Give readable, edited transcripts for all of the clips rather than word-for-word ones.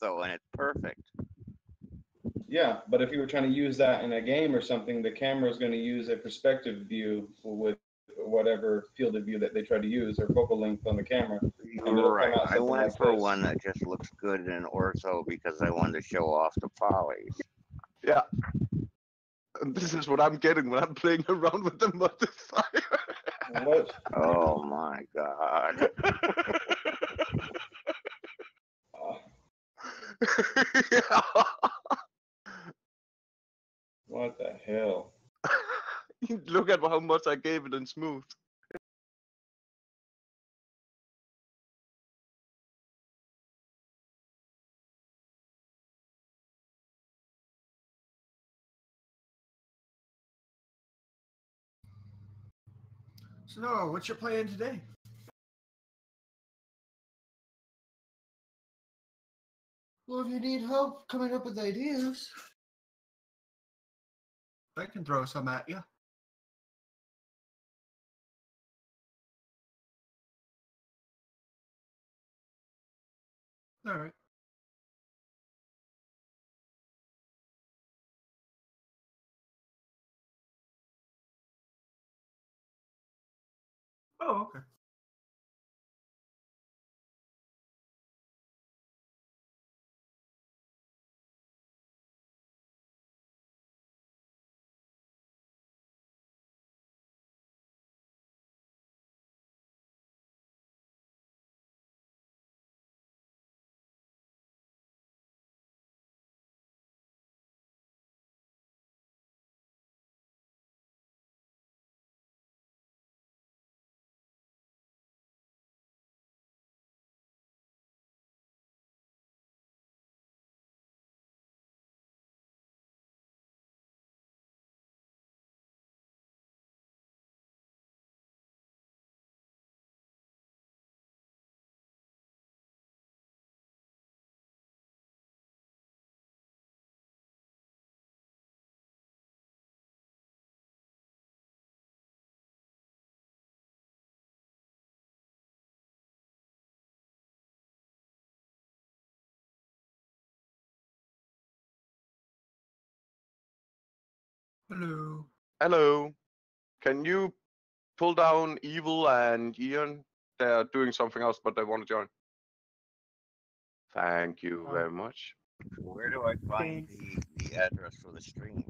though, and it's perfect. Yeah, but if you were trying to use that in a game or something, the camera is going to use a perspective view with whatever field of view that they try to use or focal length on the camera, and it'll come Right. out I something like went for this. one that just looks good in ortho because I wanted to show off the polys. Yeah. And this is what I'm getting when I'm playing around with the modifier. What? Oh my god. Uh, Yeah. what the hell? Look at how much I gave it in smooth. So, Noah, what's your plan today? Well, if you need help coming up with ideas, I can throw some at you. All right. Oh, okay. Hello. Hello. Can you pull down Evil and Ian? They're doing something else, but they want to join. Thank you very much. Where do I find the address for the stream?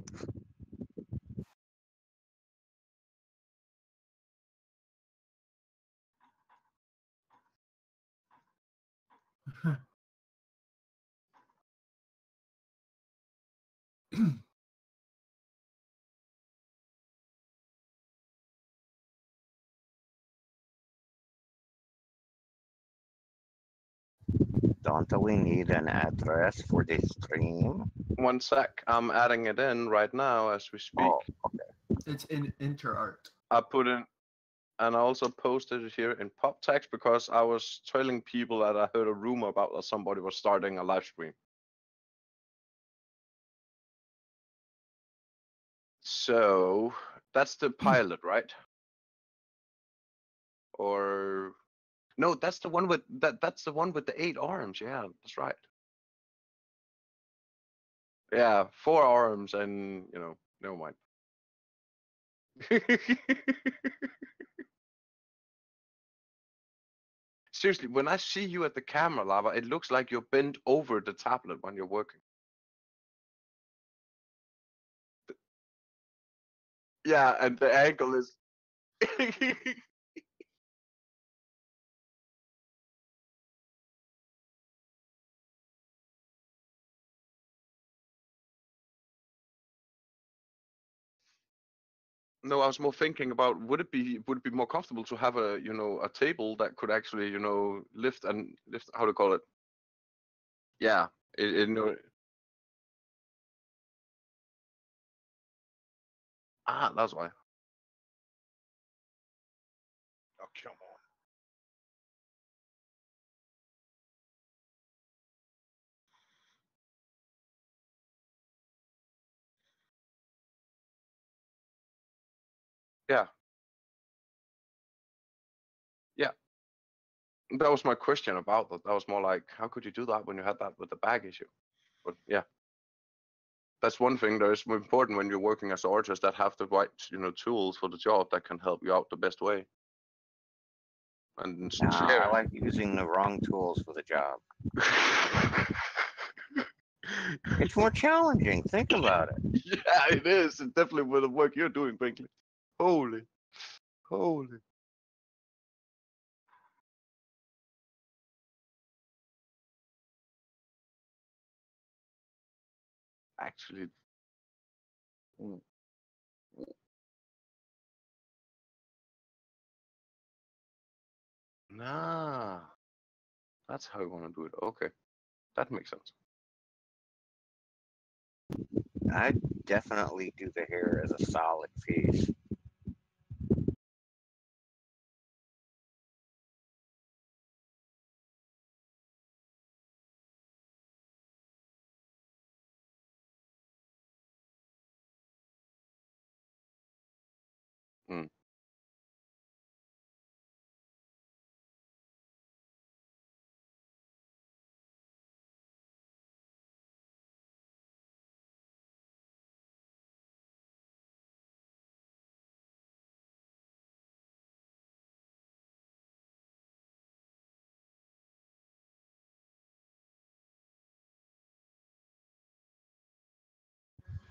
Don't we need an address for the stream? One sec. I'm adding it in right now as we speak. Oh, okay. It's in InterArt. I put in, and I also posted it here in pop text because I was telling people that I heard a rumor about that somebody was starting a live stream. So that's the pilot, right? Or no, that's the one with that's the one with the 8 arms. Yeah, that's right. Yeah, 4 arms and never mind. Seriously, when I see you at the camera, Lava, it looks like you're bent over the tablet when you're working. Yeah, and the angle is. No, I was more thinking about would it be more comfortable to have a table that could actually lift, how to call it. Yeah, that's why. Oh, come on. Yeah. Yeah. That was my question about that. That was more like, how could you do that when you had that with the back issue? But yeah, that's one thing that is important when you're working as an artist, that have the right, tools for the job that can help you out the best way. And Nah, yeah. I like using the wrong tools for the job. It's more challenging. Think about it. Yeah, it is. It's definitely with the work you're doing, Brinkley. Holy. Actually, mm, nah. That's how you want to do it. Okay, that makes sense. I definitely do the hair as a solid piece. Mm.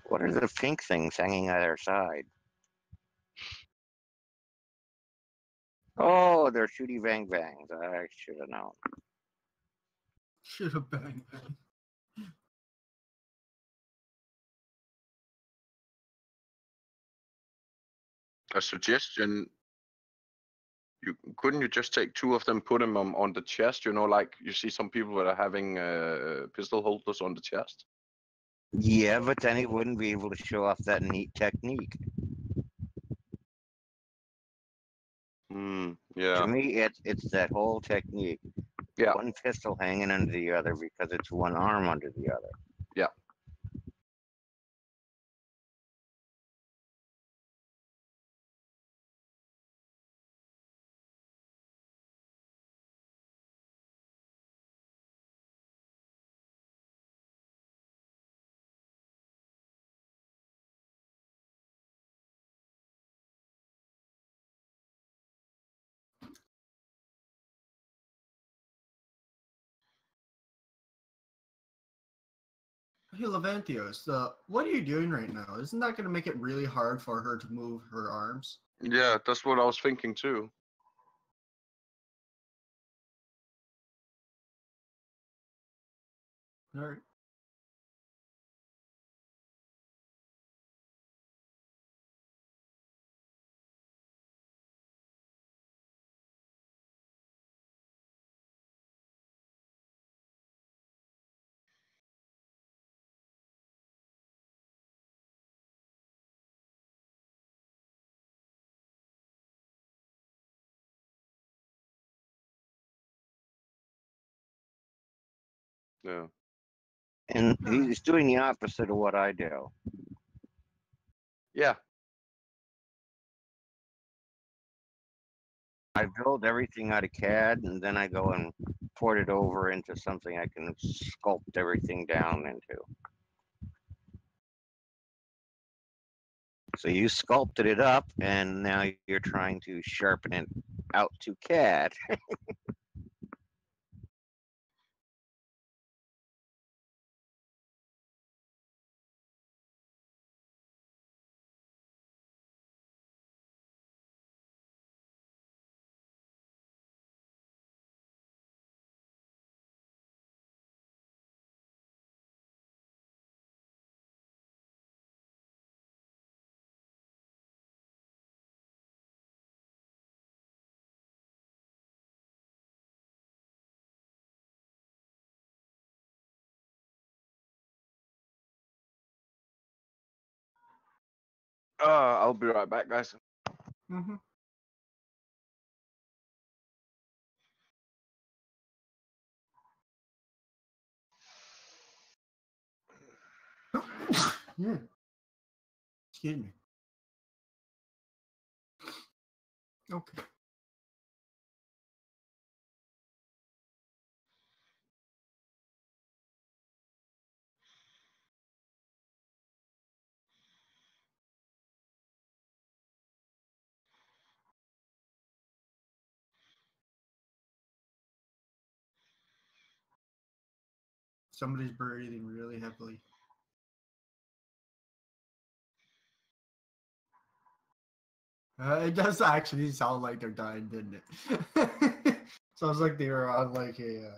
What are the pink things hanging at her side? Oh, they're shooty bang bangs. I should have known. Should have bang bang. A suggestion: couldn't you just take two of them, put them on the chest? Like you see some people that are having pistol holders on the chest. Yeah, but then he wouldn't be able to show off that neat technique. To Yeah. me, it's that whole technique. Yeah. One pistol hanging under the other because it's one arm under the other. Yeah. Hey, Lavantholos, what are you doing right now? Isn't that going to make it really hard for her to move her arms? Yeah, that's what I was thinking too. All right. Yeah. And he's doing the opposite of what I do. Yeah. I build everything out of CAD and then I go and port it over into something I can sculpt everything down into. So you sculpted it up and now you're trying to sharpen it out to CAD. I'll be right back, guys. Mm-hmm. Yeah. Excuse me. Okay. Somebody's breathing really heavily. It does actually sound like they're dying, didn't it? Sounds like they were on like a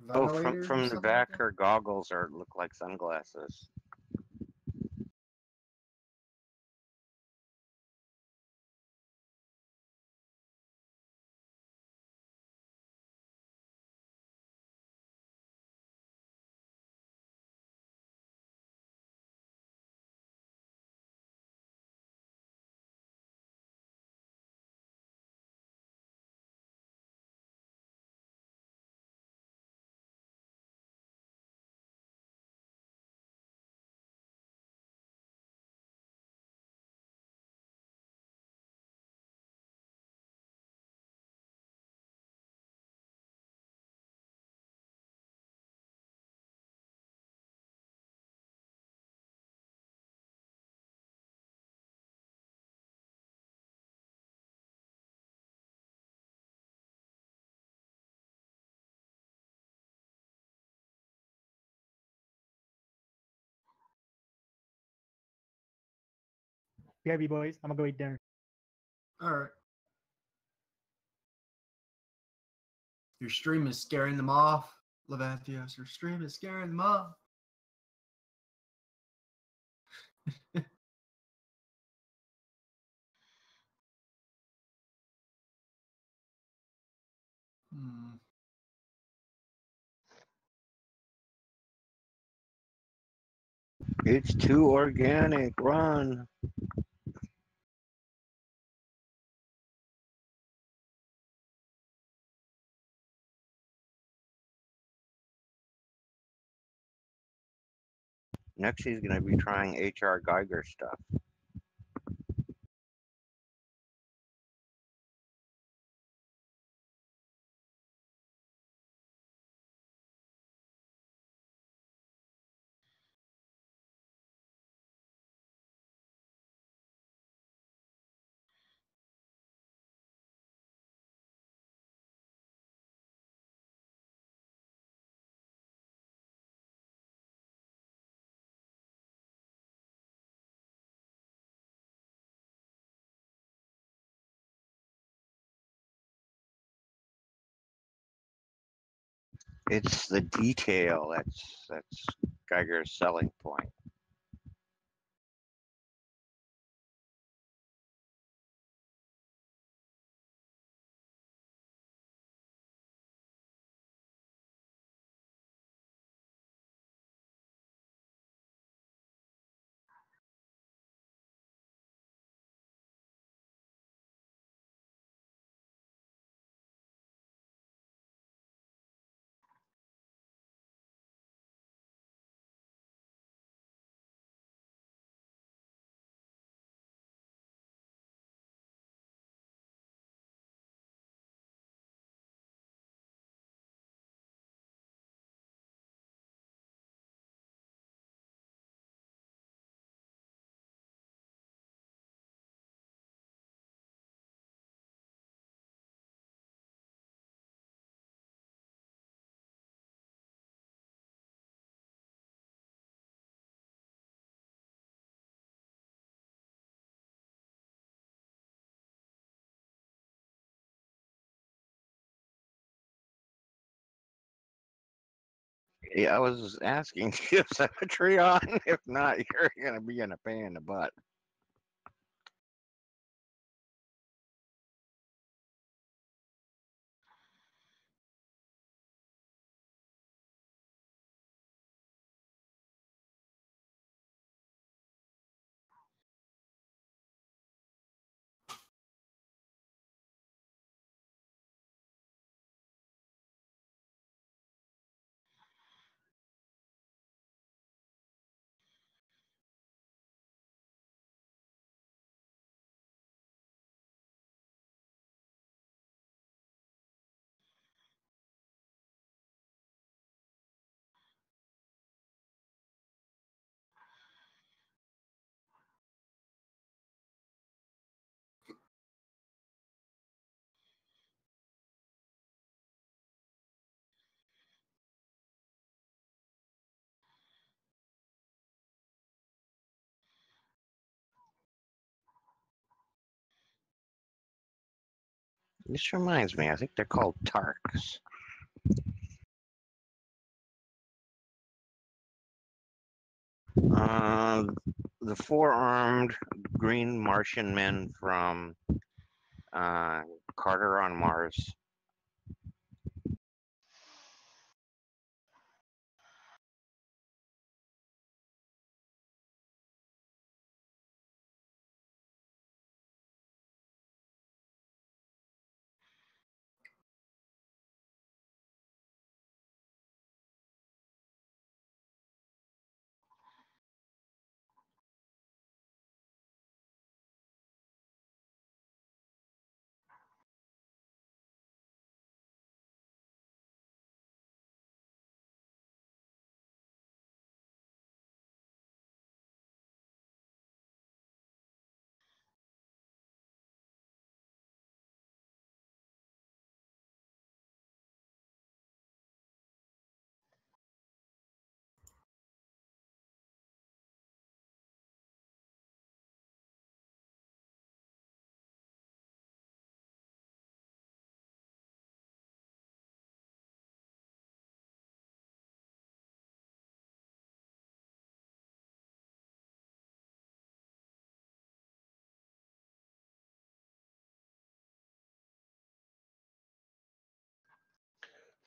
Oh, ventilator. from or the something back, like her goggles look like sunglasses. BRB boys, I'm gonna go eat dinner. All right. Your stream is scaring them off, Lavantholos. Your stream is scaring them off. Hmm. It's too organic. Run. Next, he's going to be trying HR Geiger stuff. It's the detail that's Geiger's selling point. Yeah, I was asking if symmetry on. If not, you're going to be in a pain in the butt. This reminds me, I think they're called Tarks. Uh, the four-armed green Martian men from uh, Carter on Mars.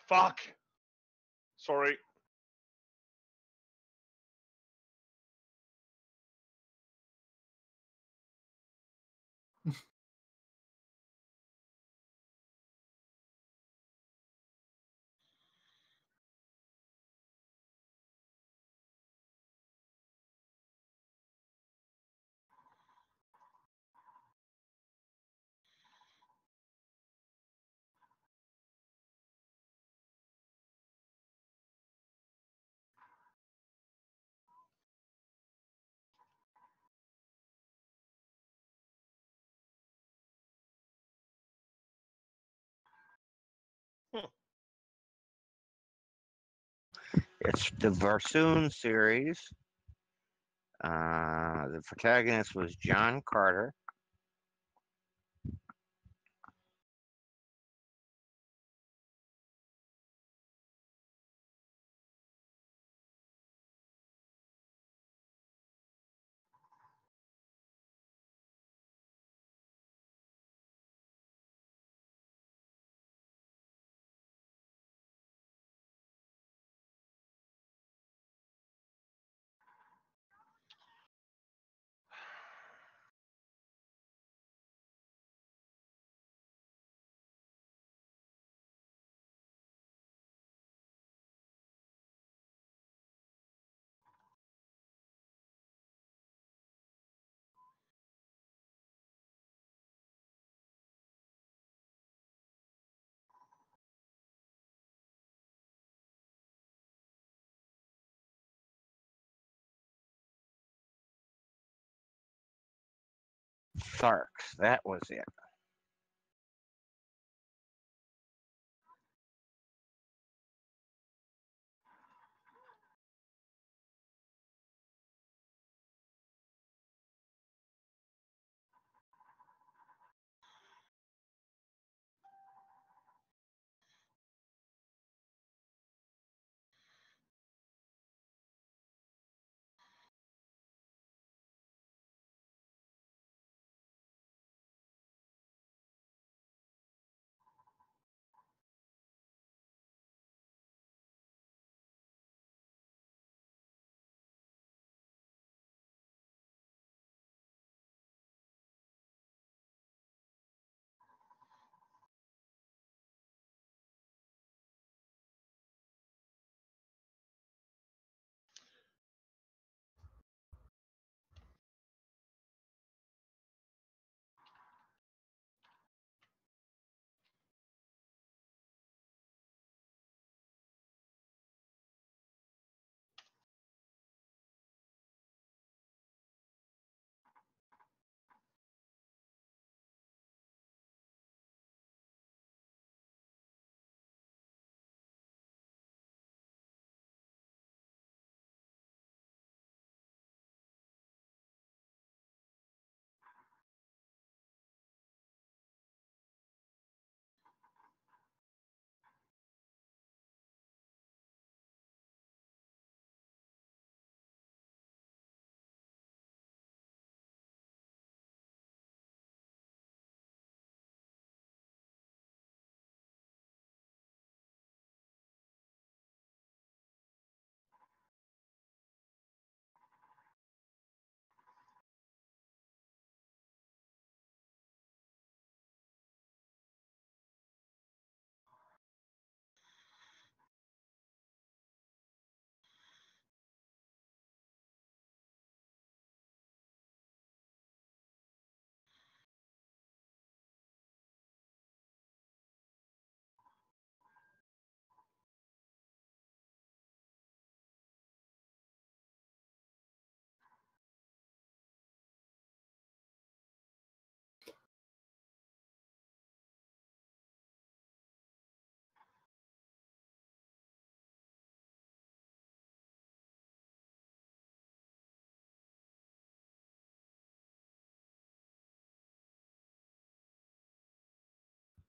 Fuck. Sorry. It's the Varsoon series. The protagonist was John Carter. Tharks, that was it.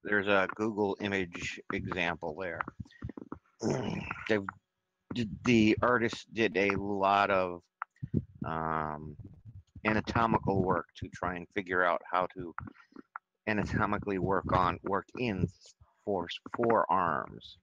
there's a Google image example there. They've, the artist did a lot of um, anatomical work to try and figure out how to anatomically work in forearms.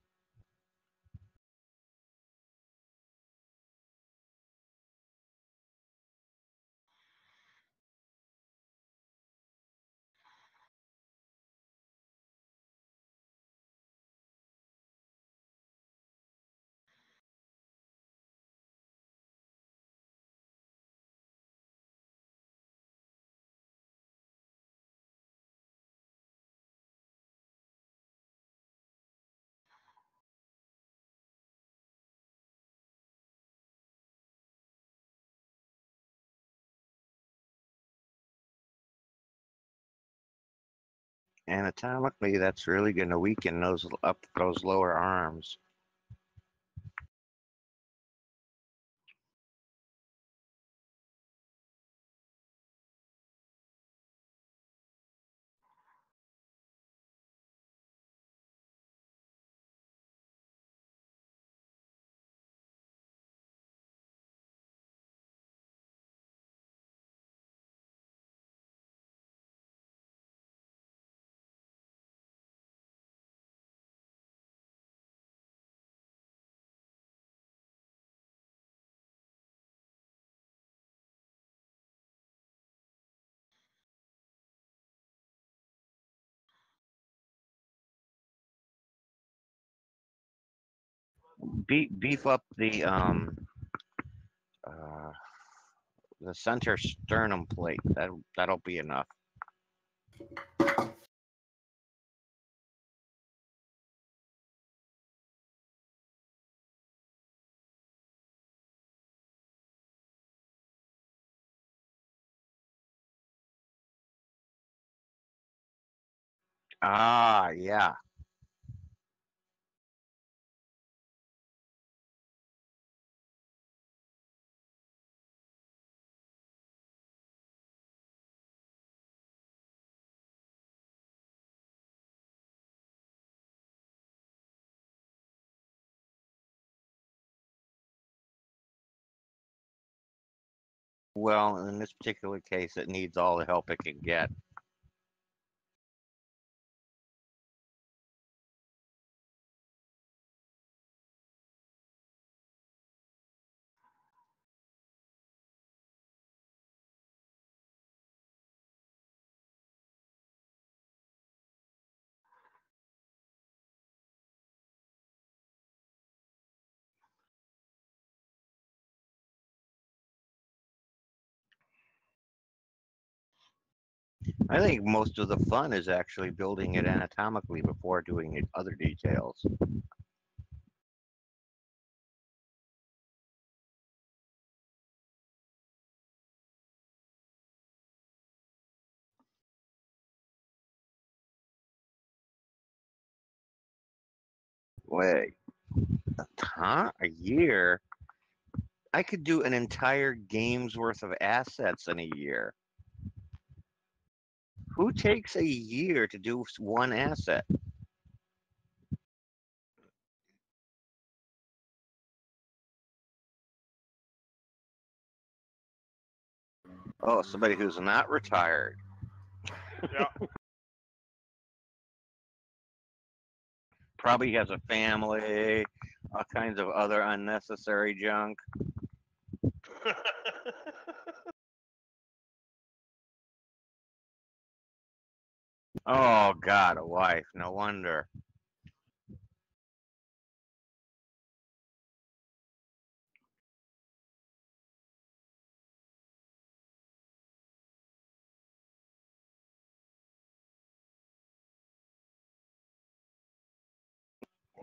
Anatomically, that's really going to weaken those lower arms. Beef up uh, the center sternum plate. That'll be enough. Ah, yeah. Well, in this particular case, it needs all the help it can get. I think most of the fun is actually building it anatomically before doing other details. Wait, huh? A year? I could do an entire game's worth of assets in a year. Who takes a year to do one asset? Oh, somebody who's not retired. Yeah. Probably has a family, all kinds of other unnecessary junk. Oh, God, a wife. No wonder.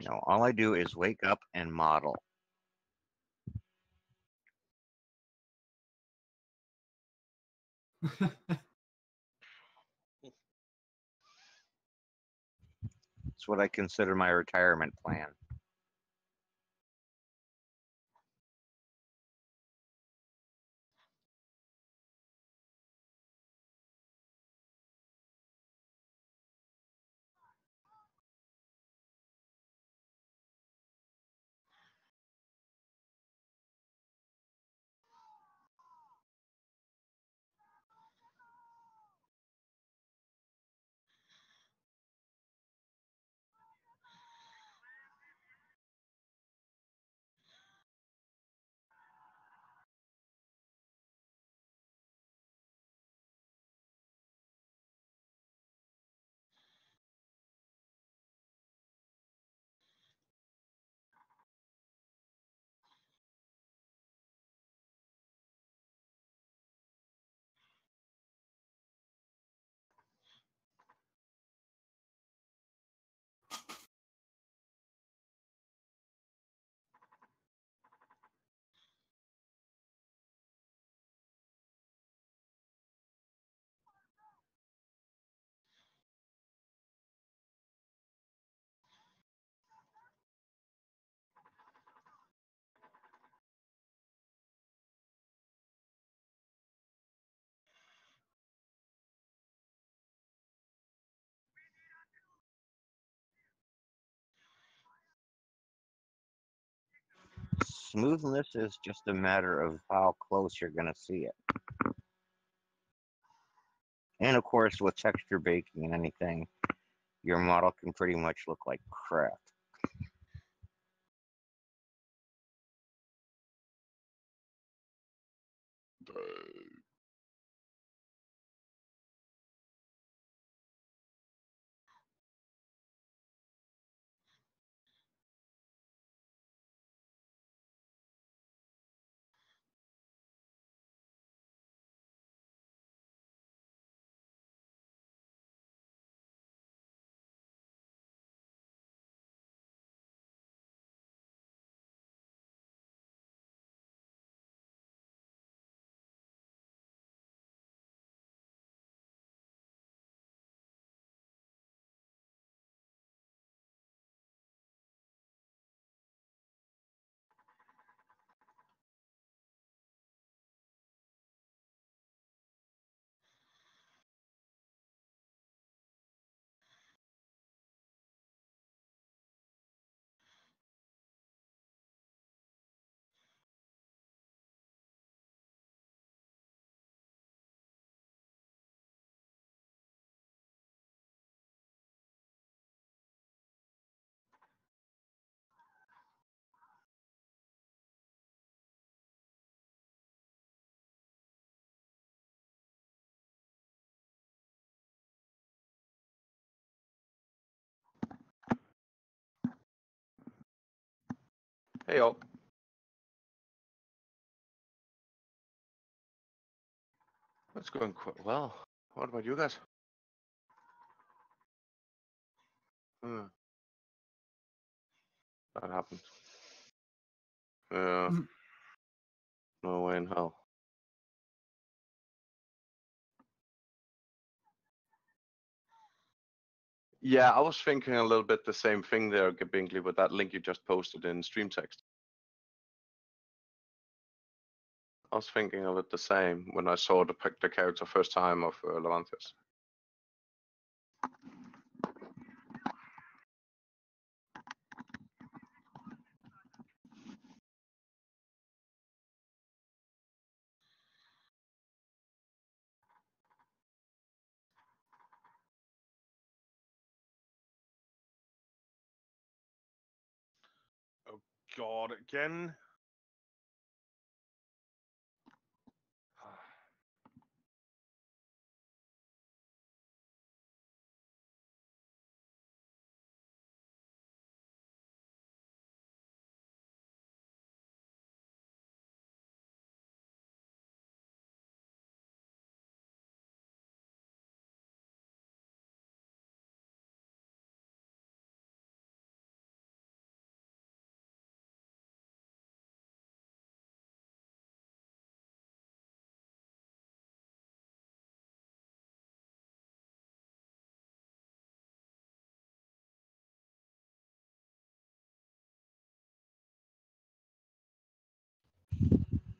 No, all I do is wake up and model. It's what I consider my retirement plan. smoothness is just a matter of how close you're going to see it. And of course, with texture baking and anything, your model can pretty much look like crap. Hey, y'all. It's going quite well. What about you guys? That happened. Yeah. No way in hell. Yeah, I was thinking a little bit the same thing there, Bingley, with that link you just posted in stream text. I was thinking of it the same when I saw the character first time of Larvantholos. Oh God, again.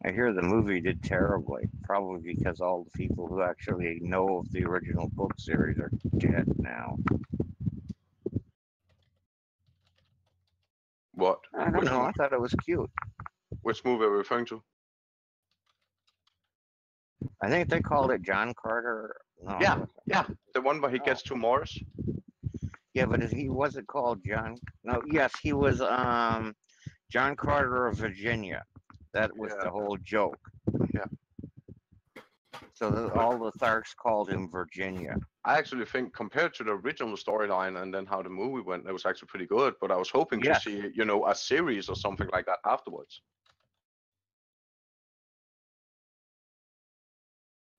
I hear the movie did terribly, probably because all the people who actually know of the original book series are dead now. What? I don't know. I thought it was cute. Which movie are we referring to? I think they called it John Carter. No, Yeah. The one where he gets to Morris. Yeah, but he wasn't called John. No, yes, he was John Carter of Virginia. That was the whole joke. Yeah. So all the Tharks called him Virginia. I actually think compared to the original storyline and then how the movie went, it was actually pretty good. But I was hoping to see, a series or something like that afterwards.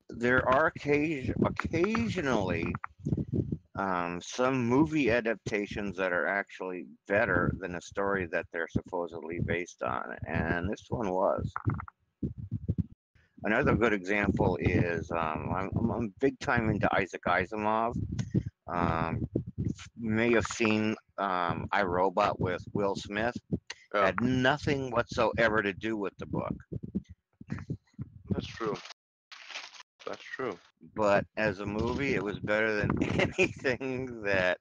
There are occasionally some movie adaptations that are actually better than the story that they're supposedly based on, and this one was. Another good example is I'm big time into Isaac Asimov. You may have seen iRobot with Will Smith. Yeah. Had nothing whatsoever to do with the book. That's true. That's true. But as a movie, it was better than anything that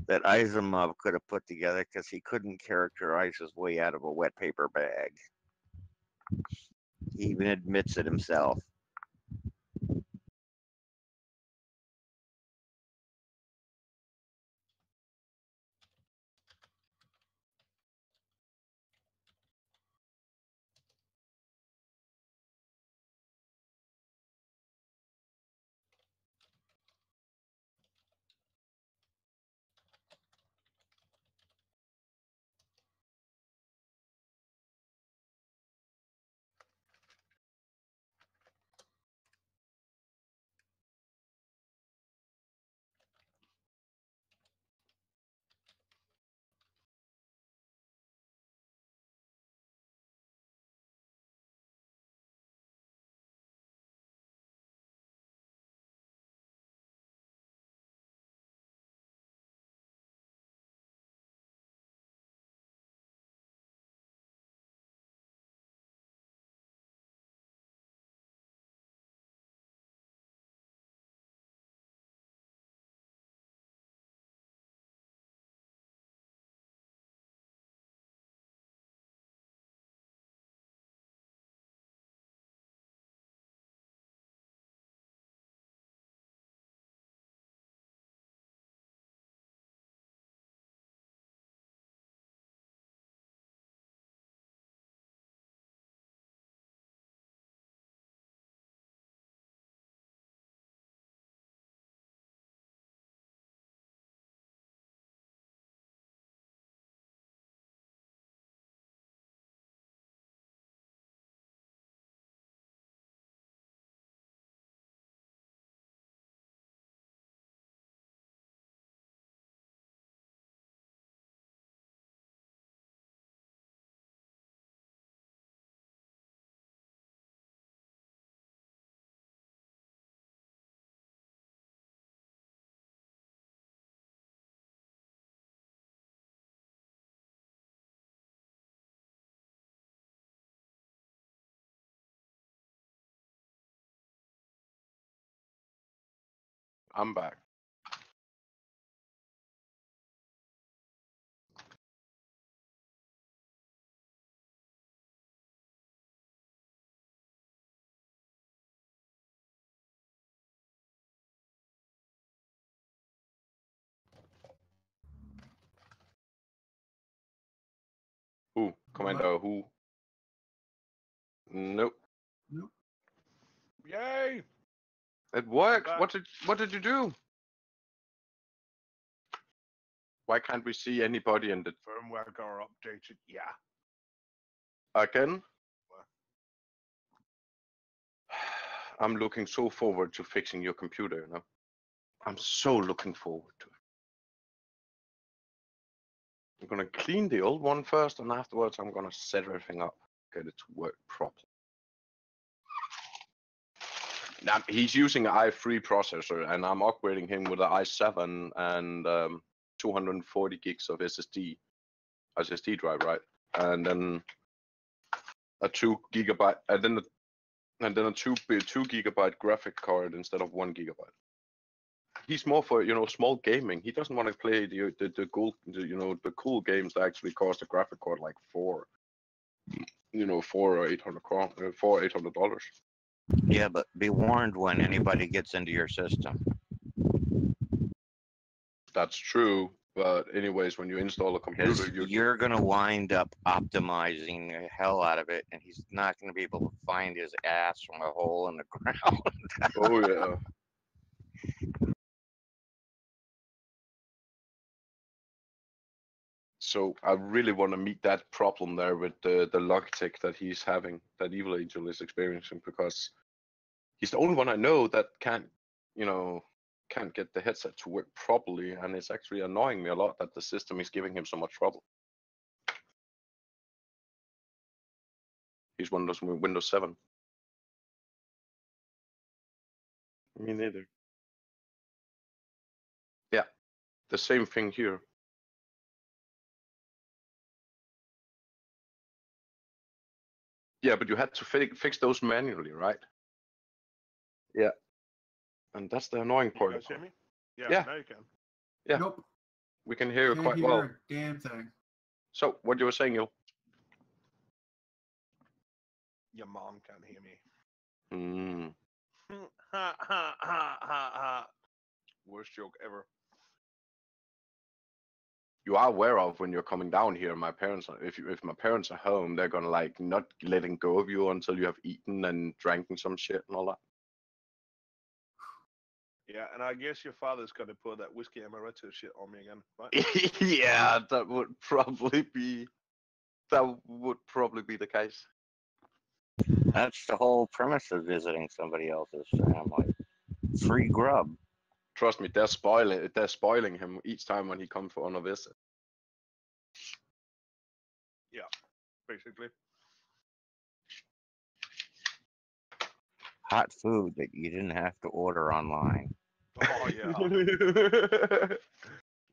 that Izumov could have put together because he couldn't characterize his way out of a wet paper bag. He even admits it himself. I'm back. Who? Commander who? Nope. Nope. Yay! It worked. back. What did you do? Why can't we see anybody in the Firmware got updated. Yeah. again? I'm looking so forward to fixing your computer, you know. I'm so looking forward to it. I'm gonna clean the old one first, and afterwards I'm gonna set everything up, get it to work properly. Now, he's using an i3 processor, and I'm upgrading him with an i7 and 240 gigs of SSD drive, right? And then a 2 GB, and then a 2 GB graphic card instead of 1 GB. He's more for small gaming. He doesn't want to play the cool games that actually cost a graphic card like $400 or $800. Yeah, but be warned when anybody gets into your system. That's true, but anyways, when you install a Because computer, you're going to wind up optimizing the hell out of it, and he's not going to be able to find his ass from a hole in the ground. oh yeah. So I really want to meet that problem there with the Logitech that he's having, that Evil Angel is experiencing, because he's the only one I know that can't get the headset to work properly, and it's actually annoying me a lot that the system is giving him so much trouble. He's Windows 7. Me neither. Yeah, the same thing here. Yeah, but you had to fix those manually, right? Yeah. And that's the annoying You part. guys hear me? Yeah, Yeah. now you can. Yeah. Nope. We can hear you Can't quite hear well. a damn thing. So, what you were saying, you? Your mom can't hear me. Hmm. Ha ha ha ha ha. Worst joke ever. You are aware of when you're coming down here. My parents, if my parents are home, they're gonna like not letting go of you until you have eaten and drank some shit and all that. Yeah, and I guess your father's gonna put that whiskey amaretto shit on me again, right? Yeah, that would probably be the case. That's the whole premise of visiting somebody else's family. Free grub. Trust me, they're spoiling him each time when he comes for on a visit. Yeah, basically. Hot food that you didn't have to order online. Oh yeah.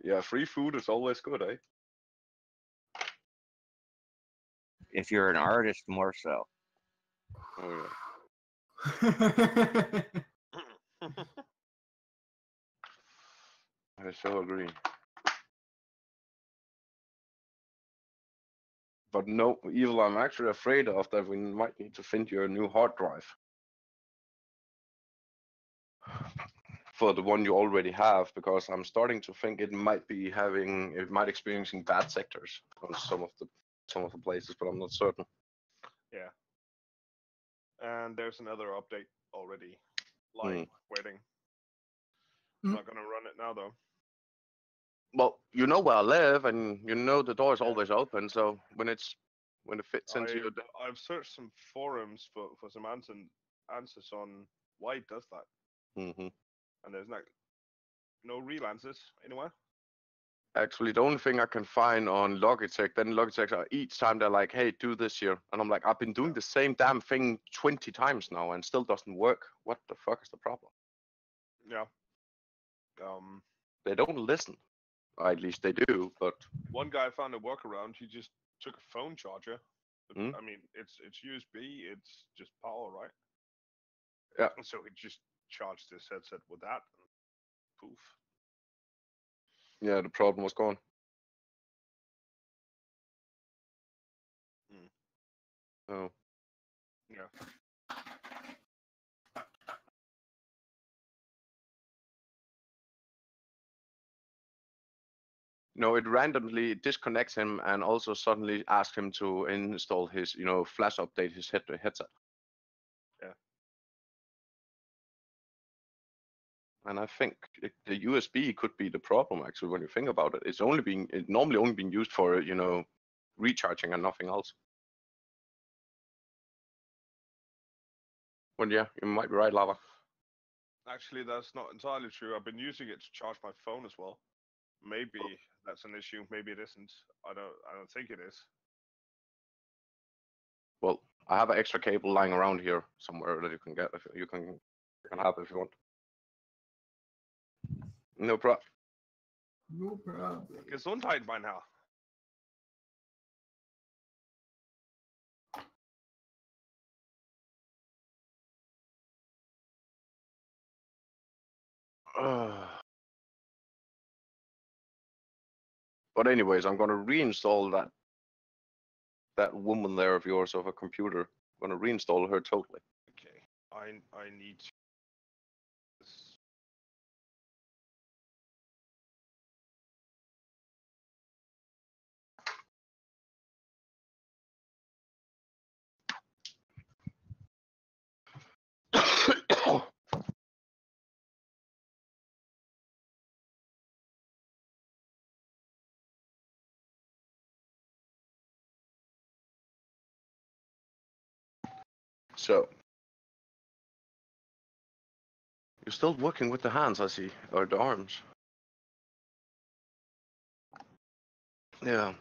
Yeah, free food is always good, eh? If you're an artist, more so. Oh yeah. I so agree. But no, Evil, I'm actually afraid of that we might need to find you a new hard drive. For the one you already have, because I'm starting to think it might experiencing bad sectors on some of the places, but I'm not certain. Yeah. And there's another update already. Like waiting. I'm not gonna run it now though. Well, you know where I live, and you know the door is always open. So when it fits into your I've searched some forums for some answers on why it does that. hmm And there's like no real answers anywhere. Actually, the only thing I can find on Logitech, then Logitech are each time they're like, "Hey, do this here," and I'm like, "I've been doing the same damn thing 20 times now, and still doesn't work. What the fuck is the problem?" Yeah. They don't listen. Or at least they do, but One guy found a workaround. He just took a phone charger. Hmm? I mean, it's USB. It's just power, right? Yeah. So he just charged his headset with that. And poof. Yeah, the problem was gone. Mm. Oh. Yeah. No, it randomly disconnects him and also suddenly asks him to install his, flash update his headset. Yeah. And I think the USB could be the problem actually when you think about it. It's normally only being used for, recharging and nothing else. But yeah, you might be right, Lava. Actually, that's not entirely true. I've been using it to charge my phone as well. Maybe that's an issue. Maybe it isn't. I don't think it is. Well, I have an extra cable lying around here somewhere that you can get if you can have if you want. No problem. No problem. Gesundheit, mein Herr. But anyways, I'm gonna reinstall that woman there of yours of a computer. I'm gonna reinstall her totally. Okay. I need this. So you're still working with the hands, I see, or the arms. Yeah.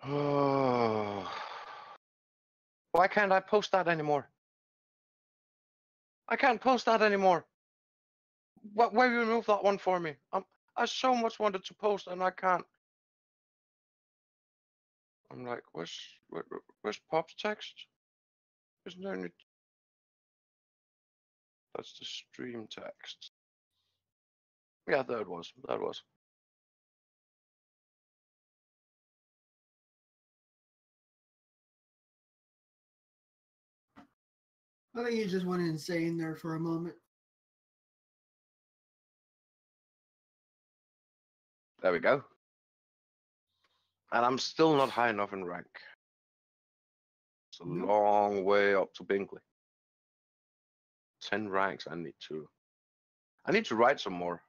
Why can't I post that anymore? I can't post that anymore. Why remove that one for me? I so much wanted to post and I can't. I'm like, where's Pop's text? Isn't there any? That's the stream text. Yeah, there it was. That was. I think he just went insane there for a moment. There we go. And I'm still not high enough in rank. It's a long way up to Bingley. 10 ranks. I need to write some more.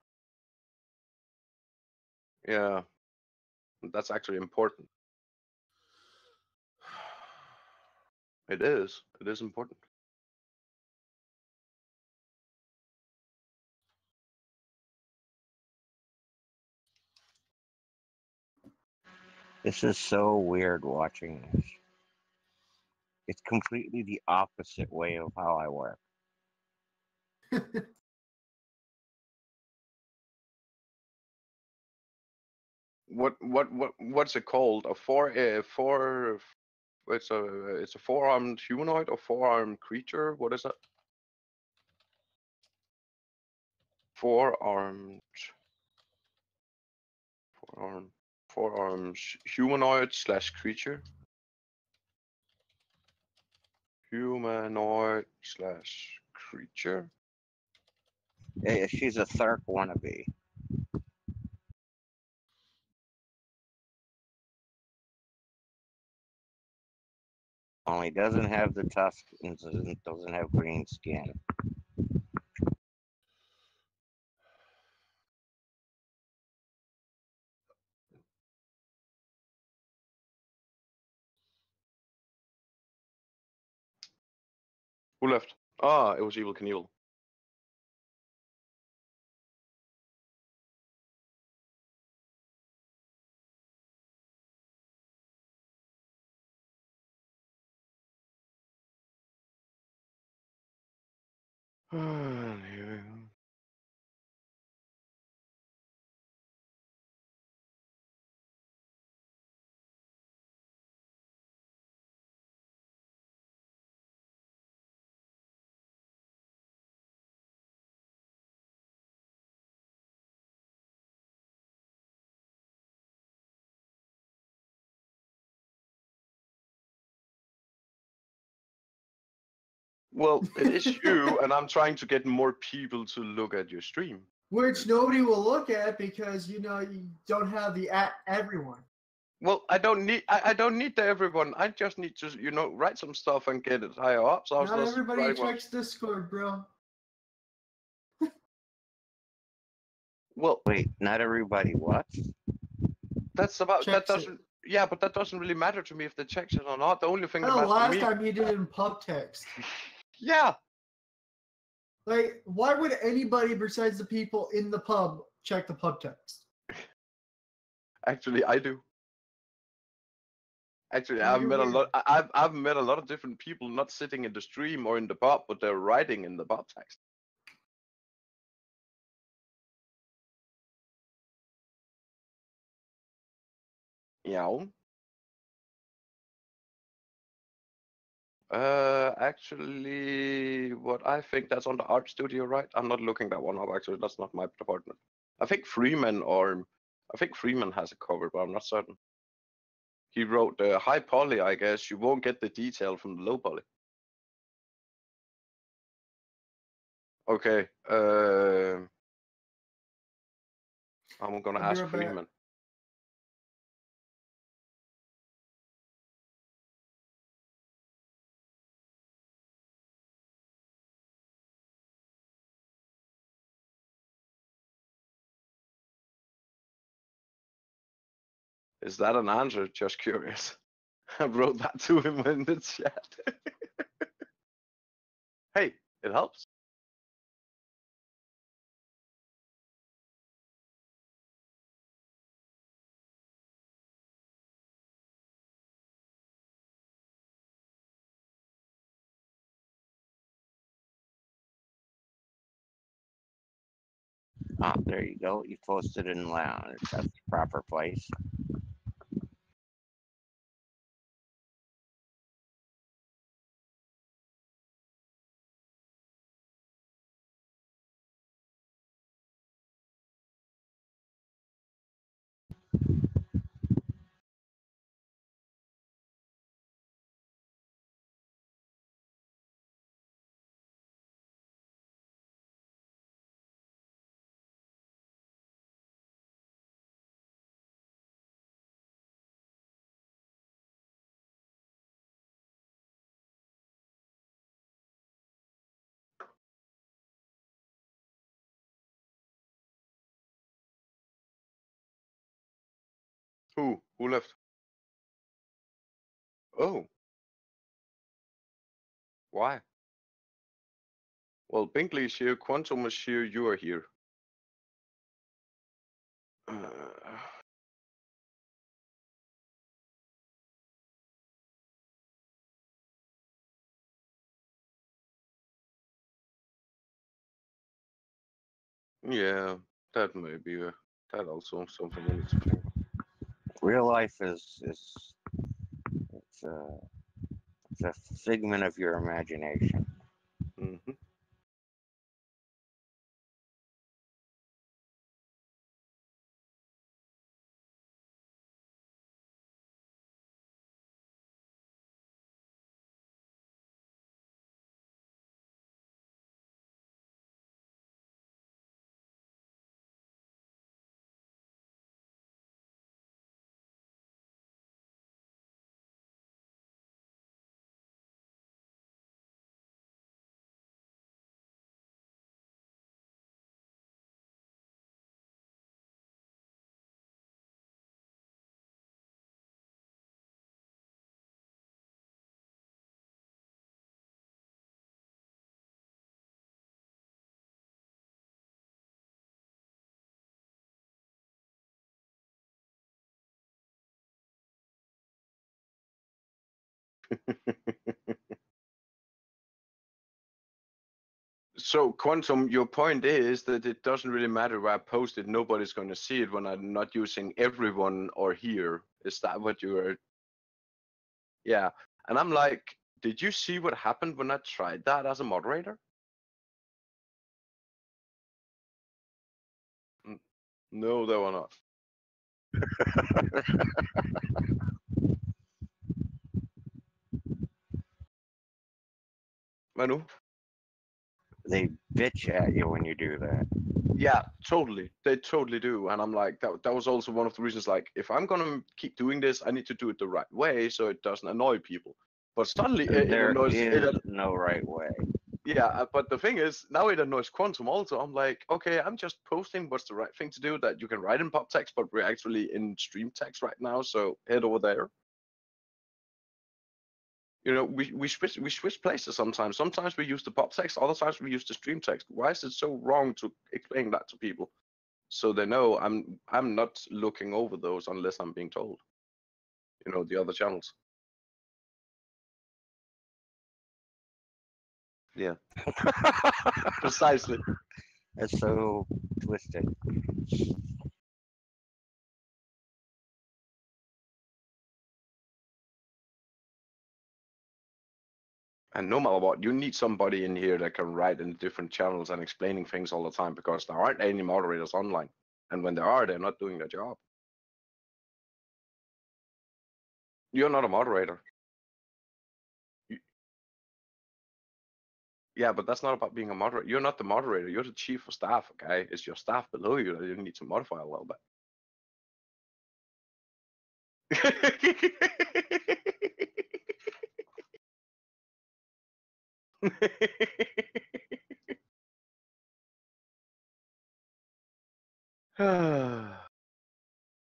Yeah, that's actually important. It is important. This is so weird watching this. It's completely the opposite way of how I work. What's it called? It's a four-armed humanoid or four-armed creature. What is it? Four-armed humanoid slash creature. Humanoid slash creature. Yeah, she's a Thark wannabe. Only doesn't have the tusk and doesn't have green skin. Who left? Ah, it was Evil Knievel. Well, it is you, and I'm trying to get more people to look at your stream. Which nobody will look at because you don't have the everyone. Well, I don't need the everyone. I just need to write some stuff and get it higher up. So I was Not just everybody writing checks Discord, bro. Well, wait, not everybody what? That's about Checks that doesn't. Yeah, but that doesn't really matter to me if they check it or not. The only thing that The matters to last me. time he did it in pub text. Yeah. Like, why would anybody besides the people in the pub check the pub text? Actually, I do. Actually, Well, I've you're met a weird. lot. I've met a lot of different people, not sitting in the stream or in the pub, but they're writing in the pub text. Yeah. Actually, what I think that's on the art studio, right? I'm not looking that one up. Actually, that's not my department. I think Freeman has it covered, but I'm not certain. He wrote high poly. I guess you won't get the detail from the low poly. Okay. I'm gonna I'll be ask right back. Freeman. Is that an answer? Just curious. I wrote that to him in the chat. Hey, it helps. Ah, there you go. You posted in lounge. That's the proper place. Who? Who left? Oh, why? Well, Bingley is here, Quantum is here, you are here. Uh, yeah, that may be that also something we need to think about. Real life is it's a it's a figment of your imagination. Hmm. So, Quantum, your point is that it doesn't really matter where I post it, nobody's going to see it when I'm not using everyone or here. Is that what you are? Yeah. And I'm like, did you see what happened when I tried that as a moderator? Mm, no, they were not. Manu? They bitch at you when you do that. Yeah, totally. They totally do. And I'm like, that was also one of the reasons, like, if I'm going to keep doing this, I need to do it the right way so it doesn't annoy people. But suddenly it There annoys is no right way. yeah, but the thing is, now it annoys Quantum also. I'm like, okay, I'm just posting what's the right thing to do that you can write in pop text, but we're actually in stream text right now, so head over there. You know, we switch places sometimes. Sometimes we use the pop text, other times we use the stream text. Why is it so wrong to explain that to people? So they know I'm not looking over those unless I'm being told. You know, the other channels. Yeah. Precisely. It's so twisted. And no matter what, you need somebody in here that can write in different channels and explaining things all the time because there aren't any moderators online. And when there are, they're not doing their job. You're not a moderator. You, yeah, but that's not about being a moderator. You're not the moderator. You're the chief of staff, okay? It's your staff below you that you need to modify a little bit.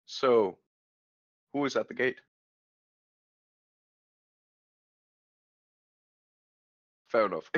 So, who is at the gate? Fair enough.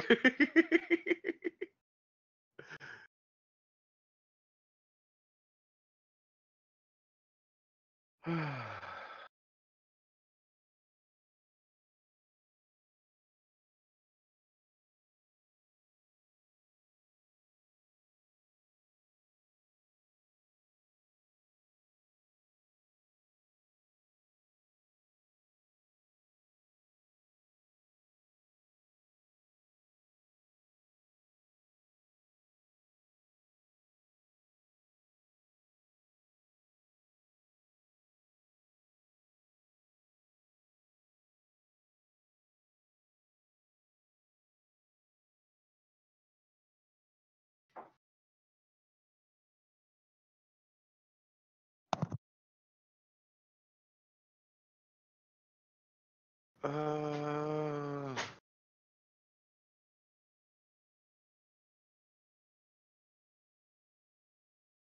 Uh,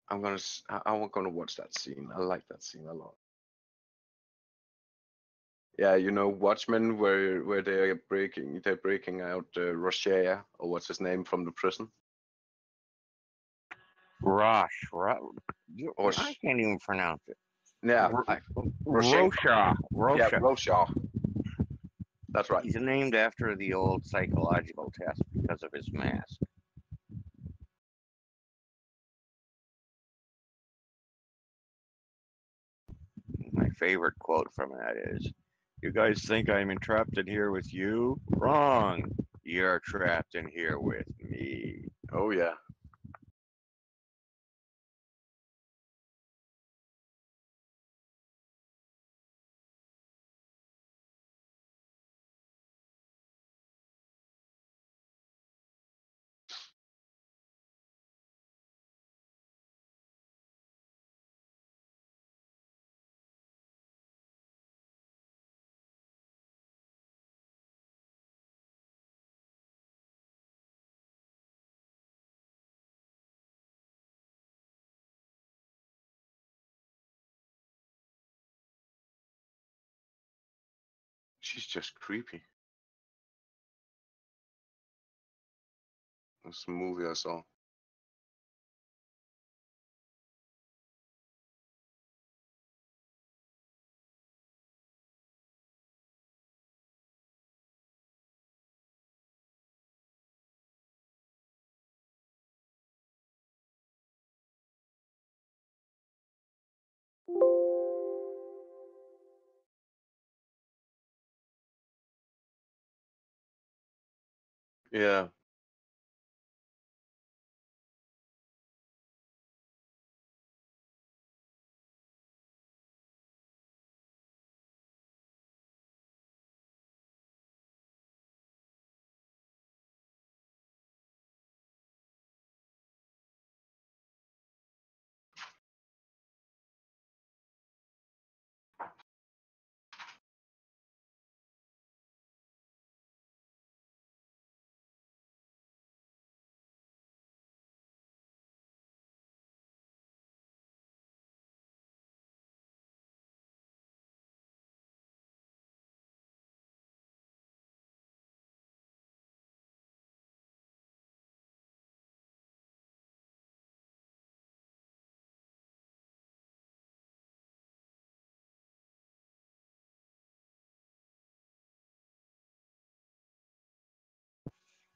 I'm gonna watch that scene. I like that scene a lot. Yeah, you know, Watchmen, where they're breaking out Rocher, or what's his name, from the prison. Rosh. Or I can't even pronounce it. yeah, Rocher. Rosha. Yeah, Rosha. Rorschach. That's right. He's named after the old psychological test because of his mask. My favorite quote from that is, "You guys think I'm entrapped in here with you? Wrong. You're trapped in here with me." Oh yeah. She's just creepy. That's the movie I saw. Yeah.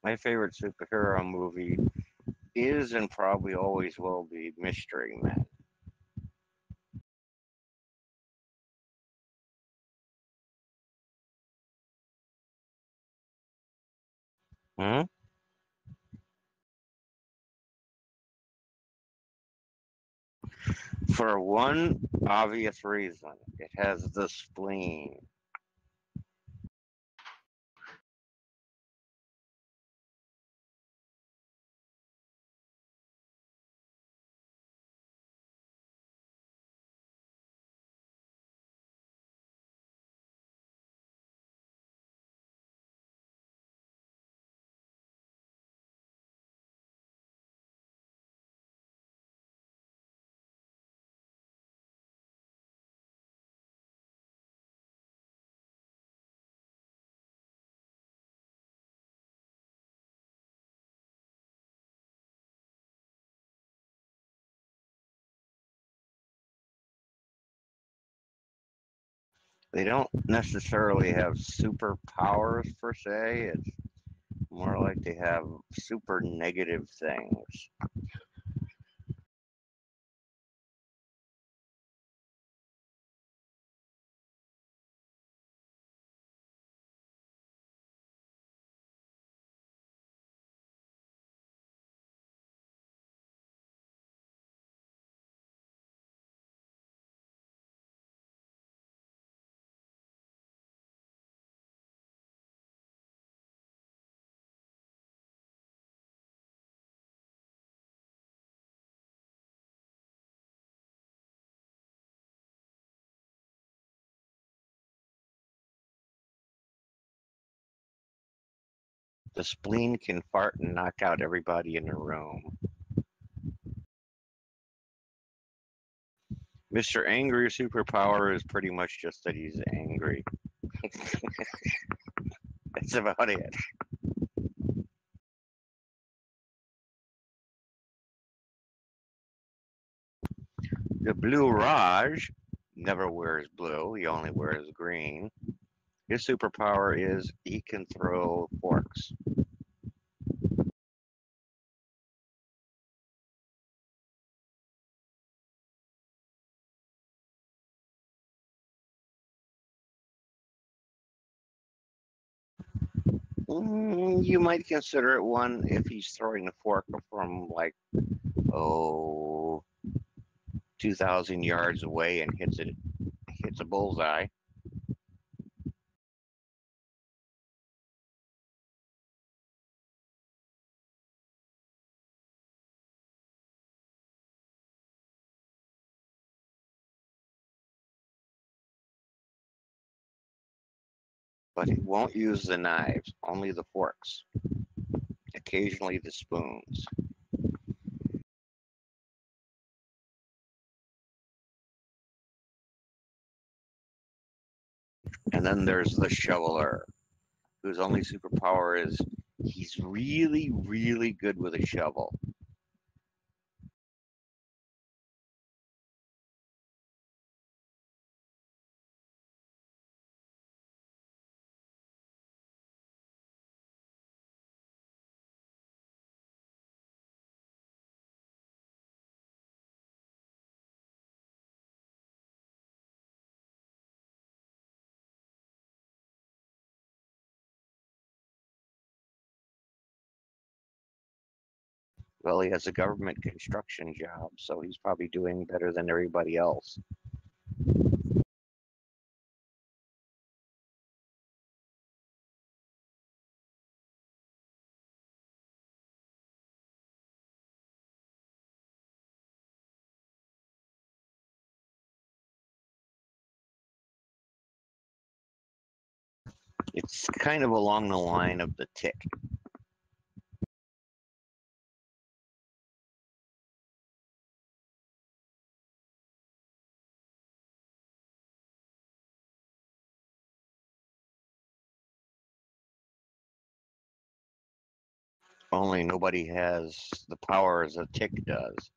My favorite superhero movie is and probably always will be Mystery Men. Hmm? For one obvious reason, it has the spleen. They don't necessarily have superpowers per se. It's more like they have super negative things. The spleen can fart and knock out everybody in the room. Mr. Angry superpower is pretty much just that he's angry. That's about it. The Blue Raj never wears blue, he only wears green. His superpower is he can throw forks. You might consider it one if he's throwing the fork from like, oh, 2,000 yards away and hits a bullseye. But he won't use the knives, only the forks. Occasionally the spoons. And then there's the shoveler, whose only superpower is he's really, really good with a shovel. Well, he has a government construction job, so he's probably doing better than everybody else. It's kind of along the line of the tick. Only nobody has the power as a tick does.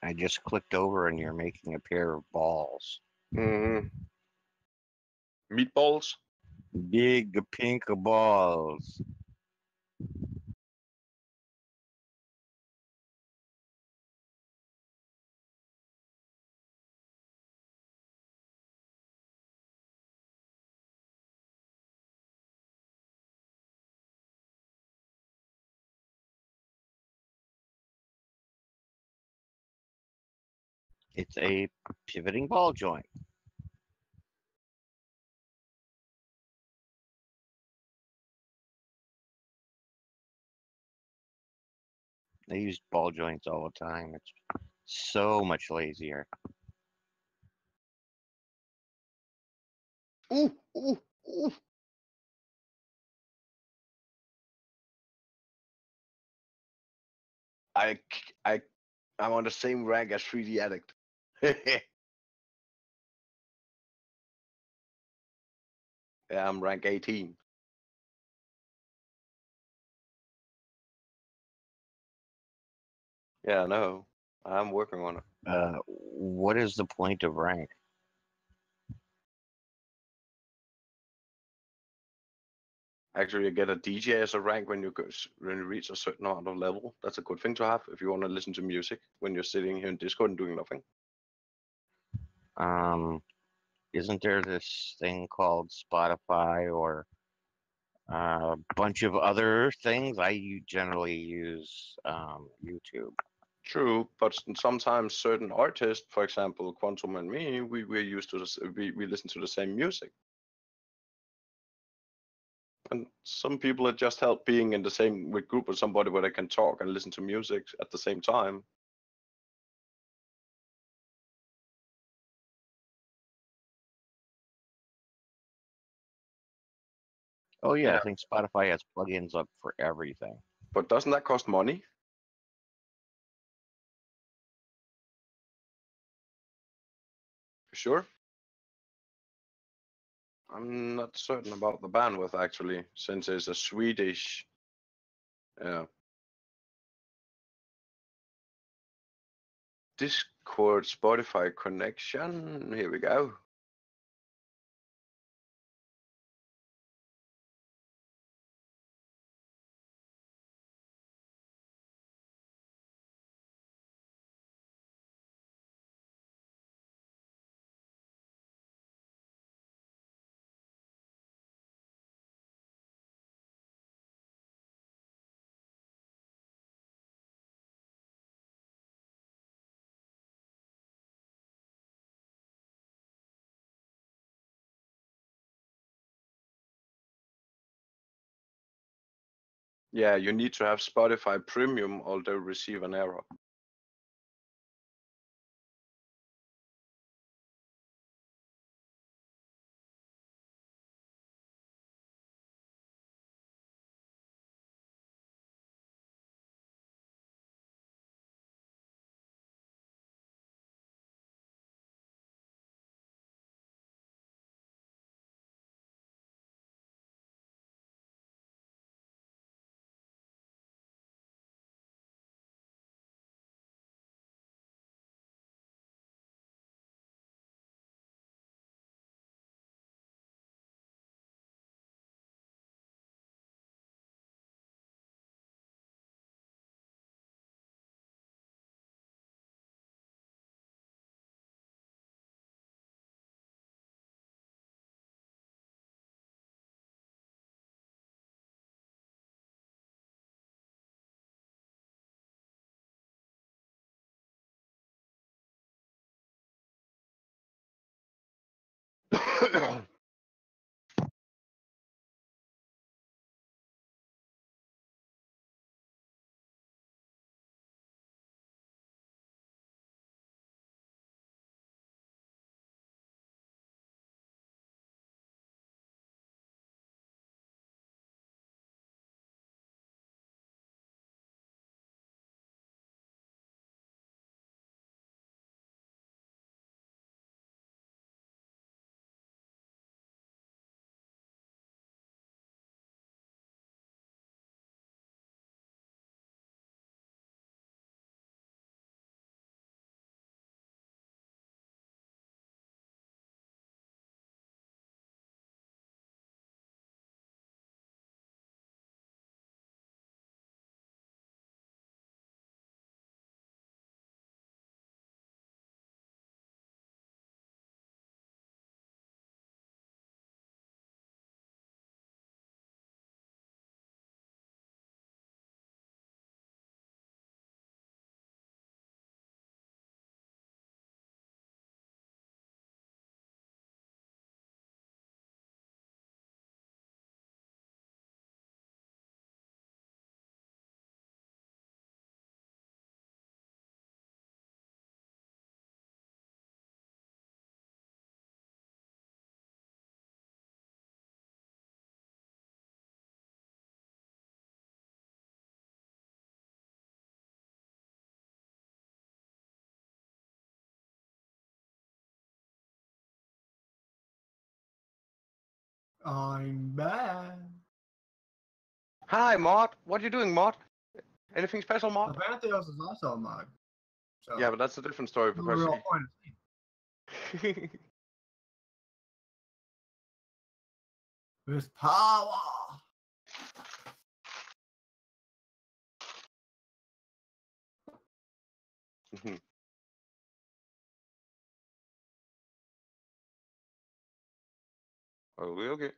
I just clicked over and you're making a pair of balls. Hmm. Meatballs. Big pink balls. It's a pivoting ball joint. I use ball joints all the time. It's so much lazier. Ooh, ooh, ooh. I, I, I'm on the same rank as 3D Addict. Yeah, I'm rank 18. Yeah, no, I'm working on it. What is the point of rank? Actually, you get a DJ as a rank when when you reach a certain amount of level. That's a good thing to have if you want to listen to music when you're sitting here in Discord and doing nothing. Um, isn't there this thing called Spotify or a bunch of other things? Generally use YouTube. True, but sometimes certain artists, for example, Quantum and me, we're used to this. We listen to the same music, and some people it just help being in the same with group with somebody where they can talk and listen to music at the same time. Oh yeah, I Yeah, think Spotify has plugins up for everything. but doesn't that cost money? Sure. I'm not certain about the bandwidth actually, since it's a Swedish. Yeah. Discord Spotify connection. Here we go. Yeah, you need to have Spotify Premium or they'll receive an error. I'm back. Hi, Mott. What are you doing, Mott? Anything special, Mott? Larvantholos is also a mod. So Yeah, but that's a different story no because real point of saying. With power. Okay.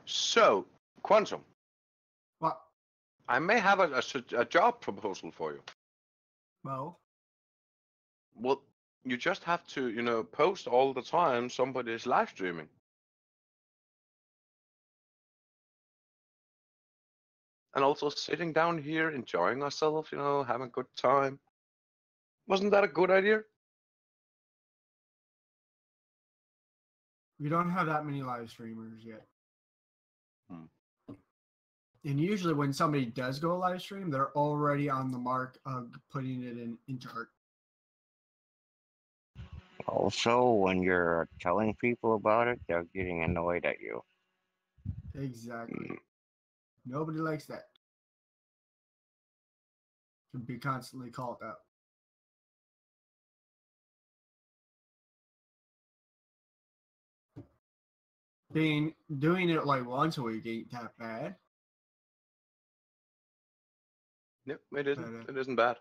So, Quantum, What? I may have a job proposal for you. Well, Well, you just have to, post all the time somebody is live streaming. And also sitting down here, enjoying ourselves, having a good time. Wasn't that a good idea? we don't have that many live streamers yet. Hmm. And usually when somebody does go live stream, they're already on the mark of putting it into art. Also, when you're telling people about it, they're getting annoyed at you. Exactly. Nobody likes that. To be constantly called out. Doing it like once a week ain't that bad. Yep, it isn't. But, It isn't bad.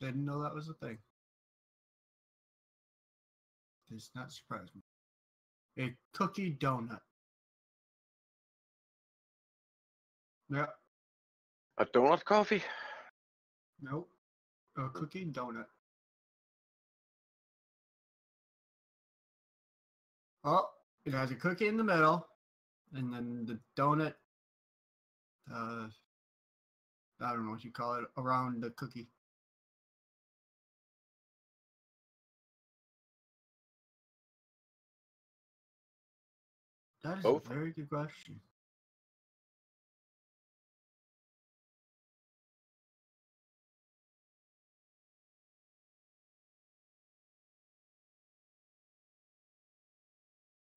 Didn't know that was a thing. Does not surprise me. A cookie donut. Yeah. A donut coffee? Nope. A cookie donut. Oh, it has a cookie in the middle, and then the donut. I don't know what you call it around the cookie. That is Both. a very good question.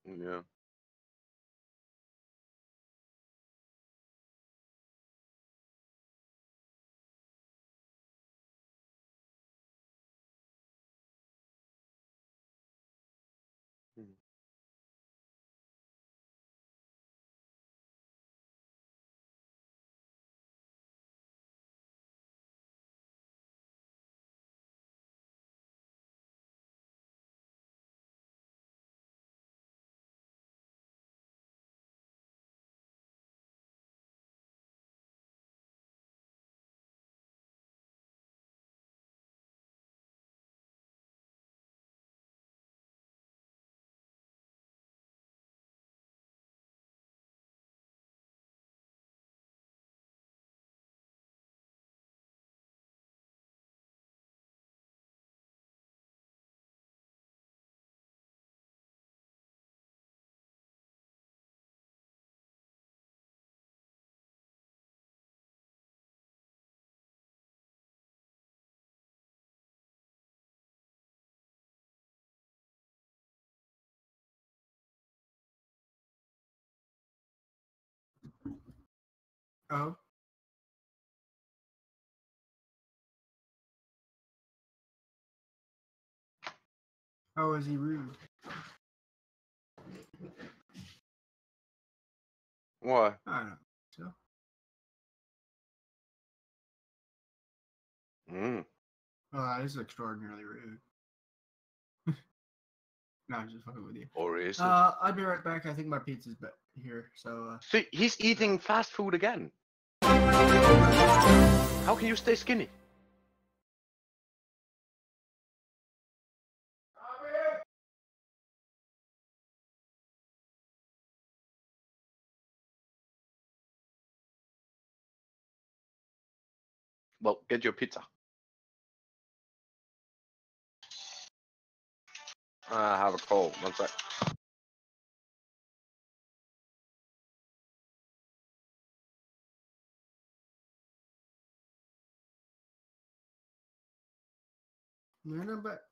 Yeah. Hmm. Oh. How is he rude? Why? I don't know. So. Mm. Oh, that is extraordinarily rude. No, I'm just fucking with you. Or is it? I'll be right back. I think my pizza's here. So. See, he's eating fast food again. How can you stay skinny? Well, get your pizza. I have a cold. One sec. No, but.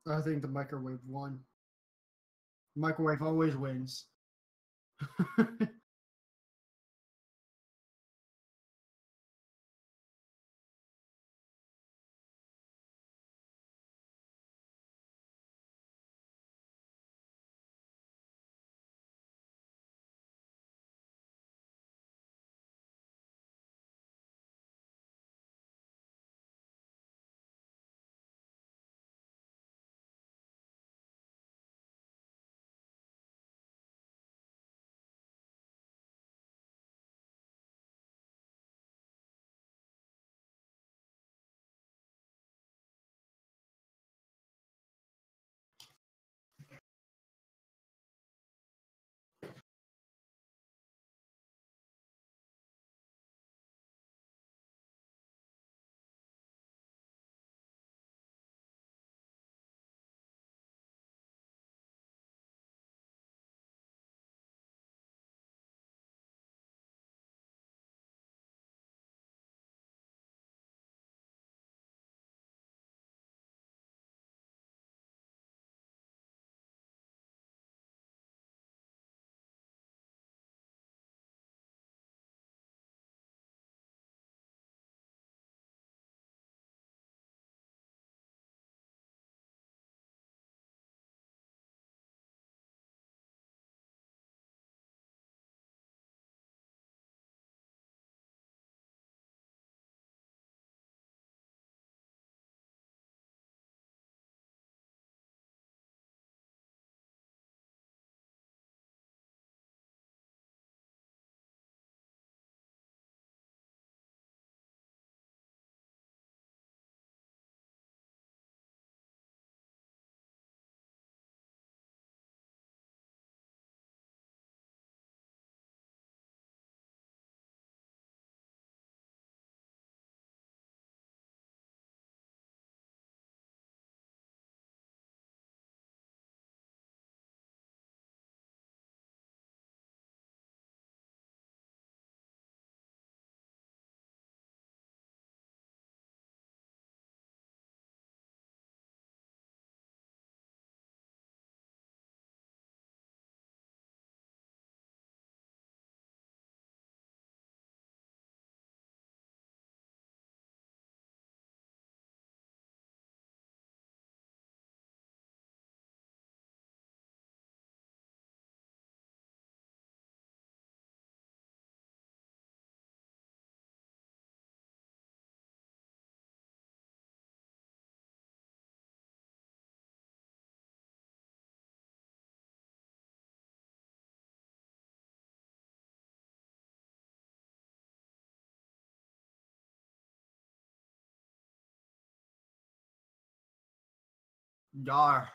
I think the microwave won. Microwave always wins. Yar.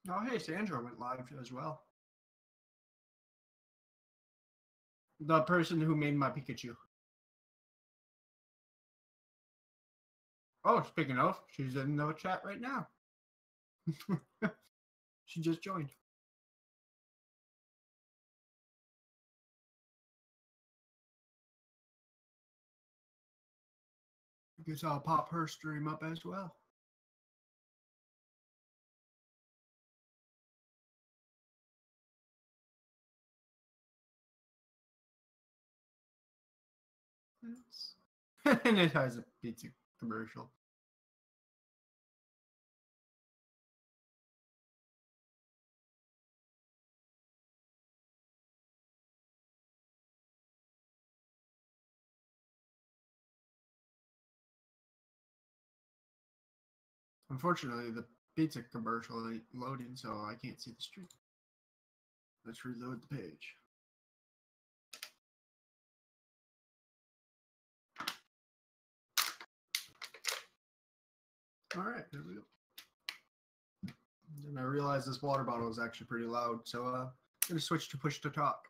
Oh, hey, Sandra went live as well. The person who made my Pikachu. Oh, speaking of, she's in the chat right now. She just joined. I guess I'll pop her stream up as well. And it has a pizza commercial. Unfortunately, the pizza commercial ain't loading, so I can't see the stream. Let's reload the page. All right, there we go. And I realized this water bottle is actually pretty loud, so I'm going to switch to push to talk.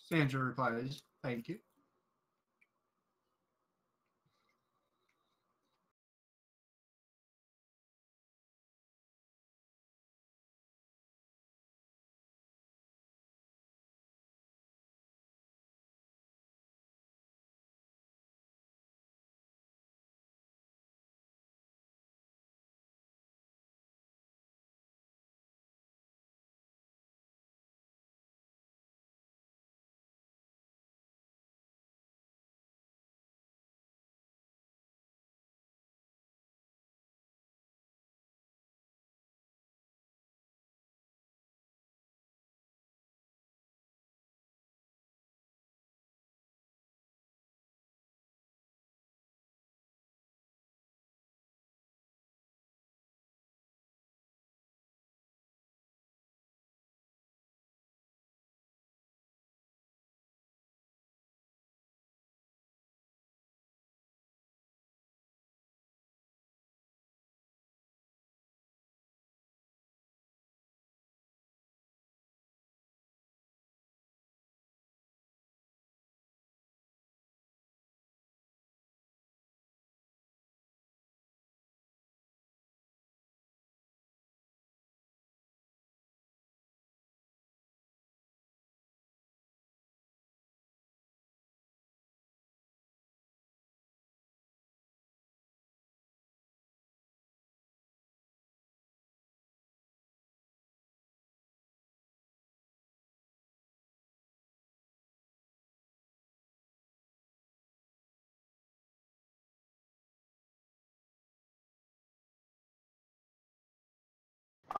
Sandra replies, "Thank you."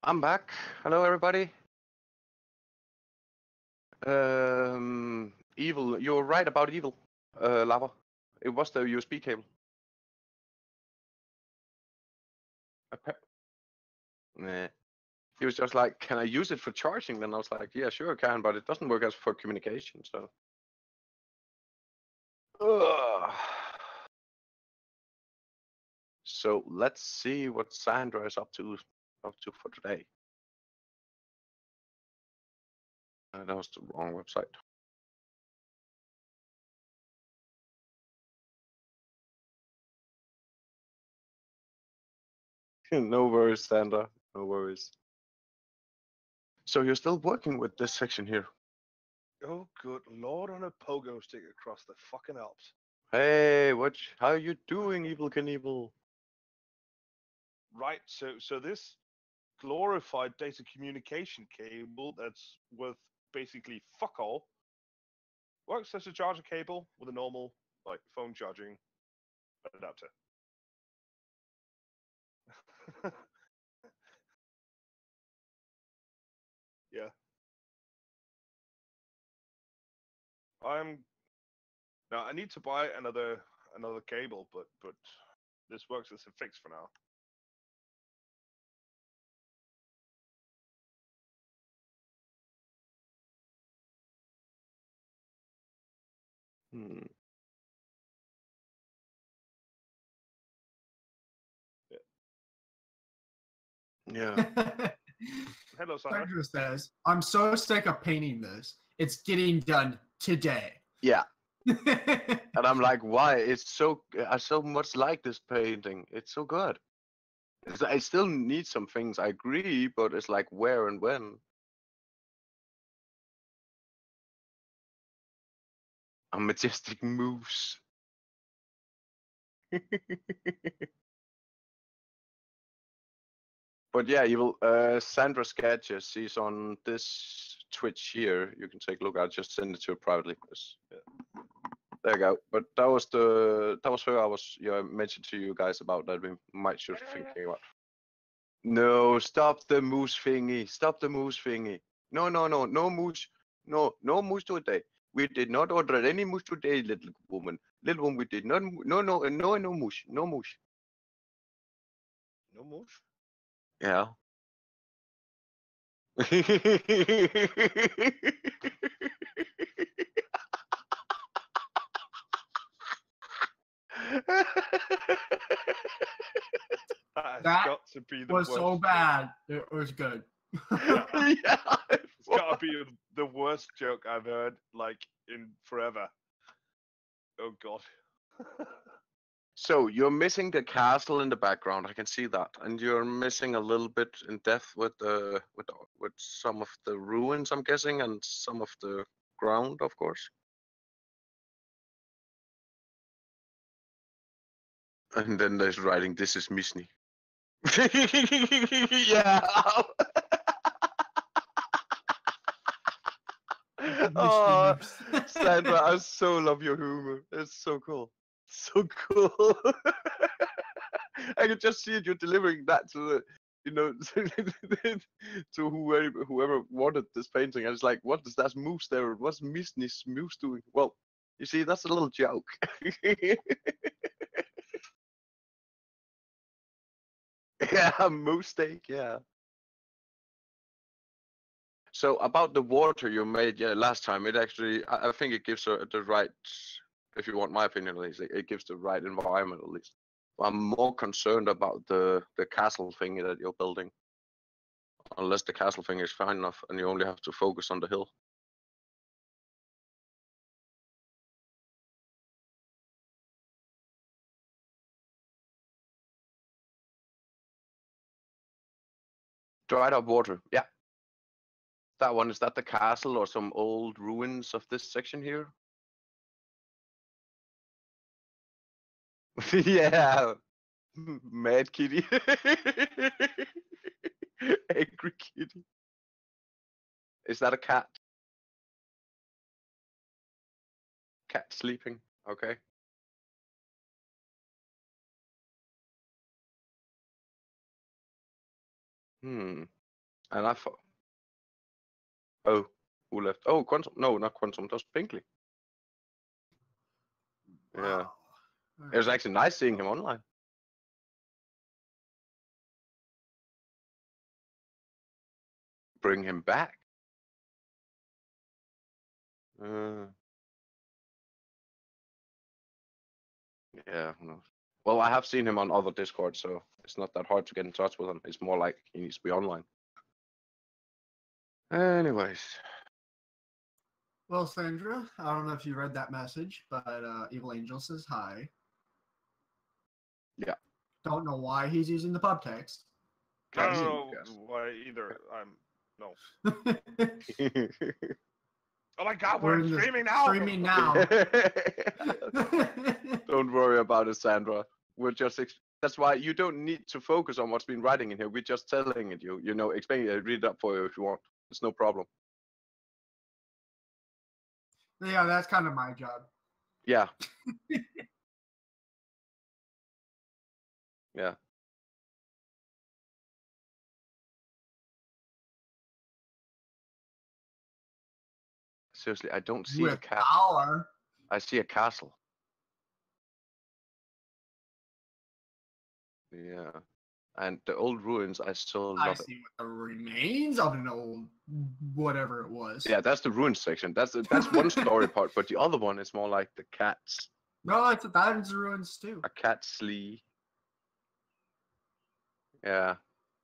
I'm back. Hello, everybody. Evil. You were right about evil, Lava. It was the USB cable. Nah. He was just like, "Can I use it for charging?" Then I was like, "Yeah, sure, I can, but it doesn't work as for communication." So. Ugh. So let's see what Sandra is up to for today. That was the wrong website. No worries, Sandra. No worries. So you're still working with this section here? Oh, good lord, on a pogo stick across the fucking Alps. Hey, how you doing, Evil Knievel? Right, so this glorified data communication cable that's worth basically fuck all works as a charger cable with a normal like phone charging adapter. Yeah. Now I need to buy another cable, but this works as a fix for now. Hmm. Yeah. Hello, Sandra. Sandra says, "I'm so sick of painting this. It's getting done today." Yeah. And I'm like, why? I so much like this painting. It's so good. I still need some things. I agree, but it's like where and when. A majestic moose. But yeah, you will. Sandra Sketches. She's on this Twitch here. You can take a look. I'll just send it to her privately. Yeah. There you go. But that was where I was. Mentioned to you guys about that we might should thinking about. No, stop the moose thingy. Stop the moose thingy. No, no moose. No moose today. We did not order any moose today, little woman. Little woman, we did not. No moose. No moose. No moose. Yeah. That has That got to be the was worst. so bad. It was good. Yeah. It's got to be the worst joke I've heard like in forever. Oh god. So you're missing the castle in the background. I can see that, and you're missing a little bit in depth with some of the ruins, I'm guessing, and some of the ground, of course. And then there's writing, "This is Misny." Yeah. Oh, Sandra, I so love your humor. It's so cool. So cool. I can just see it. You're delivering that to the, to whoever wanted this painting. And it's like, what does that moose there? What's Misny's moose doing? Well, you see, that's a little joke. Yeah, moose steak. Yeah. So about the water you made, yeah, last time, it actually, I think it gives the right, if you want my opinion at least, it gives the right environment at least. I'm more concerned about the castle thing that you're building. Unless the castle thing is fine enough and you only have to focus on the hill. Dried up water, yeah. That one, is that the castle or some old ruins of this section here? Yeah. Mad kitty. Angry kitty. Is that a cat? Cat sleeping. Okay. And I thought. Oh, who left? Oh, Quantum. No, not Quantum. That was Pinkley. Yeah. Wow. It was actually nice seeing him online. Bring him back. Yeah, who knows? Well, I have seen him on other Discord, so it's not that hard to get in touch with him. It's more like he needs to be online. Anyways. Well, Sandra, I don't know if you read that message, but Evil Angel says hi. Yeah. Don't know why he's using the pub text. I don't know why either. No. Oh my god, we're streaming now! Streaming now. Don't worry about it, Sandra. We're just that's why you don't need to focus on what's been writing in here. We're just telling it you. Explain it, read it up for you if you want. It's no problem. Yeah, that's kind of my job. Yeah. Yeah. Seriously, I don't see a cat. I see a castle. Yeah. And the old ruins, I still love it. I see what the remains of an old whatever it was. Yeah, that's the ruins section. That's one story part, but the other one is more like the cats. No, that's the ruins too. A cat slee. Yeah,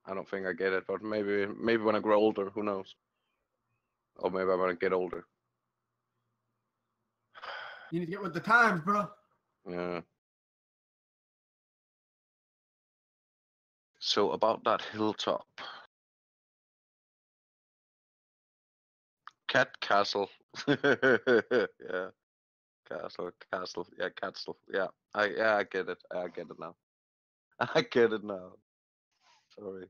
I don't think I get it, but maybe when I grow older, who knows? Or maybe I'm gonna get older. You need to get with the times, bro. Yeah. So about that hilltop. Cat castle. Yeah. Castle. Yeah, castle. Yeah, I get it. I get it now. I get it now. Sorry.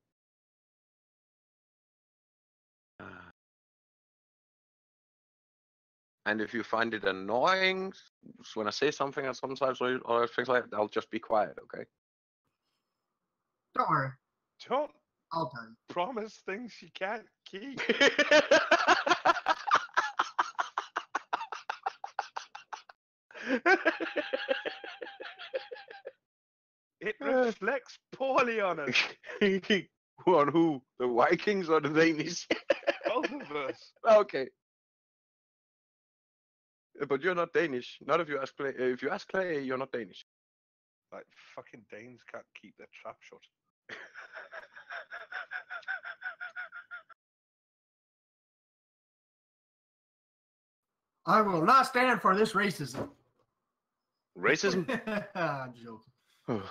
And if you find it annoying when I say something, and sometimes or things like that, I'll just be quiet. Okay. Don't worry, Don't I'll tell you. promise things you can't keep. It reflects poorly on us. On who? The Vikings or the Danish? Both of us. Okay. But you're not Danish. Not if you ask Clay. If you ask Clay, you're not Danish. Like fucking Danes can't keep their trap shut. I will not stand for this racism. Racism? I'm joking.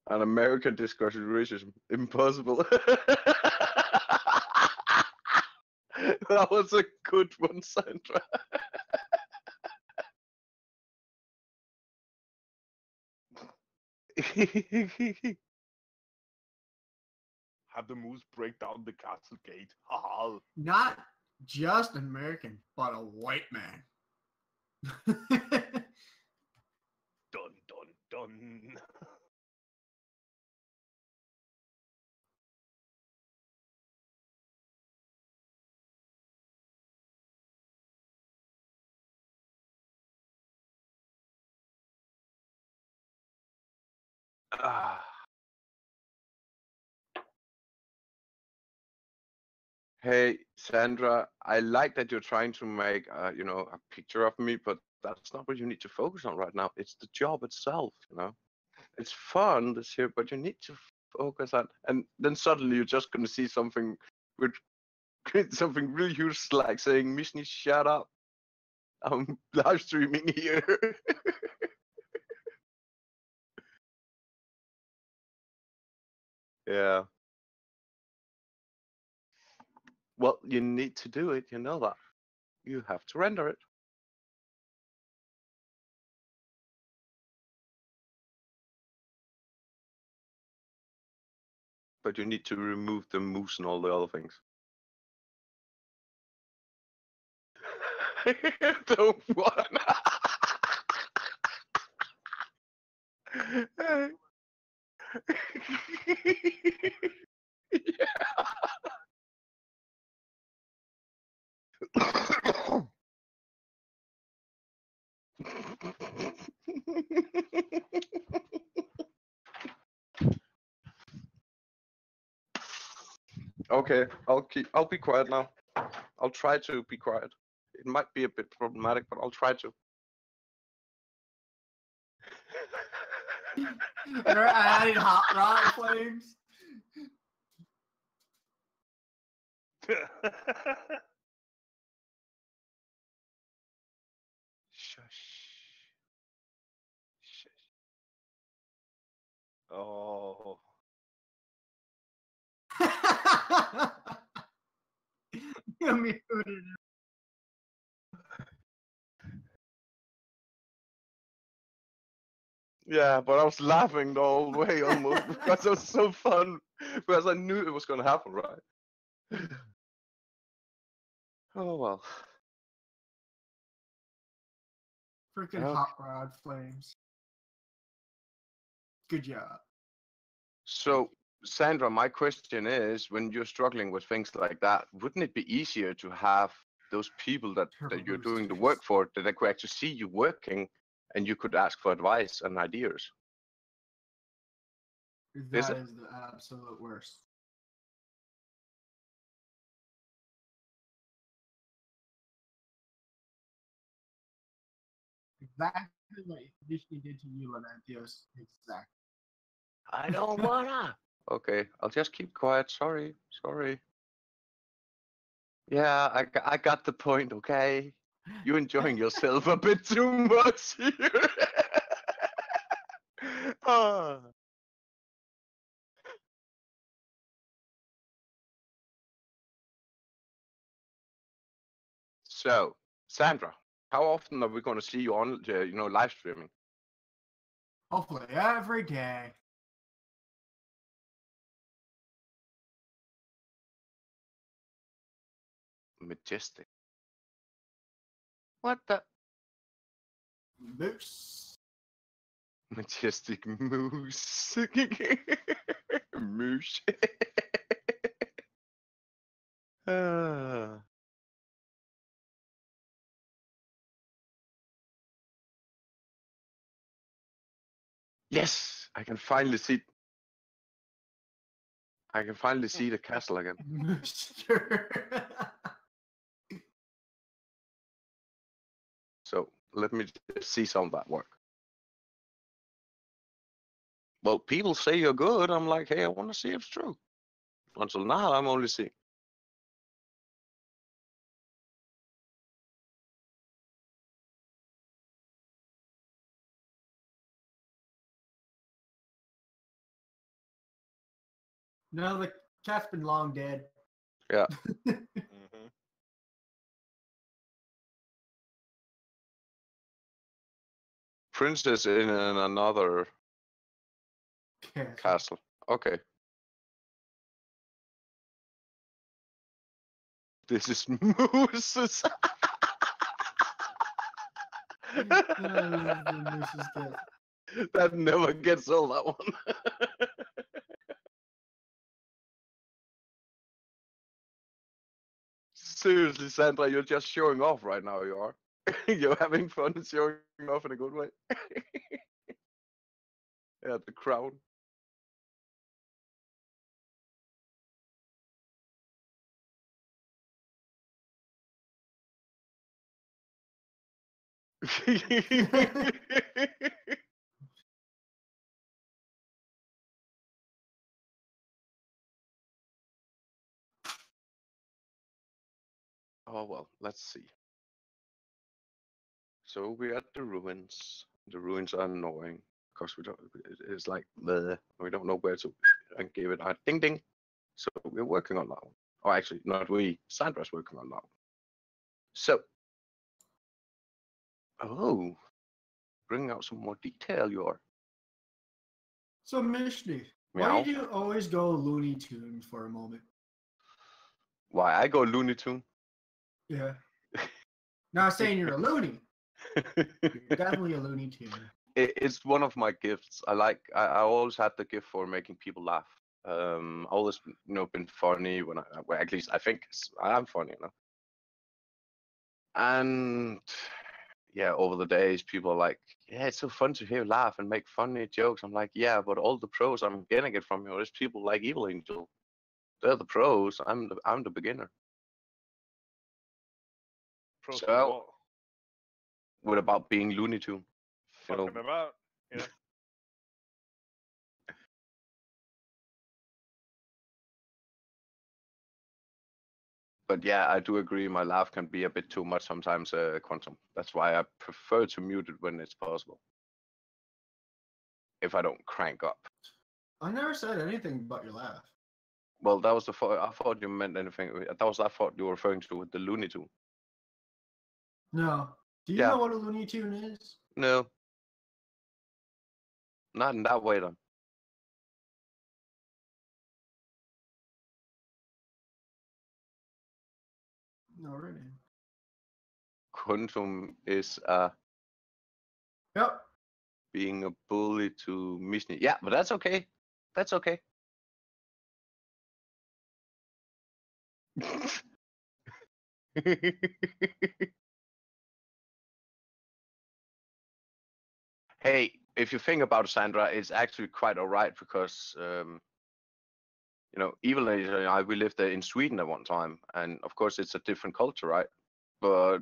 An American discussion racism. Impossible. That was a good one, Sandra. Have the moose break down the castle gate. Haha. Not just an American, but a white man. Dun dun dun. Hey, Sandra, I like that you're trying to make, a picture of me, but that's not what you need to focus on right now. It's the job itself, It's fun this year, but you need to focus on, and then suddenly you're just going to see something with something really huge, like saying, Mishni, shut up. I'm live streaming here. Yeah. Well, you need to do it, you know that. You have to render it. But you need to remove the moose and all the other things. Don't wanna. Okay, I'll be quiet now. I'll try to be quiet. It might be a bit problematic, but I'll try to. They're adding hot rod flames. Shush. Shush. Oh. You muted it. Yeah, but I was laughing the whole way almost because it was so fun. Because I knew it was gonna happen, right? Oh well. Freaking Okay. hot rod flames. Good job. So, Sandra, my question is, when you're struggling with things like that, wouldn't it be easier to have those people that you're Turbo doing the boosters. work for, that they could actually see you working and you could ask for advice and ideas? That it? is the absolute worst. Exactly what Disney did to you, Larvantholos. Exactly. I don't wanna. Okay, I'll just keep quiet. Sorry. Yeah, I got the point, okay? You're enjoying yourself a bit too much here. Ah. So, Sandra, how often are we going to see you on, live streaming? Hopefully every day. Majestic. What the? Moose. Majestic moose. Moose. Ah. Yes, I can finally see. I can finally see the castle again. Moose. So let me just see some of that work. Well, people say you're good. I'm like, hey, I want to see if it's true. Until now, I'm only seeing. No, the cat's been long dead. Yeah. Mm-hmm. Princess in another castle. Okay. This is mooses. The moose is dead. That never gets old, that one. Seriously, Sandra, you're just showing off right now, you are. You're having fun showing off in a good way. Yeah, the crown. Oh well, let's see. So we're at the ruins. The ruins are annoying because we don't. It's like we don't know where to and give it a ding ding. So we're working on that one. Oh, actually, not we. Sandra's working on that one. So, oh, bring out some more detail, you are. So, Mishni, Meow. why do you always go Looney Tunes for a moment? Why I go Looney Tune? Yeah. Not saying you're a loony. You're definitely a Looney Tune. It's one of my gifts. I always had the gift for making people laugh. Always been funny when well, at least I think I am funny, And yeah, over the days, people are like, yeah, it's so fun to hear you laugh and make funny jokes. I'm like, yeah, but all the pros I'm getting it from is people like Evil Angel. They're the pros. I'm the beginner. Pros So, for what? what about being Looney Tune? Fucking about, you know. But yeah, I do agree. My laugh can be a bit too much sometimes, Quantum. That's why I prefer to mute it when it's possible. If I don't crank up. I never said anything about your laugh. Well, that was I thought you meant anything. That was I thought you were referring to with the Looney Tune. No. Do you Yeah. know what a Looney Tune is? No. Not in that way, then. No, really. Quantum is Yep. being a bully to Mishni. Yeah, but that's okay. That's okay. Hey, if you think about it, Sandra, it's actually quite alright because Evil Angel and I, we lived there in Sweden at one time, and of course it's a different culture, right? But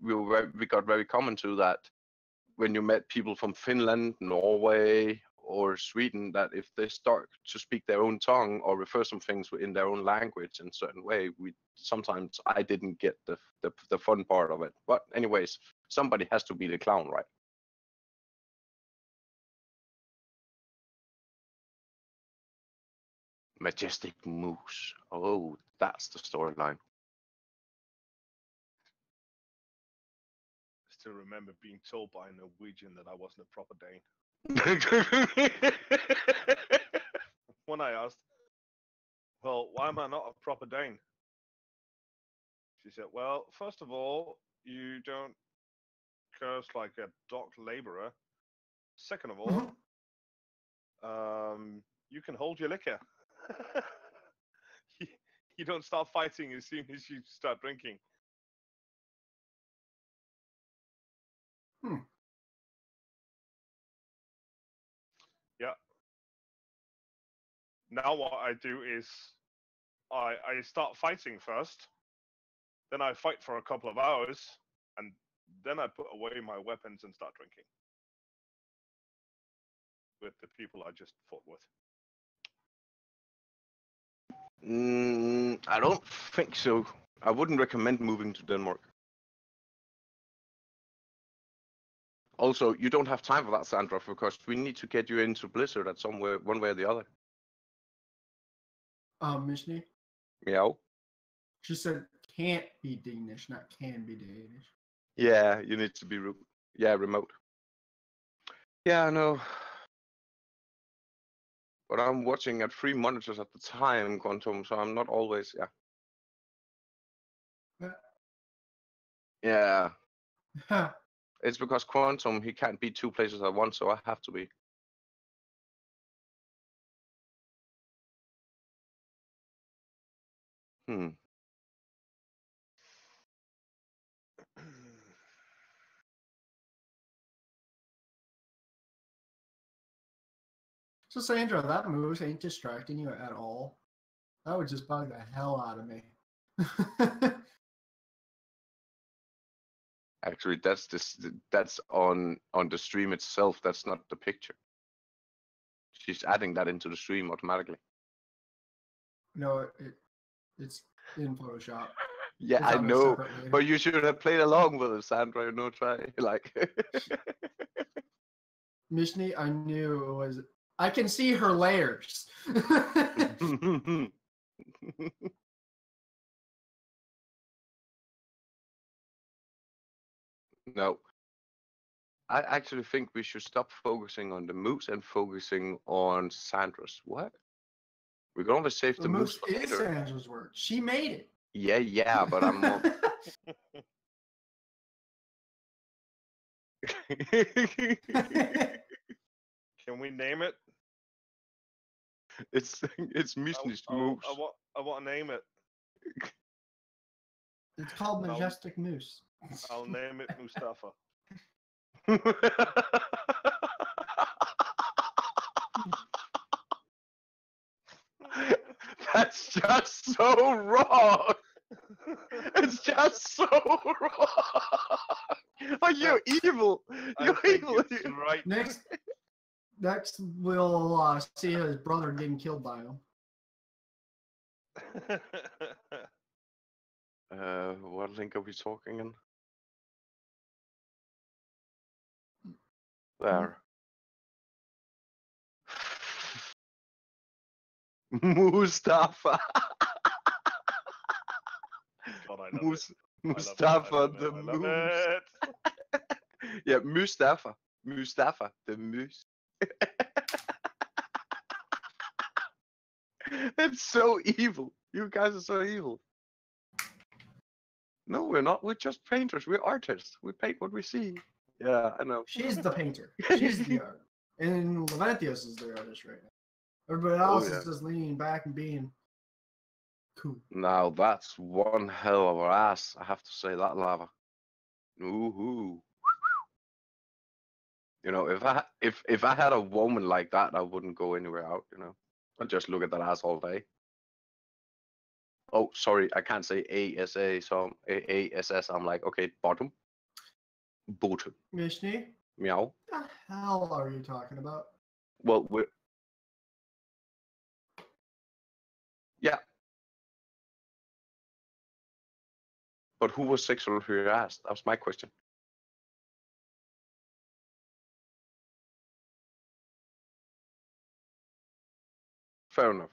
we got very common to that when you met people from Finland, Norway, or Sweden, that if they start to speak their own tongue or refer some things in their own language in a certain way, sometimes I didn't get the fun part of it. But anyways, somebody has to be the clown, right? Majestic Moose. Oh, that's the storyline. still remember being told by a Norwegian that I wasn't a proper Dane. When I asked, well, why am I not a proper Dane? She said, well, first of all, you don't curse like a dock laborer. Second of all, you can hold your liquor. You don't start fighting as soon as you start drinking. Yeah. Now what I do is I start fighting first, then I fight for a couple of hours, and then I put away my weapons and start drinking with the people I just fought with. I don't think so. I wouldn't recommend moving to Denmark. Also, you don't have time for that, Sandra, because we need to get you into Blizzard at somewhere, one way or the other. Mishni, Meow. she said can't be Danish, not can be Danish. Yeah, you need to be remote. Yeah, I know. But I'm watching at 3 monitors at the time, Quantum, so I'm not always, Yeah. It's because Quantum, he can't be 2 places at once, so I have to be. So Sandra, that moose ain't distracting you at all. That would just bug the hell out of me. Actually, that's on the stream itself. That's not the picture. She's adding that into the stream automatically. No, it's in Photoshop. Yeah, It's I on a know, separate layer. but you should have played along with it, Sandra. No try like. Mishni, I knew it was. I can see her layers. No, I actually think we should stop focusing on the moose and focusing on Sandra's work. We can always save The the moose moose for is later. Sandra's work. She made it. Yeah, but I'm more. Can we name it? It's Mishni's moose. I want to name it. It's called Majestic Moose. I'll name it Mustafa. That's just so wrong. It's just so wrong. Oh, you're evil. You're evil. Right. Next, we'll see his brother getting killed by him. What link are we talking in? There. Mustafa. God, I love it. Mustafa the I love moose. it. Yeah, Mustafa. Mustafa the moose. It's so evil. You guys are so evil. No, we're not. We're just painters. We're artists. We paint what we see. Yeah, I know. She's the painter. She's the art. And Larvantholos is the artist right now. Everybody else is just leaning back and being cool. Now that's one hell of an ass. I have to say that, Lava. Ooh. You know, if I had a woman like that, I wouldn't go anywhere out. You know, I'd just look at that ass all day. Oh, sorry, I can't say ASA, so ASS. I'm like, okay, bottom. Mishni? Meow. What the hell are you talking about? Well, yeah. But who was sexual harassed? That was my question. Fair enough.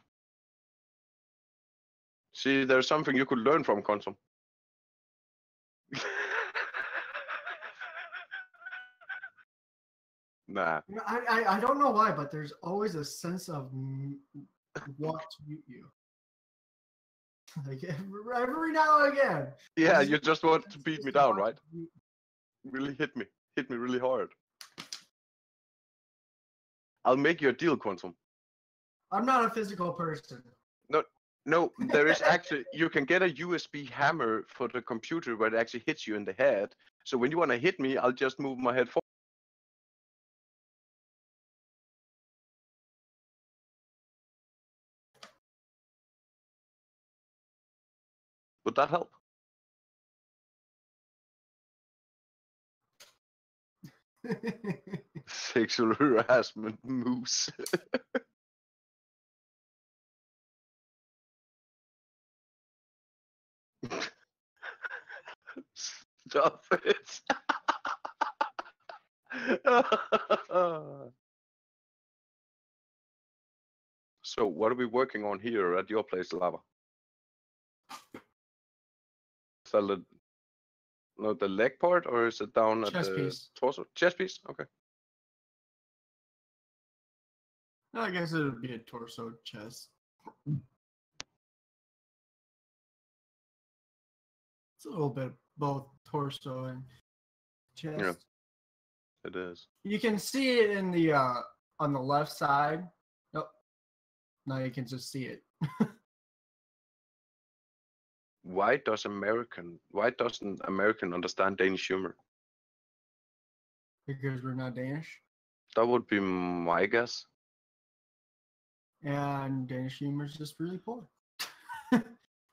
See, there's something you could learn from Consum. Nah. I don't know why, but there's always a sense of want to mute you. Like every now and again. Yeah, you just want to beat me down, right? Really hit me really hard. I'll make you a deal, Quantum. I'm not a physical person. No, there is actually, you can get a USB hammer for the computer where it actually hits you in the head. So when you want to hit me, I'll just move my head forward. Would that help? Sexual harassment moves. Stop it. So what are we working on here at your place, Lava? Is that the leg part, or is it down at Chest the piece. torso? Chest piece? Okay. No, I guess it would be a torso chest. It's a little bit both torso and chest. Yeah. It is. You can see it in the on the left side. Nope. Now you can just see it. Why doesn't American understand Danish humor? Because we're not Danish. That would be my guess. And Danish humor is just really poor.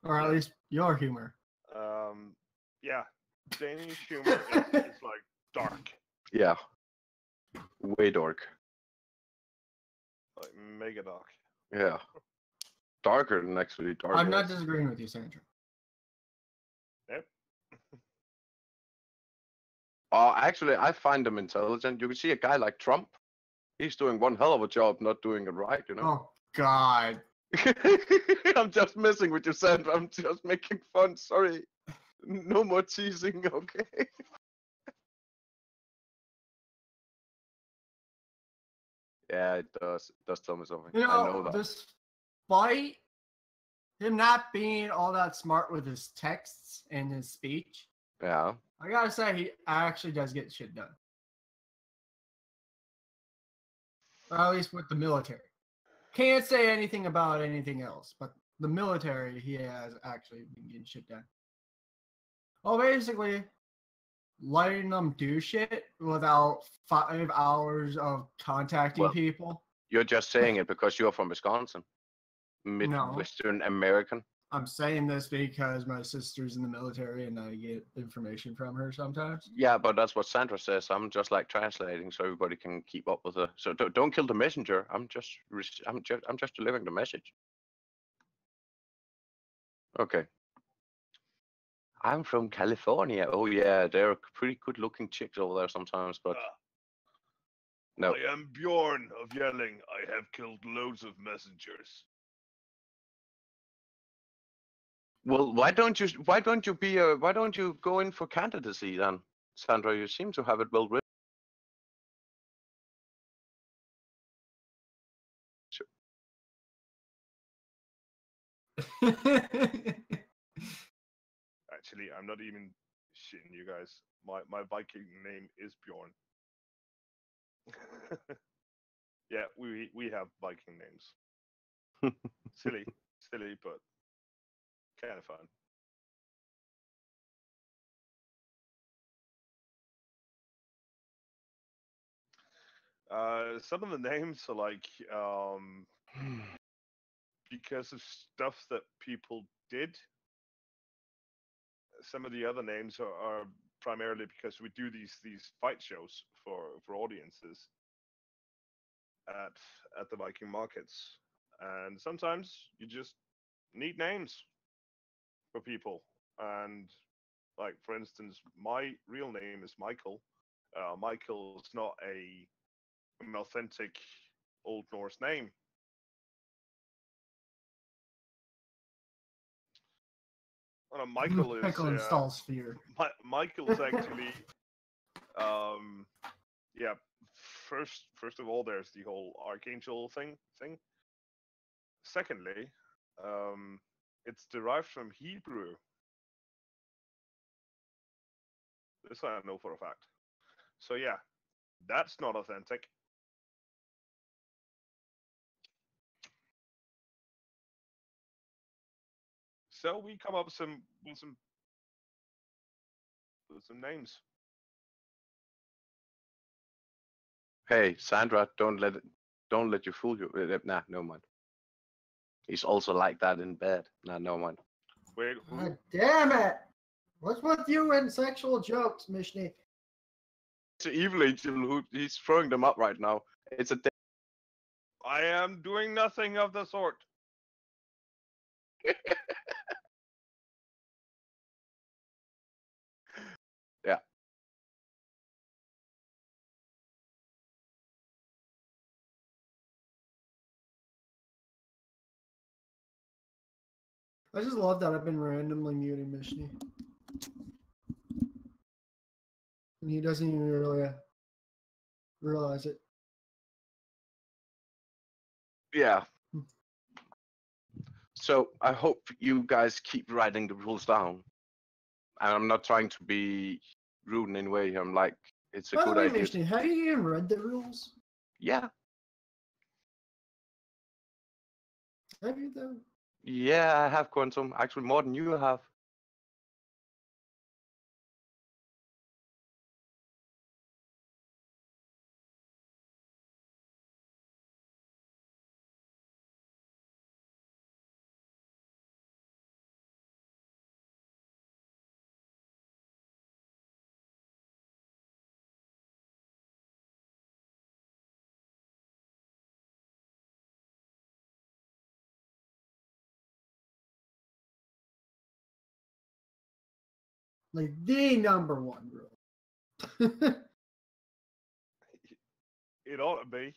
Or at least your humor. Yeah, Danish humor is like dark, Yeah. Way dark. like mega dark. Yeah. Darker than actually dark. I'm not disagreeing with you, Sandra. Yep. Actually, I find them intelligent. You can see a guy like Trump. He's doing one hell of a job not doing it right, you know? Oh, God. I'm just messing with you, Sandra. I'm just making fun. Sorry. No more teasing, okay? Yeah, it does. It does tell me something. You I know know, that. despite him not being all that smart with his texts and his speech, Yeah. I gotta say, he actually does get shit done. Or at least with the military. Can't say anything about anything else, but the military, he has actually been getting shit done. Well, basically, letting them do shit without 5 hours of contacting Well, people. You're just saying it because you're from Wisconsin. No. Midwestern American. I'm saying this because my sister's in the military and I get information from her sometimes. Yeah, but that's what Sandra says. I'm just like translating so everybody can keep up with it. So don't kill the messenger. I'm just delivering the message. Okay. I'm from California. Oh yeah, they're pretty good-looking chicks over there sometimes, but no. I am Bjorn of Yelling. I have killed loads of messengers. Well, why don't you go in for candidacy then, Sandra? You seem to have it well written. Actually, I'm not even shitting you guys. My Viking name is Bjorn. Yeah, we have Viking names. silly, but kind of fun. Some of the names are like because of stuff that people did. Some of the other names are primarily because we do these fight shows for audiences at the Viking markets, and sometimes you just need names for people. And like for instance, my real name is Michael. Michael is not an authentic Old Norse name. Michael is Michael installs fear. Michael is actually yeah first of all, there's the whole archangel thing. Secondly, it's derived from Hebrew. This I know for a fact. So yeah, that's not authentic. So we come up with some names. Hey, Sandra, don't let you fool you. Nah, no mind. He's also like that in bed. Nah, no mind. Wait, who? God damn it! What's with you and sexual jokes, Mishni? It's an evil angel who he's throwing them up right now. It's a I am doing nothing of the sort. yeah. I just love that I've been randomly muting Mishni. And he doesn't even really realize it. Yeah. So I hope you guys keep writing the rules down. And I'm not trying to be rude in any way. I'm like, it's a By the good way, idea. Mishni, have you even read the rules? Yeah. Have you though? Yeah, I have Quantum. Actually, more than you have. Like the number one rule. It ought to be.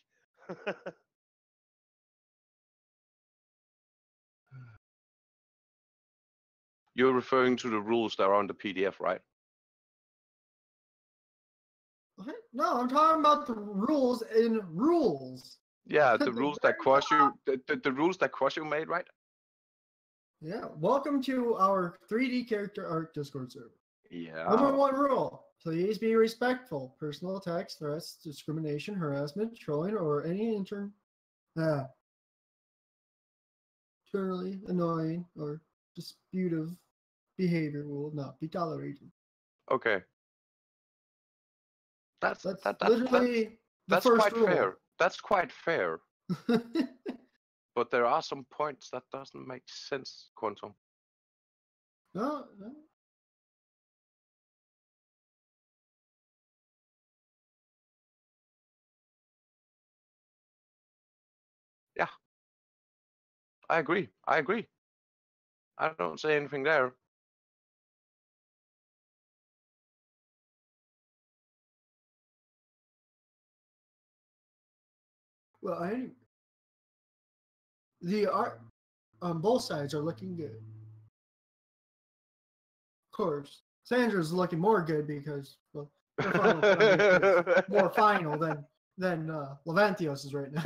You're referring to the rules that are on the PDF, right? What? No, I'm talking about the rules in rules. Yeah, the The rules that very Quashu, the rules that Quashu made, right? Yeah, welcome to our 3D character art Discord server. Number Yeah. one rule, please be respectful. Personal attacks, threats, discrimination, harassment, trolling, or any internally annoying or disputive behavior will not be tolerated. Okay. That's literally the that's first quite rule. fair. That's quite fair. But there are some points that doesn't make sense, Quantum. No. Yeah. I agree. I don't say anything there. Well, the art on both sides are looking good. Of course, Sandra's looking more good because well, her final project is more final than Lavantholos is right now.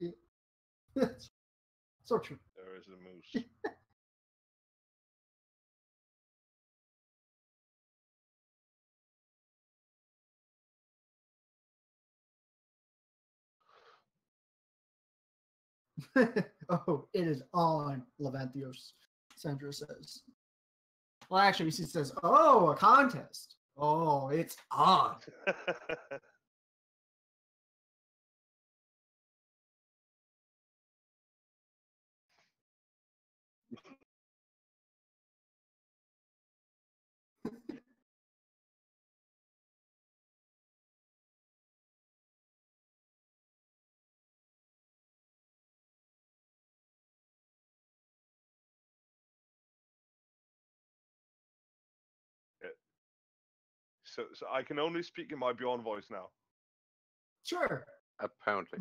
Yeah. So true. There is a moose. Oh, it is on, Lavantholos, Sandra says. Well, actually, she says, oh, a contest. Oh, it's on. So I can only speak in my Bjorn voice now. Sure. Apparently.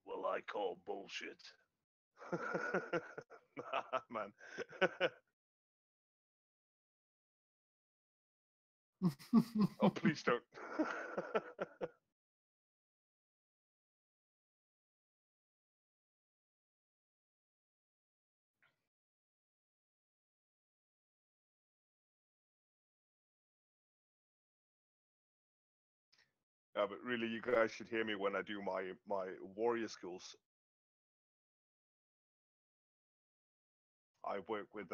Well, I call bullshit. Man. Oh, please don't. Yeah, but really, you guys should hear me when I do my warrior skills. I work with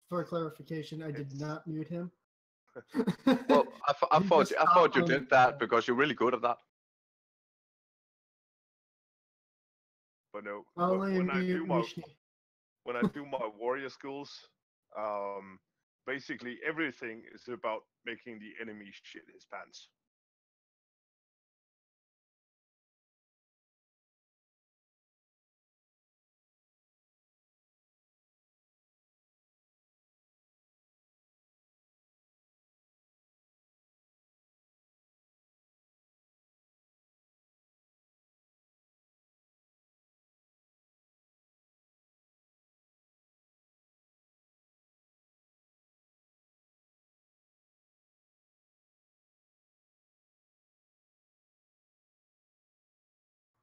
For clarification, I did not mute him. Well, I He thought just I thought you stopped did that because you're really good at that. but no, Only when I mute do my Mishni. when I do my warrior skills, basically everything is about making the enemy shit his pants.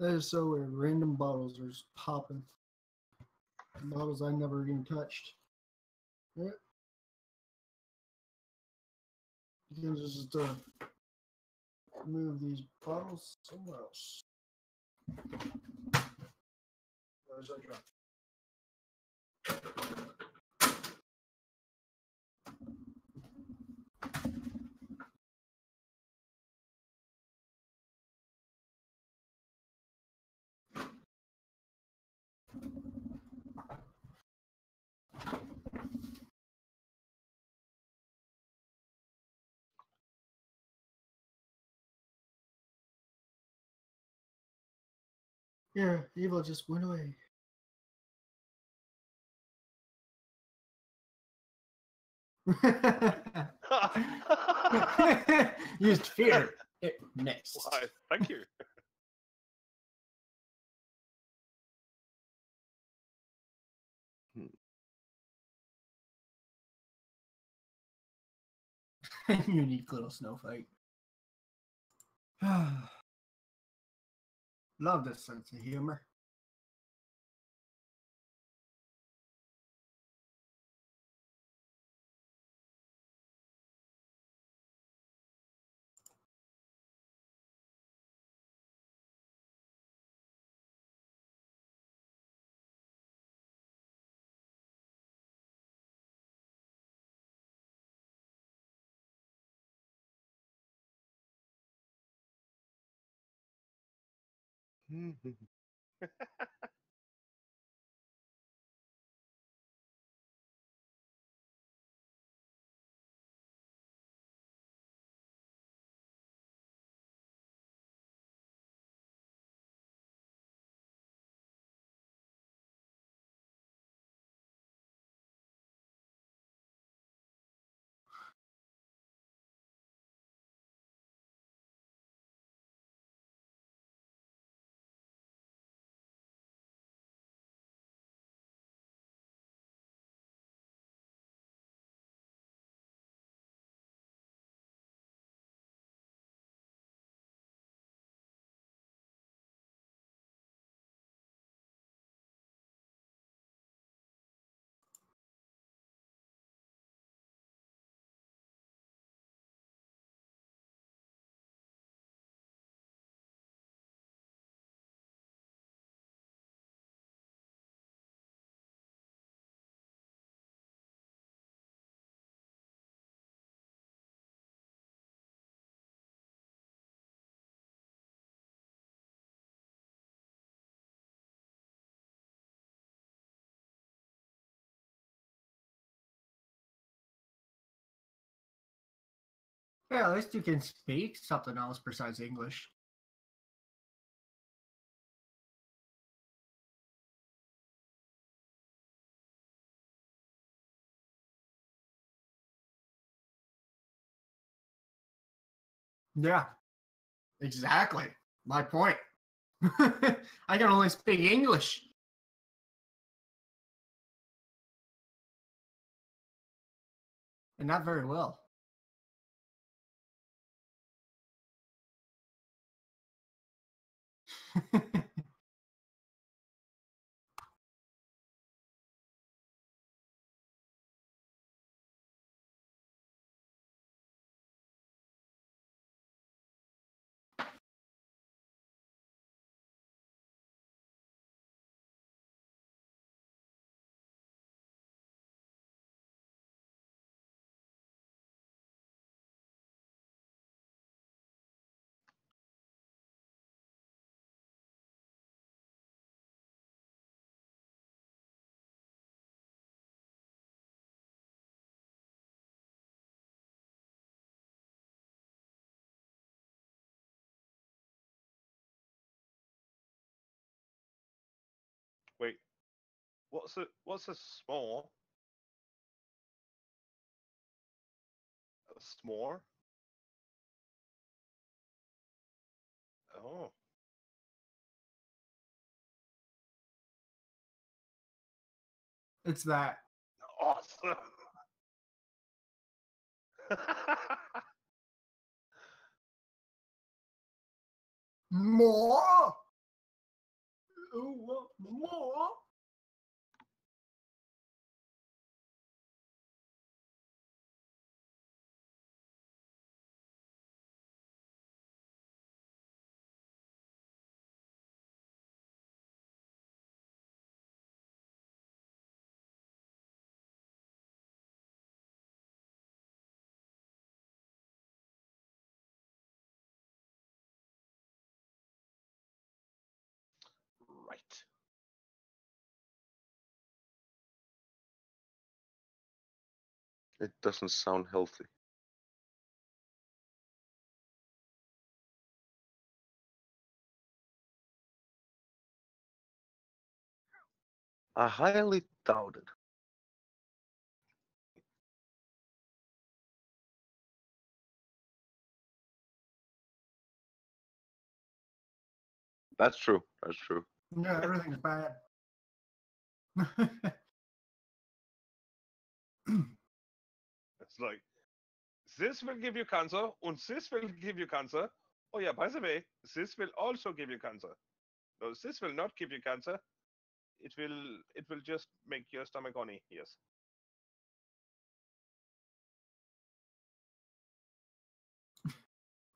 That is so weird. Random bottles are just popping. Bottles I never even touched. Yeah. You can just move these bottles somewhere else. Where's that drop? Yeah, evil just went away. Used fear. Next. Why? Thank you. Unique little snowflake. Love this sense of humor. Yeah, at least you can speak something else besides English. Yeah, exactly. My point. I can only speak English. And not very well. Wait, what's a s'more? A s'more? Oh. It's that. Awesome. More. More. Right. It doesn't sound healthy. I highly doubt it. That's true. That's true. Yeah, everything's bad. It's like, this will give you cancer, and this will give you cancer. Oh yeah, by the way, this will also give you cancer. No, this will not give you cancer. It will just make your stomach horny. Yes.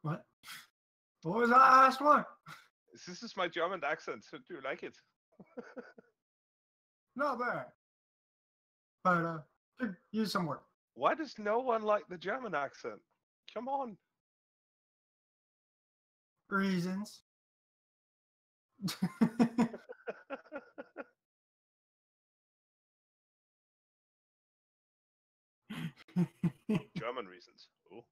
What? What was that last one? This is my German accent. So do you like it? Not bad. But could use some work. Why does no one like the German accent? Come on. Reasons. German reasons. Oh.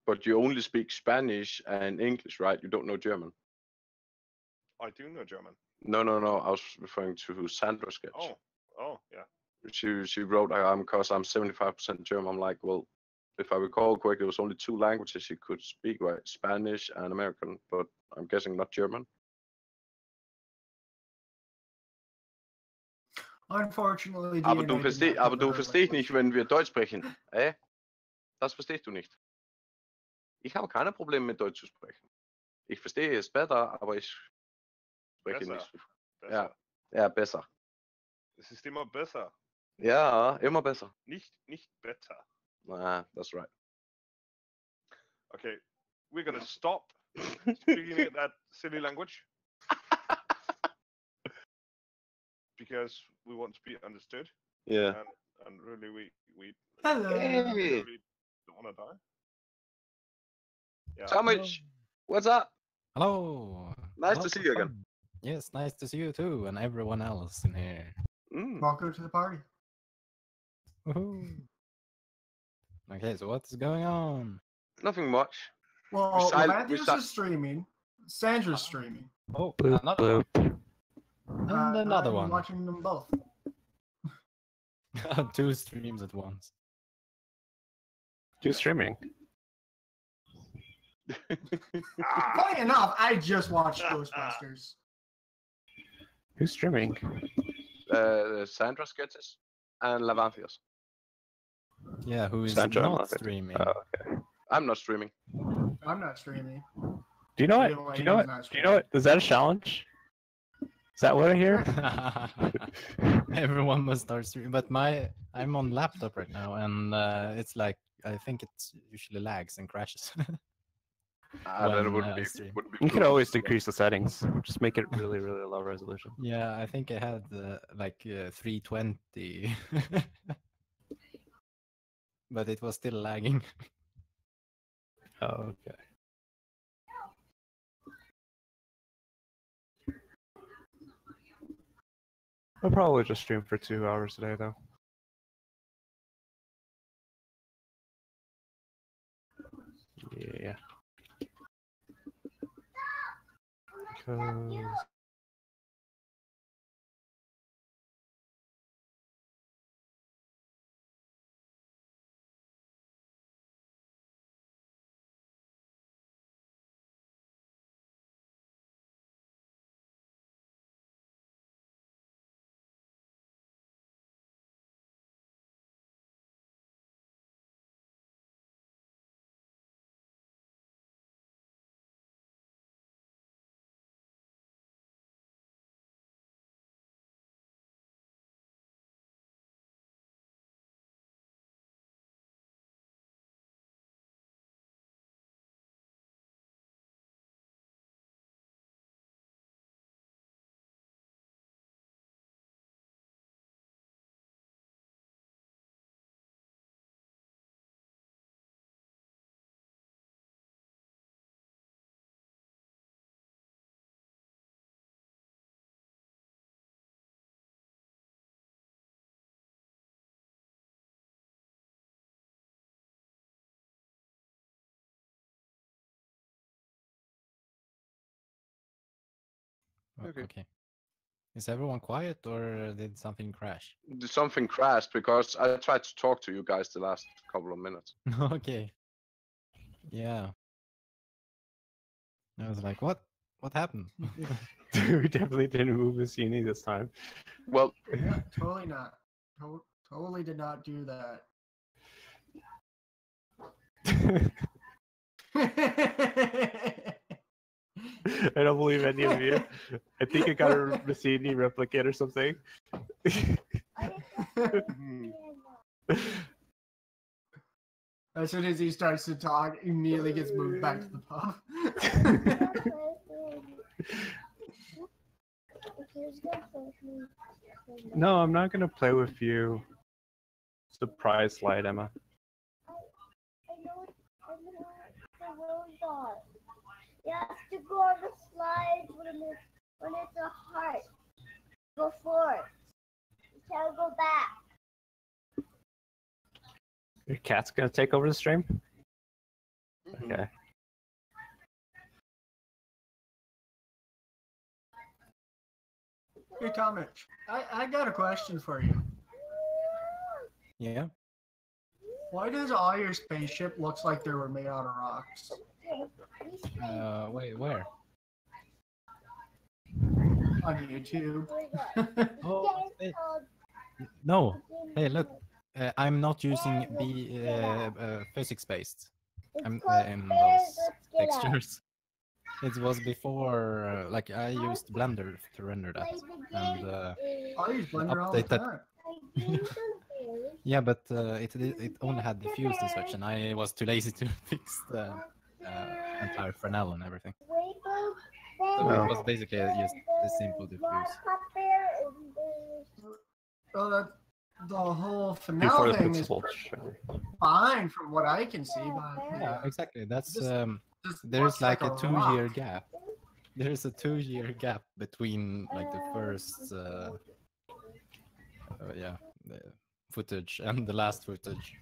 But you only speak Spanish and English, right? You don't know German. I do know German. No, no, no. I was referring to Sandra's sketch. Oh, yeah. She wrote, because I'm 75% German. I'm like, well, if I recall correctly, it was only two languages she could speak, right? Spanish and American, but I'm guessing not German. Unfortunately, Aber DNA du, did not cover her verstehst language. nicht, wenn wir Deutsch sprechen. Das verstehst du nicht. Ich habe keine Probleme mit Deutsch zu sprechen. Ich verstehe es besser, aber ich spreche Besser. nicht so. Besser. Ja, besser. Es ist immer besser. Ja, immer besser. Nicht better. Nah, that's right. Okay, we're gonna stop speaking that silly language because we want to be understood. Yeah. And really, we Hello. Hey, really don't want to die. Yeah. Tomic, what's up? Hello. Nice Hello, to see you again. fun. Yes, nice to see you too, and everyone else in here. Mm. Welcome to the party. Woohoo. Okay, so what's going on? Nothing much. Well, Resi- Lavantholos resi- is streaming. Sandra's streaming. Oh, Bloop, another bloop. one. And another I'm one. watching them both. 2 streams at once. Who's streaming? Funny enough, I just watched Ghostbusters. Who's streaming? Sandra sketches and Lavantholos. Yeah, who is Sandra, I'm not not- streaming? Oh, okay. I'm not streaming. I'm not streaming. Do you know what? Either way, Do you know he's what? not Do you know what? Is that a challenge? Is that what I hear? Everyone must start streaming, but I'm on laptop right now, and it's like I think it usually lags and crashes. Then it When, wouldn't be. stream. Wouldn't be You could cool. always decrease the settings. Just make it really, really low resolution. Yeah, I think I had like 320, but it was still lagging. Oh, okay. I'll probably just stream for 2 hours today, though. Yeah. Because... Okay. Okay. Is everyone quiet, or did something crash? Something crashed because I tried to talk to you guys the last couple of minutes. Okay. Yeah. I was like, what? What happened? we definitely didn't move Messini this time. Well, Yeah, totally not. Totally did not do that. I don't believe any of you. I think I got a Messini replicate or something. As soon as he starts to talk, immediately gets moved back to the pub. No, I'm not gonna play with you. Surprise slide, Emma. I know the rules are. You have to go on the slides when it's a heart. Go forward. You can't go back. Your cat's gonna take over the stream? Okay. Hey, Tomich, I got a question for you. Yeah. Why does all your spaceship looks like they were made out of rocks? Wait, where? On YouTube. Oh, no. Hey, look. I'm not using physics-based. I'm in those textures. It was before, like I used Blender to render that, and I use Blender all the update that. time. Yeah, but it only had diffuse and such, and I was too lazy to fix the entire Fresnel and everything. So it was basically just a simple diffuse. Well, the whole Before finale the thing is pixel show. fine from what I can see, but Yeah, exactly. That's Just- there's looks like a rock. 2-year gap. There's a 2-year gap between like the first footage and the last footage.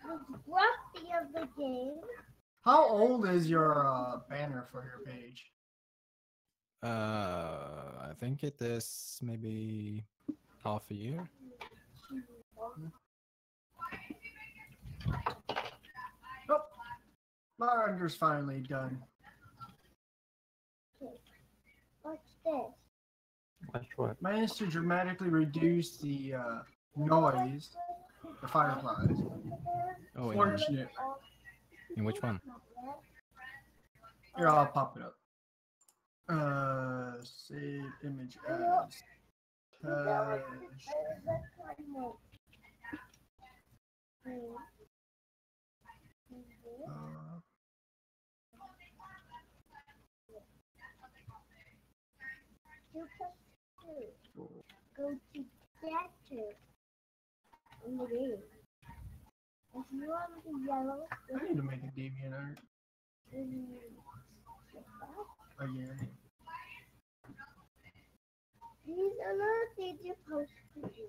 The grumpy of the game. How old is your banner for your page? I think it is maybe half a year. Oh, my render's finally done. What's this? Watch what? Managed to dramatically reduce the noise, the fireflies. Oh, Fortunate. in which one? Here, I'll pop it up. Save image as touch. Go to capture in the game. If you want the yellow, I need to make a DeviantArt again. these are the things you're supposed to do.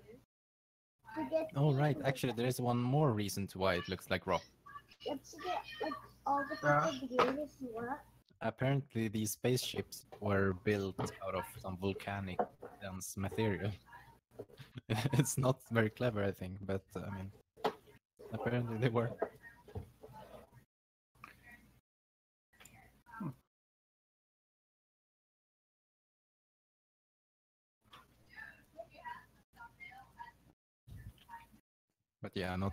To get Oh, right. Actually, there is one more reason to why it looks like rock. you have to get like all the stuff in the game if you want. Apparently, these spaceships were built out of some volcanic dense material. It's not very clever, I think, but I mean, apparently they were. But yeah, not.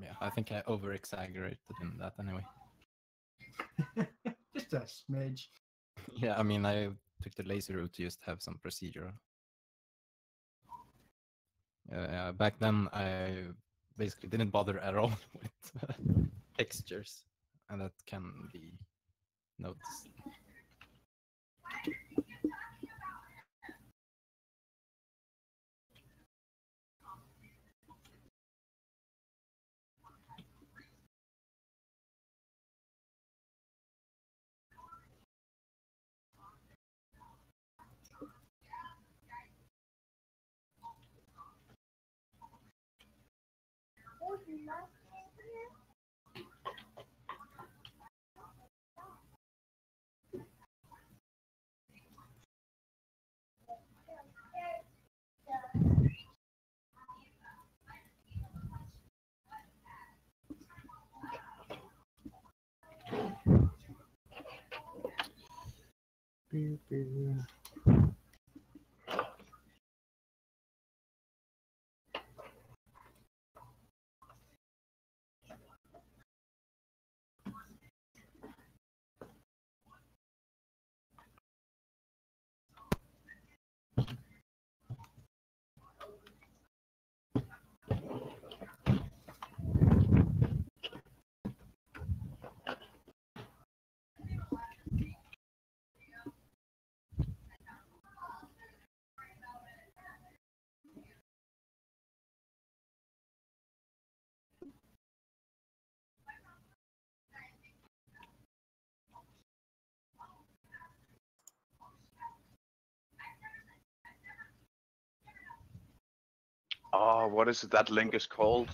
Yeah, I think I over exaggerated in that anyway. Just a smidge. Yeah, I mean, I took the lazy route to just have some procedural. Back then, I basically didn't bother at all with textures, and that can be noticed. There's nothing here. Oh, what is it that link is called?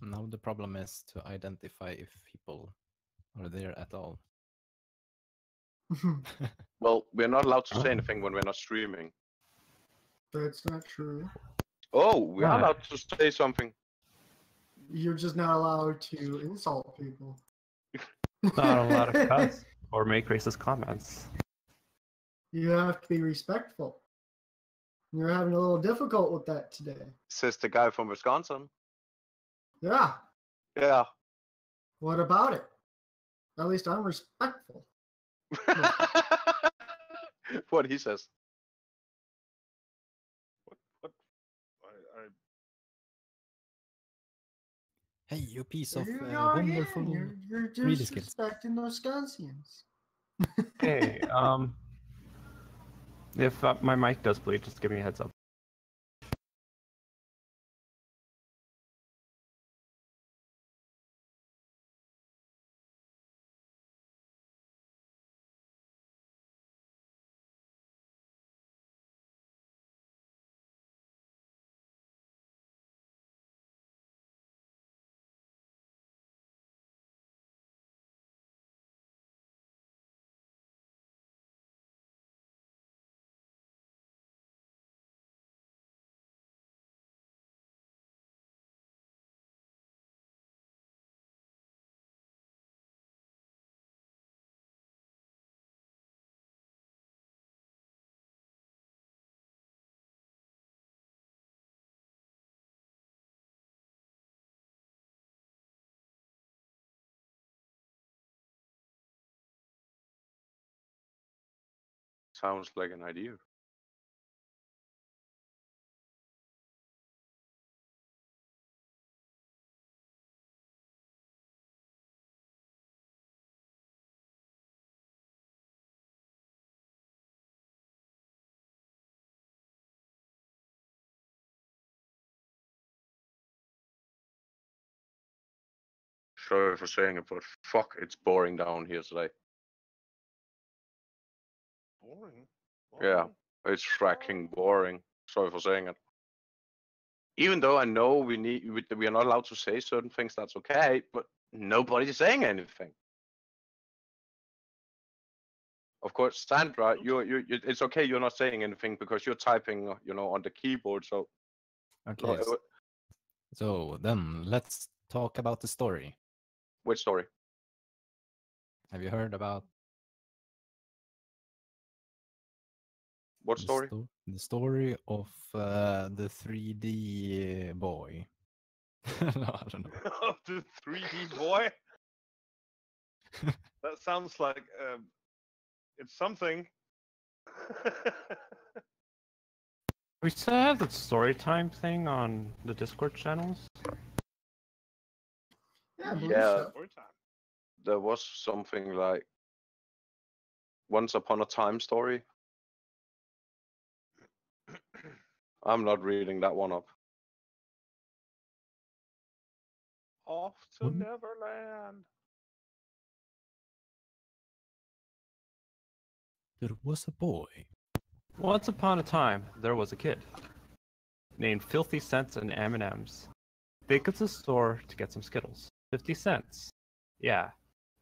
Now the problem is to identify if people are there at all. Well, we're not allowed to say anything when we're not streaming. That's not true. Oh, we are Why? allowed to say something. You're just not allowed to insult people. Not allowed to cuss or make racist comments. You have to be respectful. You're having a little difficult with that today. Says the guy from Wisconsin. Yeah. Yeah. What about it? At least I'm respectful. What he says. What? I Hey, you piece of There you go wonderful again. You're read skills. disrespecting the Wisconsians. Hey, if my mic does bleed, just give me a heads up. Sounds like an idea. Sorry for saying it, but fuck, it's boring down here today. Boring. Yeah, it's fracking boring. Sorry for saying it. Even though I know we are not allowed to say certain things, that's okay, but nobody's saying anything. Of course, Sandra, it's okay. You're not saying anything because you're typing, on the keyboard. So, Okay, so then let's talk about the story. which story? Have you heard about What story? the story of the 3D boy? No, I don't know. The 3D boy. That sounds like it's something. We still have the story time thing on the Discord channels. Yeah, I believe Yeah. so. Story time. There was something like Once Upon a Time story. I'm not reading that one up. Off to What? Neverland. There was a boy. Once upon a time, there was a kid named Filthy Cents and M&Ms. They go to the store to get some Skittles. 50 cents. Yeah,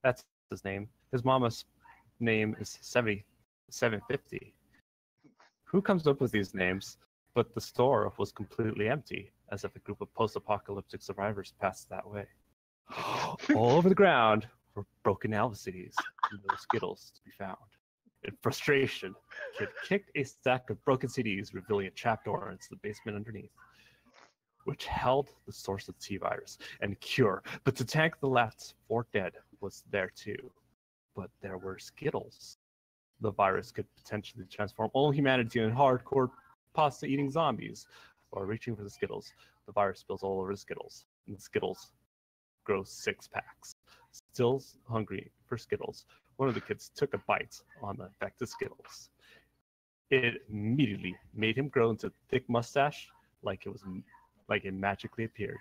that's his name. His mama's name is 750. Who comes up with these names? But the store was completely empty, as if a group of post-apocalyptic survivors passed that way. All over the ground were broken LCDs, and no Skittles to be found. In frustration, the kid kicked a stack of broken CDs, revealing a trapdoor into the basement underneath, which held the source of T-virus and cure. But to tank the last 4 dead was there too. But there were Skittles. The virus could potentially transform all humanity into hardcore pasta-eating zombies. While reaching for the Skittles, the virus spills all over the Skittles, and the Skittles grow 6-packs. Still hungry for Skittles, one of the kids took a bite on the affected Skittles. It immediately made him grow into a thick mustache, like it magically appeared.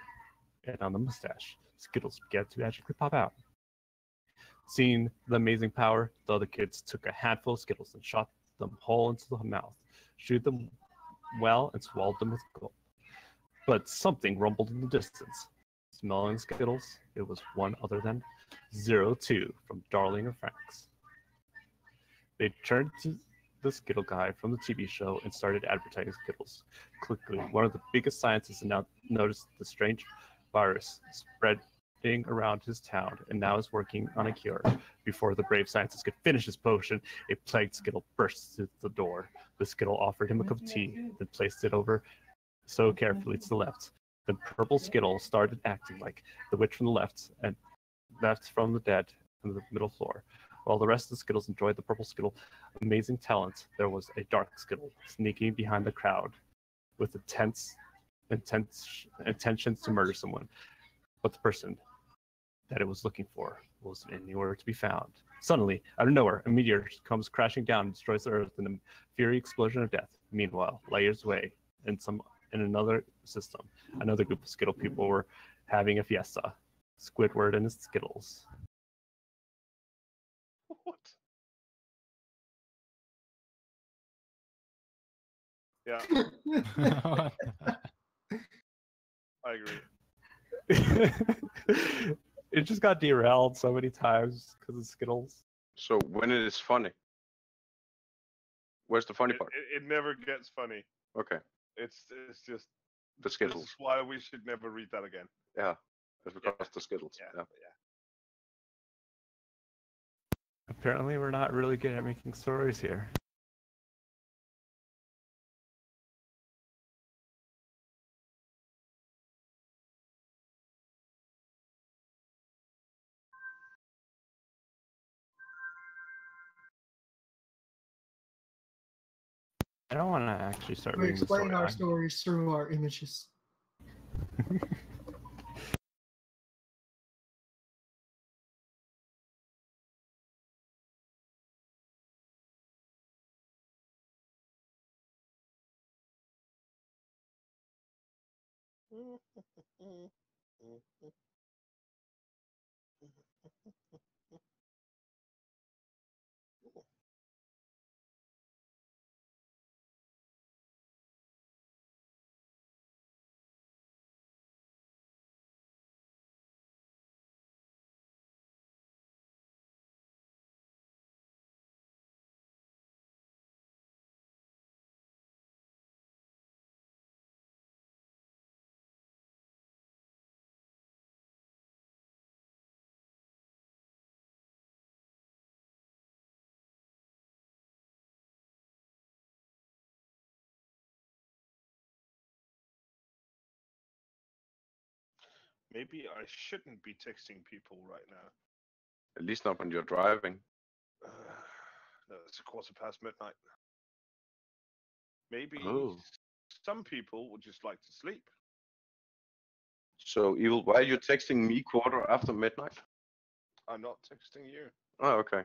And on the mustache, Skittles began to magically pop out. Seeing the amazing power, the other kids took a handful of Skittles and shot them whole into the mouth, chewed them well, and swallowed them with gulp. But something rumbled in the distance. Smelling the Skittles, it was one other than 02 from Darling and Franks. They turned to the Skittle guy from the TV show and started advertising Skittles. Quickly, one of the biggest scientists now noticed the strange virus spreading around his town and now is working on a cure. Before the brave scientist could finish his potion, a plagued Skittle burst through the door. The Skittle offered him a cup of tea, then placed it over so carefully to the left. The purple Skittle started acting like the witch from the left and left from the dead from the middle floor. While the rest of the Skittles enjoyed the purple Skittle amazing talent, there was a dark Skittle sneaking behind the crowd with intentions to murder someone. But the person that it was looking for wasn't anywhere to be found. Suddenly, out of nowhere, a meteor comes crashing down and destroys the Earth in a fiery explosion of death. Meanwhile, layers away, in another system, another group of Skittle people were having a fiesta. Squidward and his Skittles. What? Yeah, What the- I agree. It just got derailed so many times because of Skittles. So when it is funny, where's the funny It, part? it, it never gets funny. Okay, It's just the this Skittles. is why we should never read that again. Yeah, it's because the Skittles. Yeah. Apparently, we're not really good at making stories here. I don't want to actually start We reading the explain story. our stories through our images. Maybe I shouldn't be texting people right now. At least not when you're driving. No, it's midnight. Maybe Oh. some people would just like to sleep. So Evil, why are you texting me quarter after midnight? I'm not texting you. Oh, okay.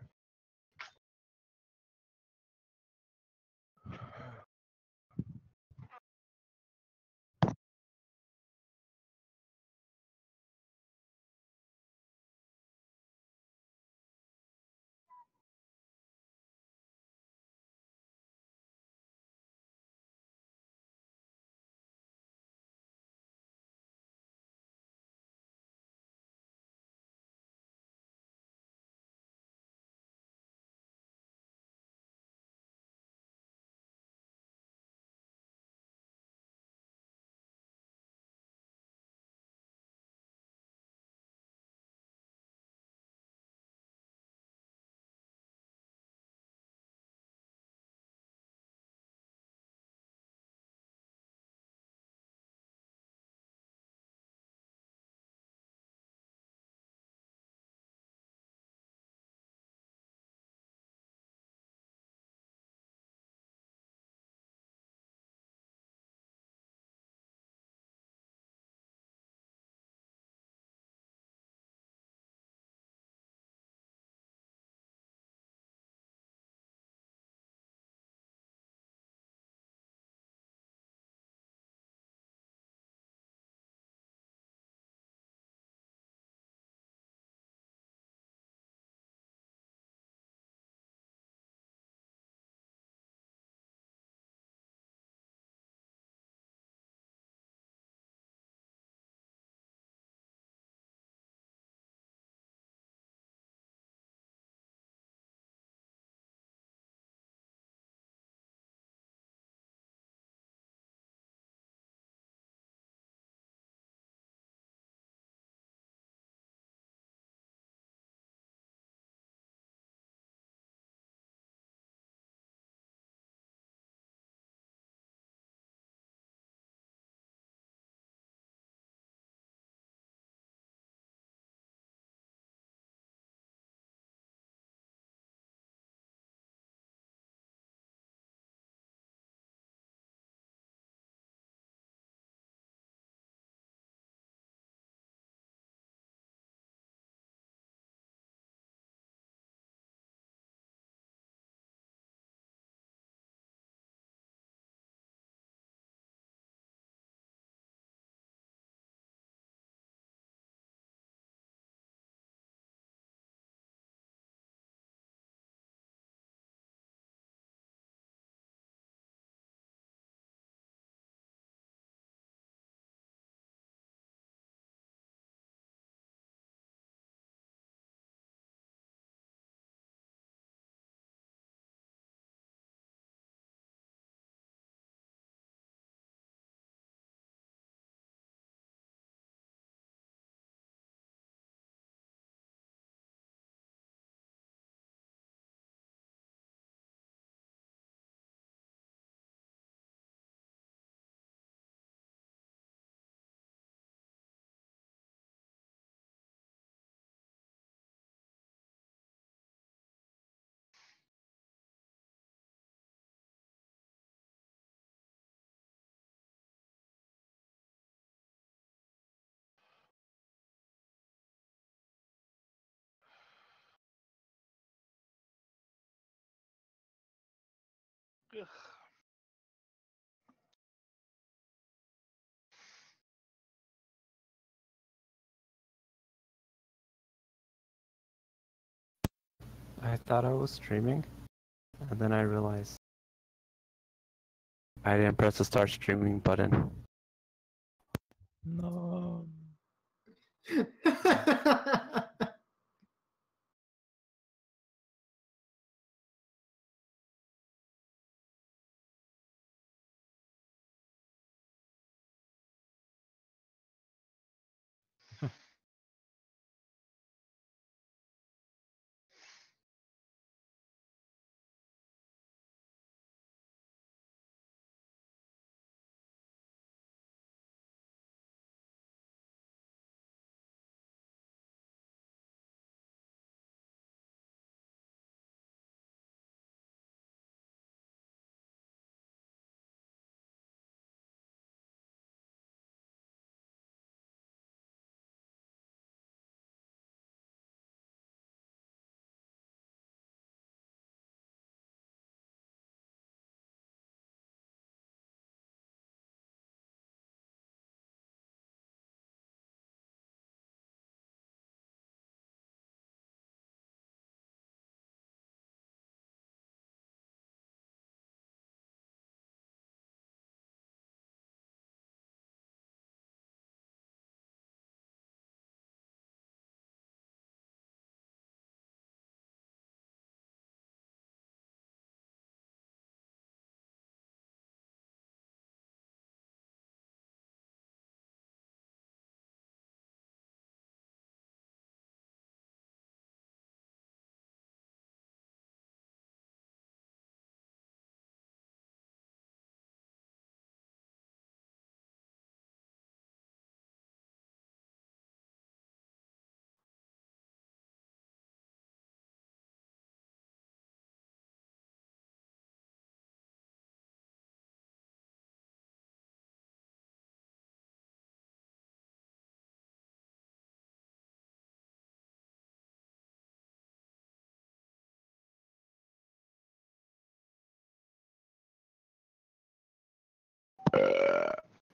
Ugh. I thought I was streaming, and then I realized I didn't press the start streaming button. No.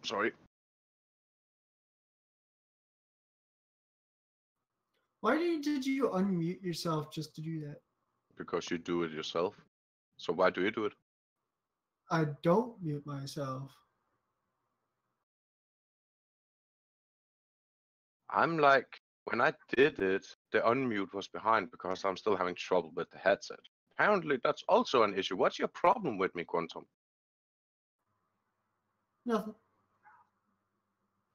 Sorry. Why did you unmute yourself just to do that? Because you do it yourself. So why do you do it? I don't mute myself. I'm like, when I did it, the unmute was behind because I'm still having trouble with the headset. Apparently, that's also an issue. What's your problem with me, Quantum? Nothing.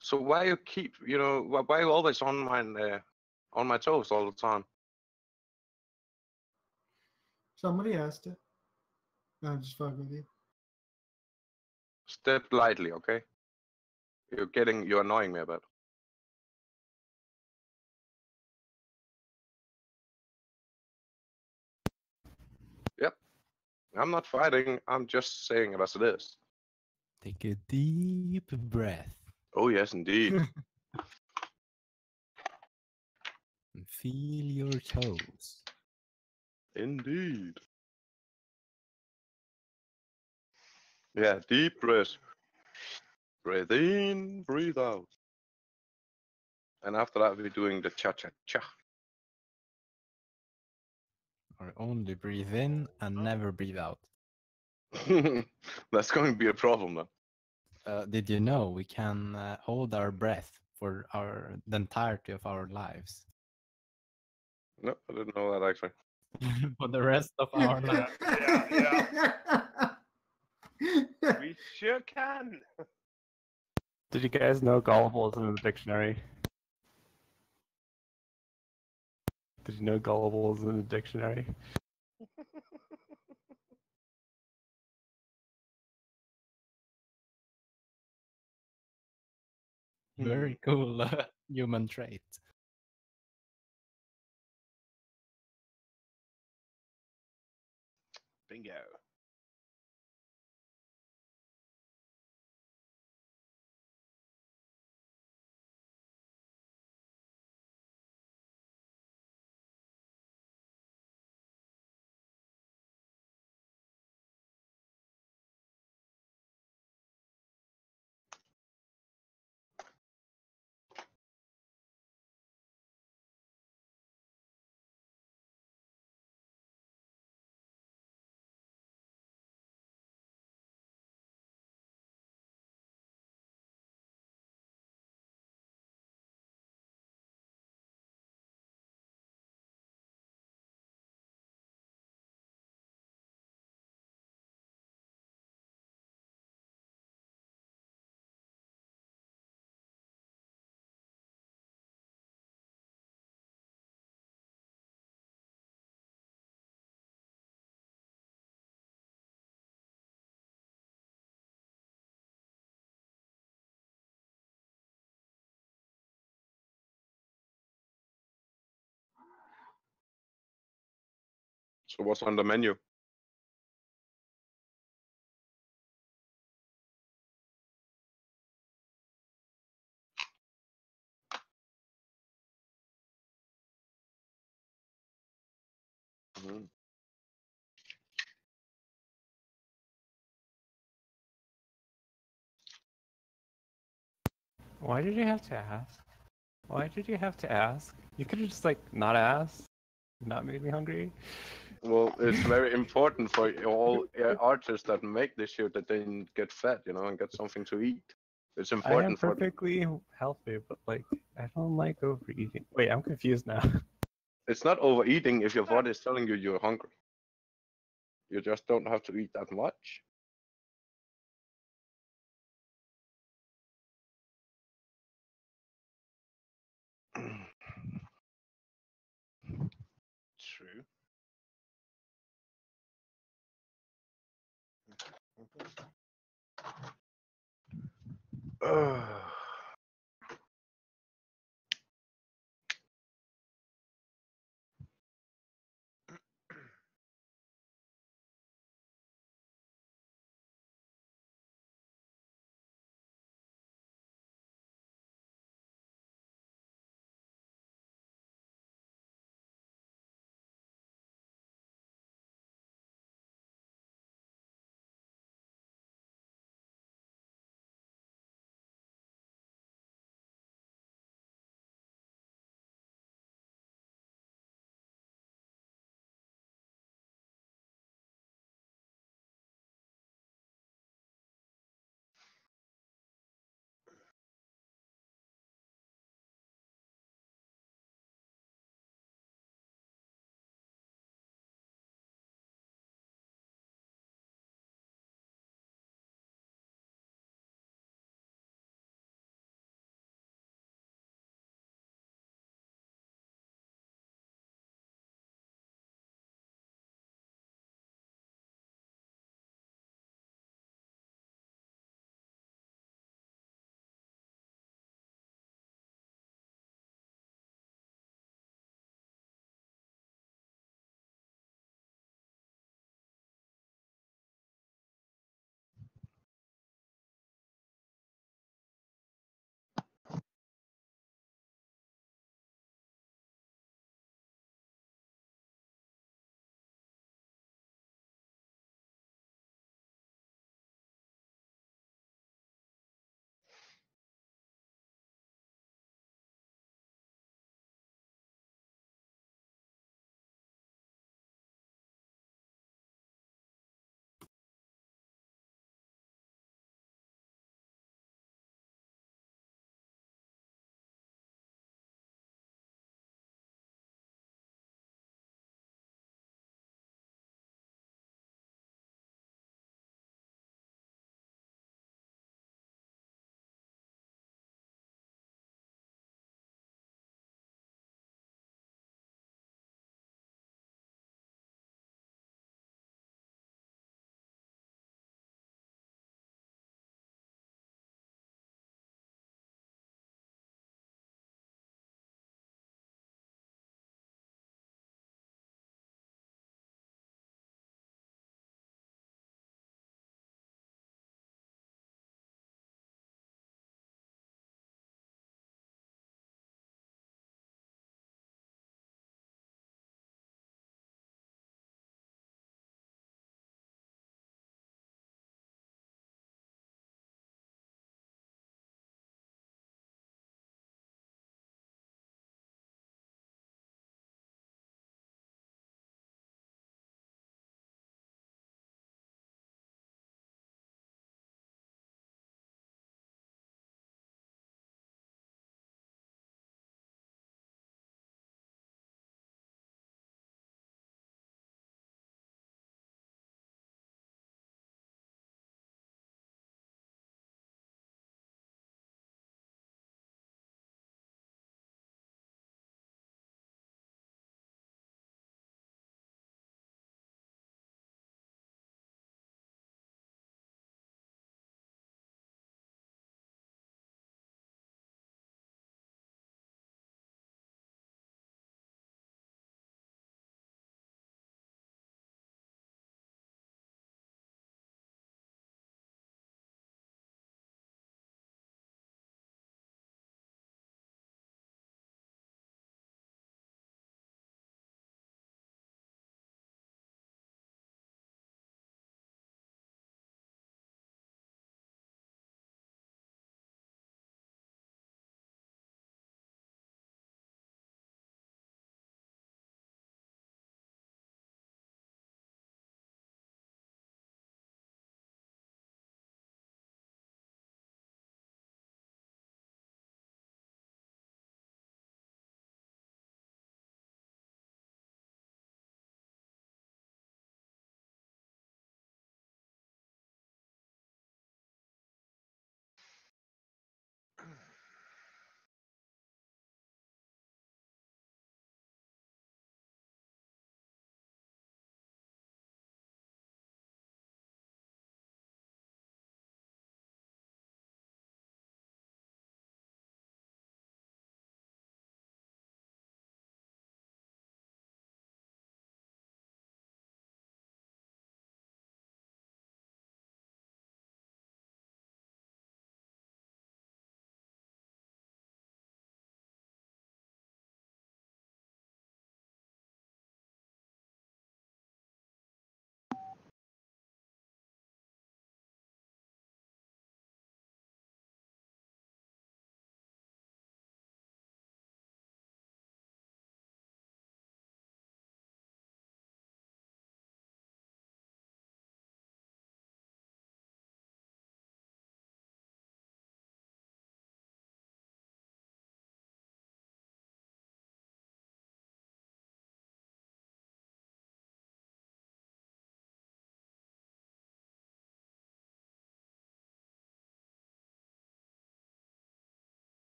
So why you keep, why you always on my toes all the time? Somebody asked it. I'm just fucking with you. Step lightly, okay? You're annoying me a bit. Yep. I'm not fighting. I'm just saying it as it is. Take a deep breath Oh yes, indeed. and feel your toes. Indeed. Yeah, deep breath. Breathe in, breathe out. And after that, we're doing the cha-cha-cha. Or only breathe in and never breathe out. That's going to be a problem then. Did you know we can hold our breath for the entirety of our lives? No, I didn't know that actually. For the rest of our lives. We sure can. Did you guys know gullible is in the dictionary? Did you know gullible is in the dictionary? Very cool human trait. Bingo. So what's on the menu? Mhm. Why did you have to ask? Why did you have to ask? You could have just like not asked, not made me hungry. Well, it's very important for all artists that make this shit that they get fed, you know, and get something to eat. It's I am important for them. perfectly healthy, but like I don't like overeating. Wait, I'm confused now. It's not overeating if your body is telling you you're hungry. You just don't have to eat that much. True.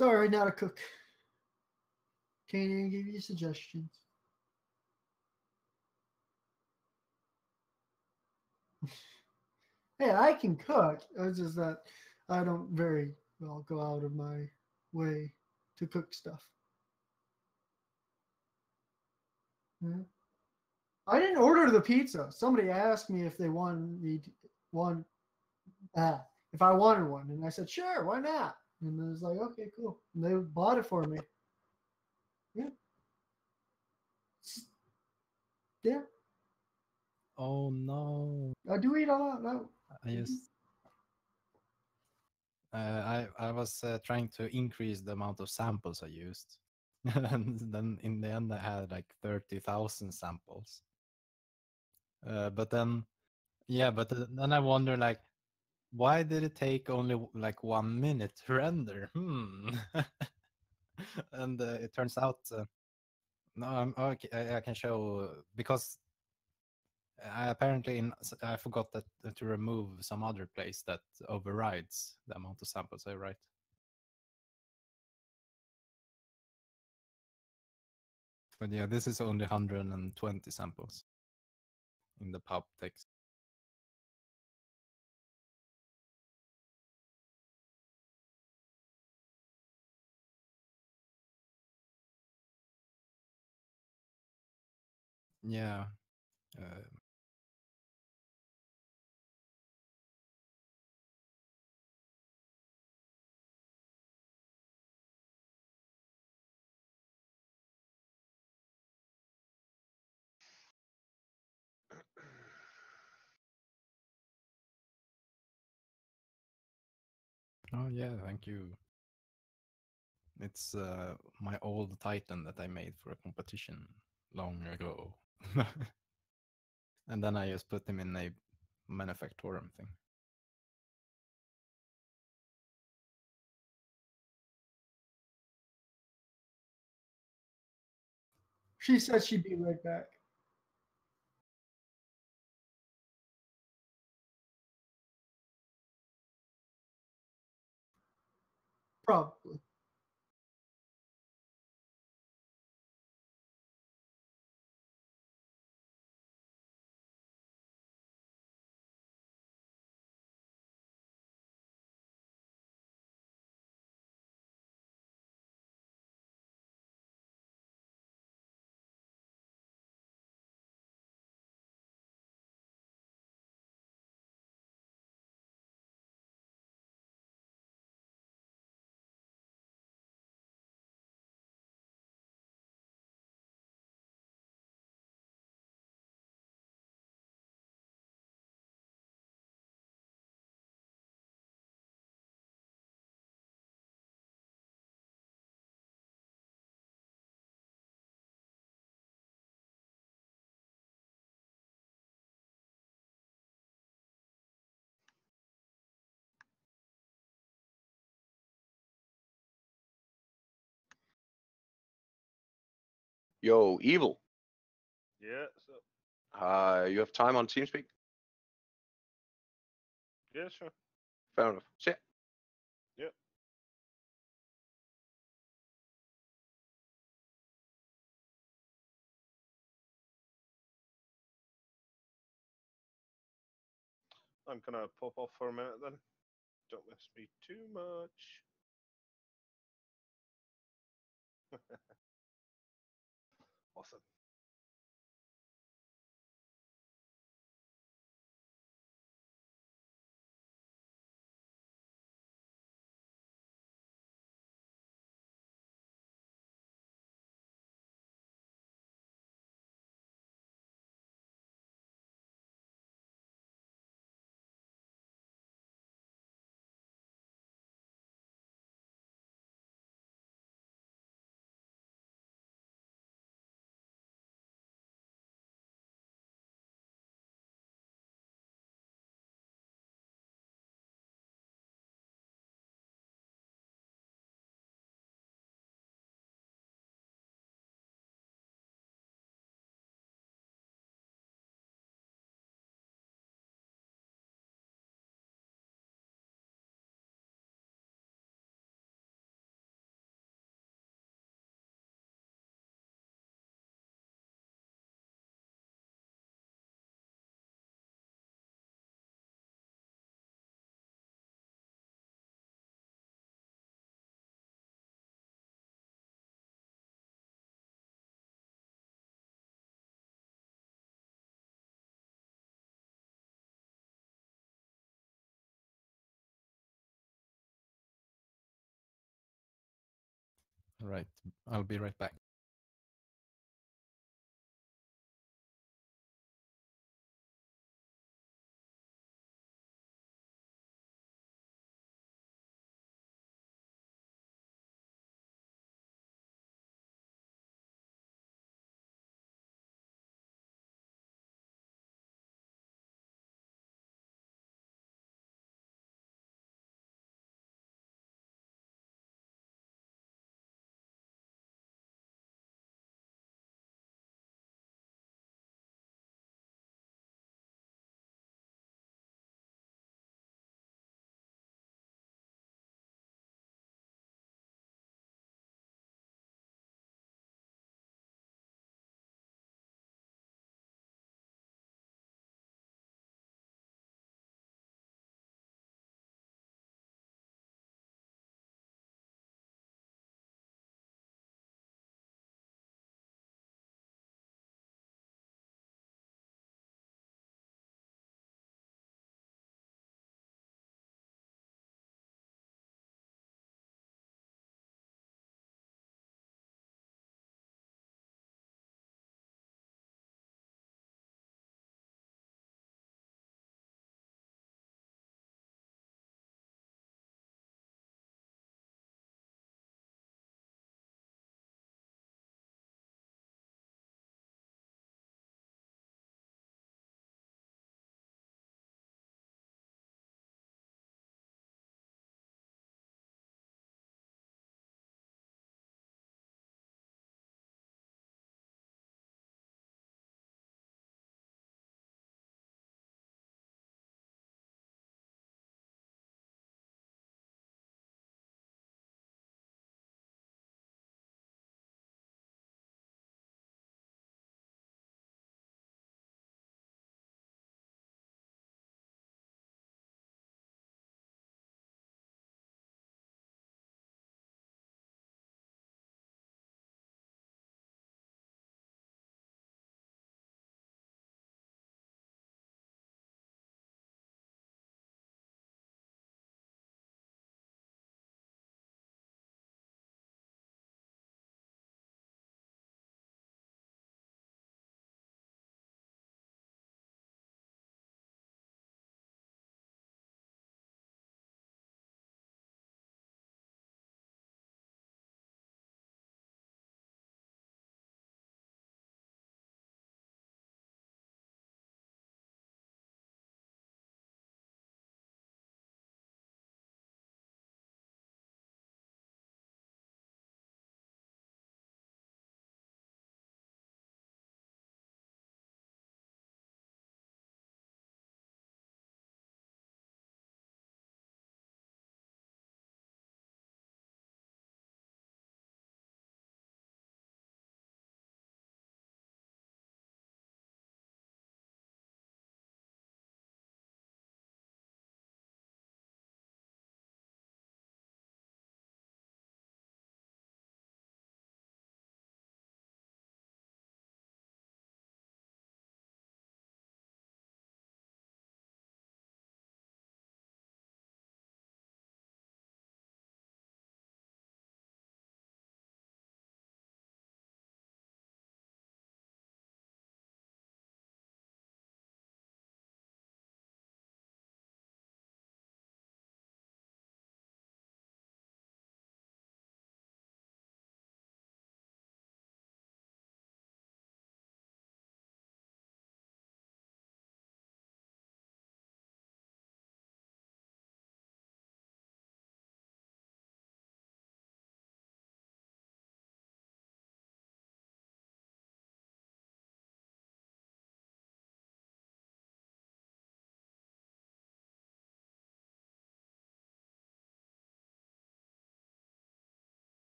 Sorry, not a cook. Can't even give you suggestions. Hey, I can cook. It's just that I don't very well go out of my way to cook stuff. Yeah. I didn't order the pizza. Somebody asked me if they wanted me to, if I wanted one, and I said sure, why not? And I was like, okay, cool. And they bought it for me. Yeah. Yeah. Oh no! I do eat a lot. No. I just I was trying to increase the amount of samples I used, and then in the end I had like 30,000 samples. But then, yeah, but then I wonder like, why did it take only like 1 minute to render? And it turns out, no, okay, I can show because apparently I forgot that to remove some other place that overrides the amount of samples I write. But yeah, this is only 120 samples in the pub text. Yeah. Oh yeah, thank you. It's my old Titan that I made for a competition long ago. And then I just put him in a manufactorum thing. She said she'd be right back. Probably. Yo, Evil. Yeah, so You have time on TeamSpeak? yeah, sure. Fair enough. See ya. Yep. I'm gonna pop off for a minute then. Don't miss me too much. Awesome. Right. I'll be right back.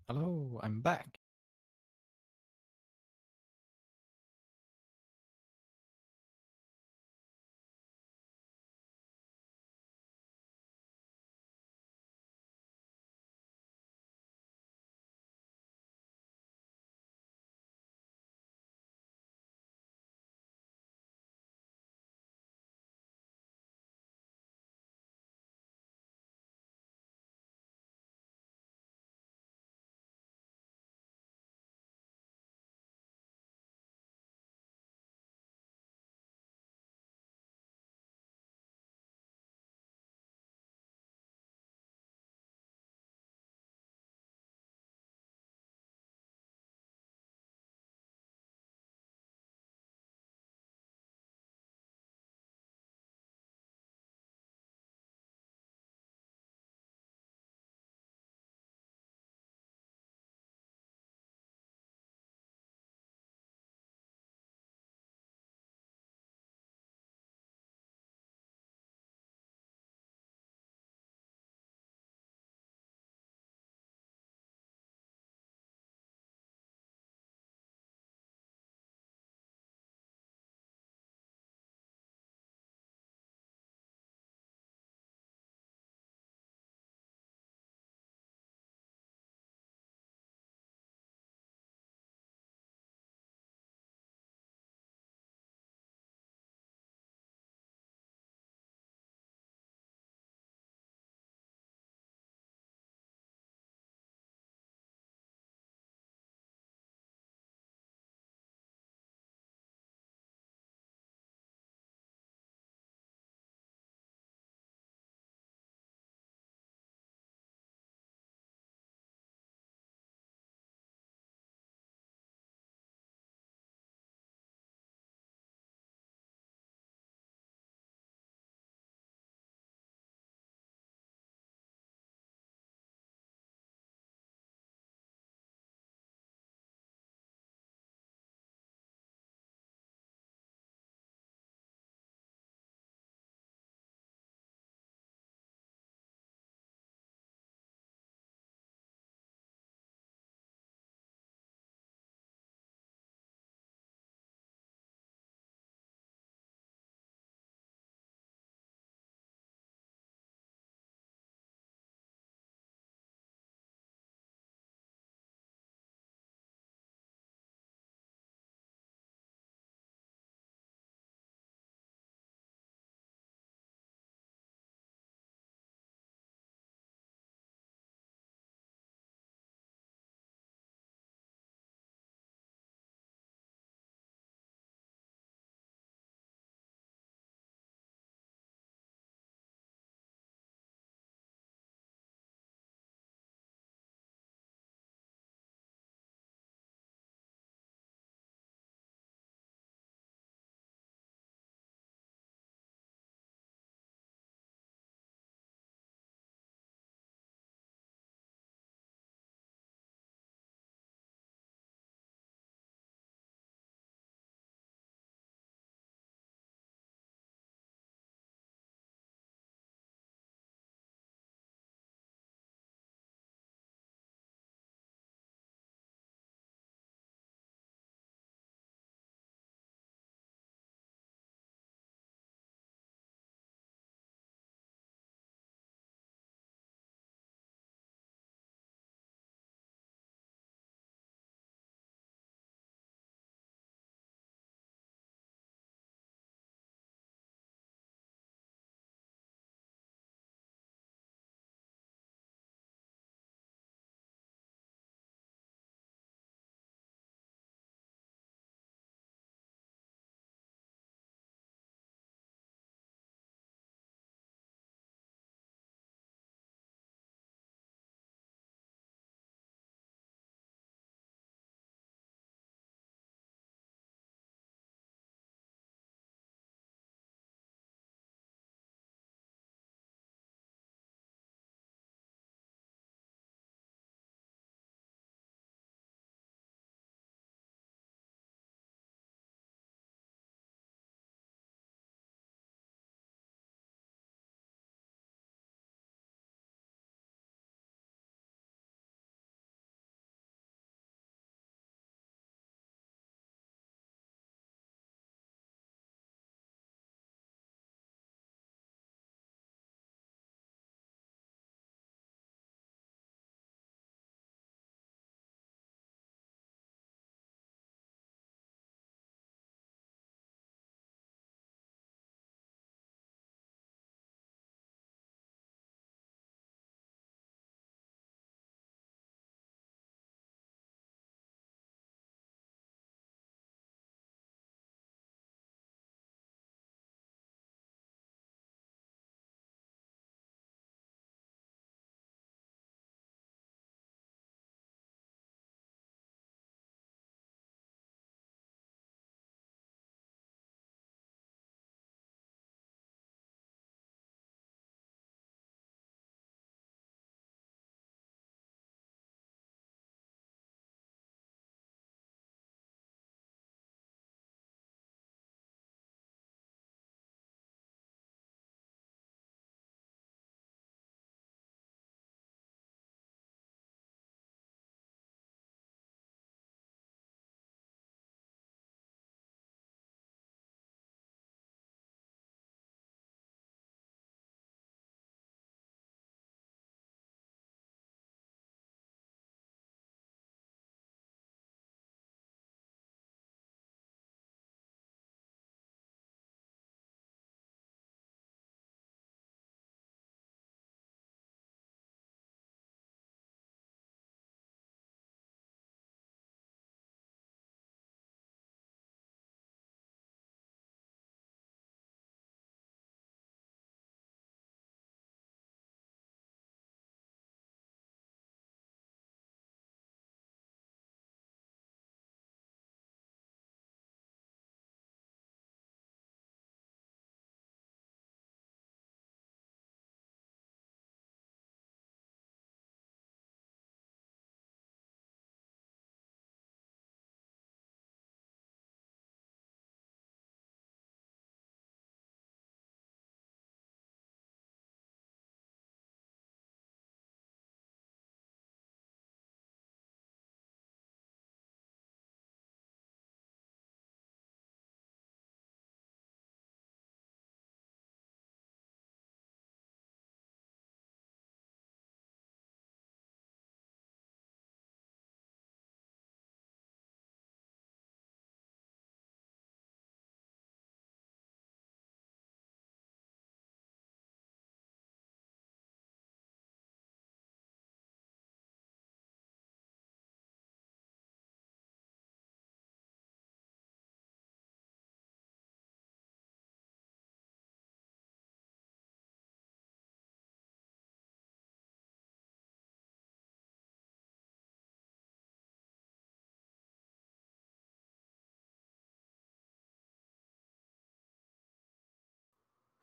Hello, I'm back.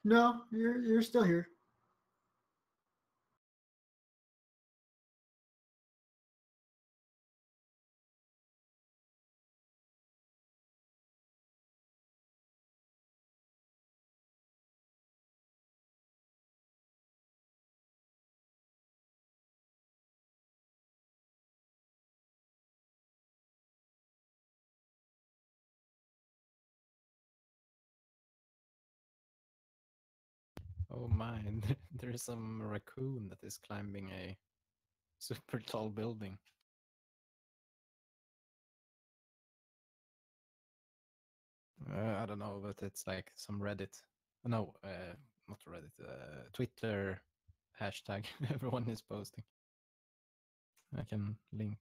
No, you're still here. Oh my, there's some raccoon that is climbing a super tall building. I don't know, but it's like some Reddit. No, not Reddit. Twitter hashtag everyone is posting. I can link.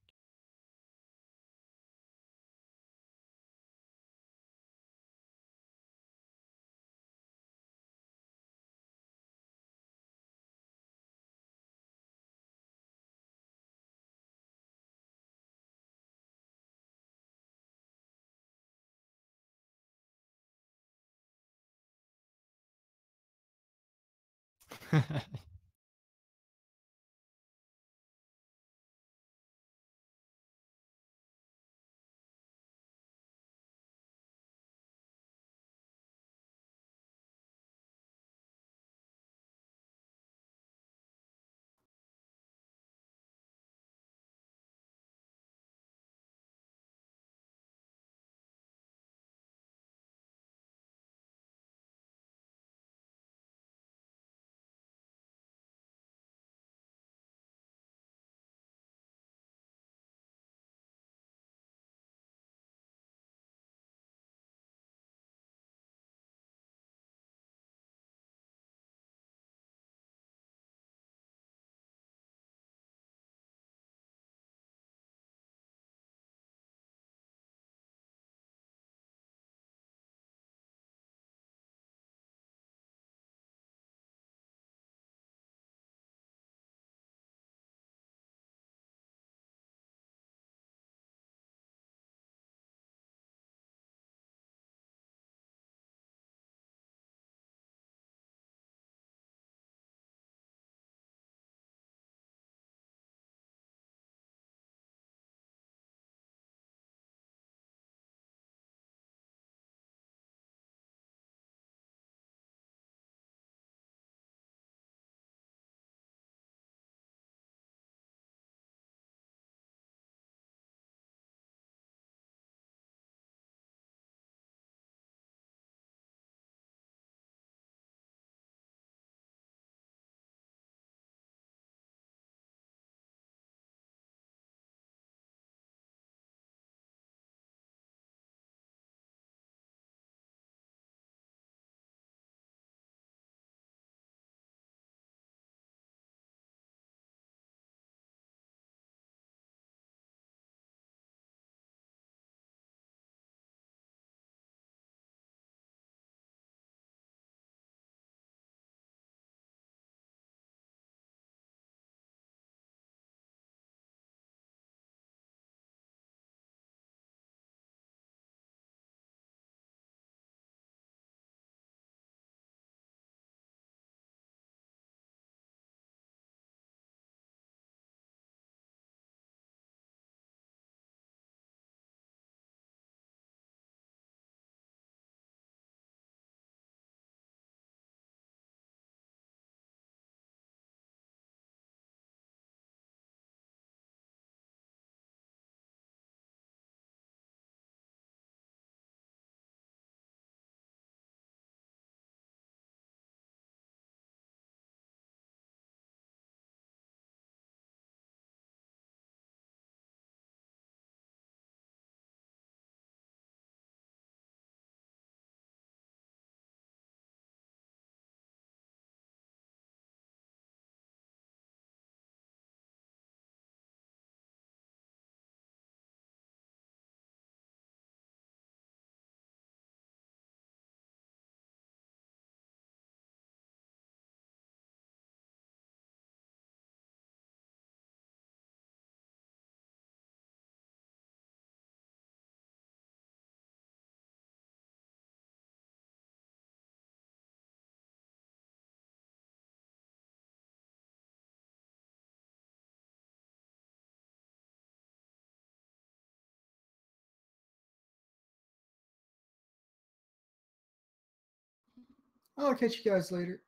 I'll catch you guys later.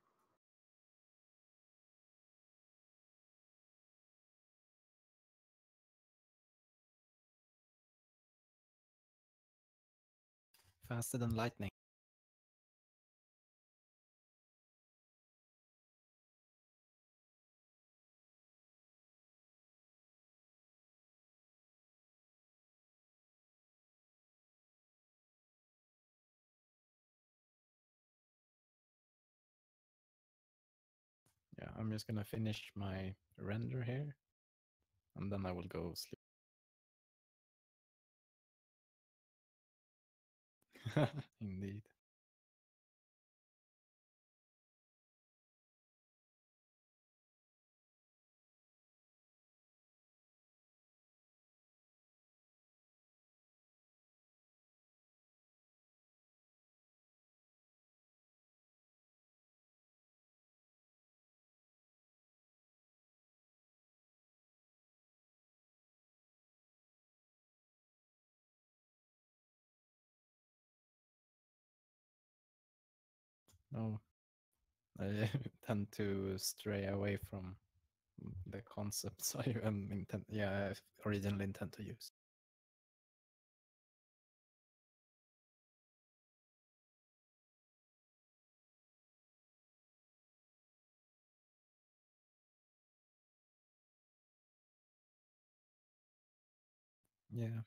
Faster than lightning. Yeah, I'm just gonna finish my render here, and then I will go sleep. Indeed. No, I tend to stray away from the concepts I originally intend to use. Yeah,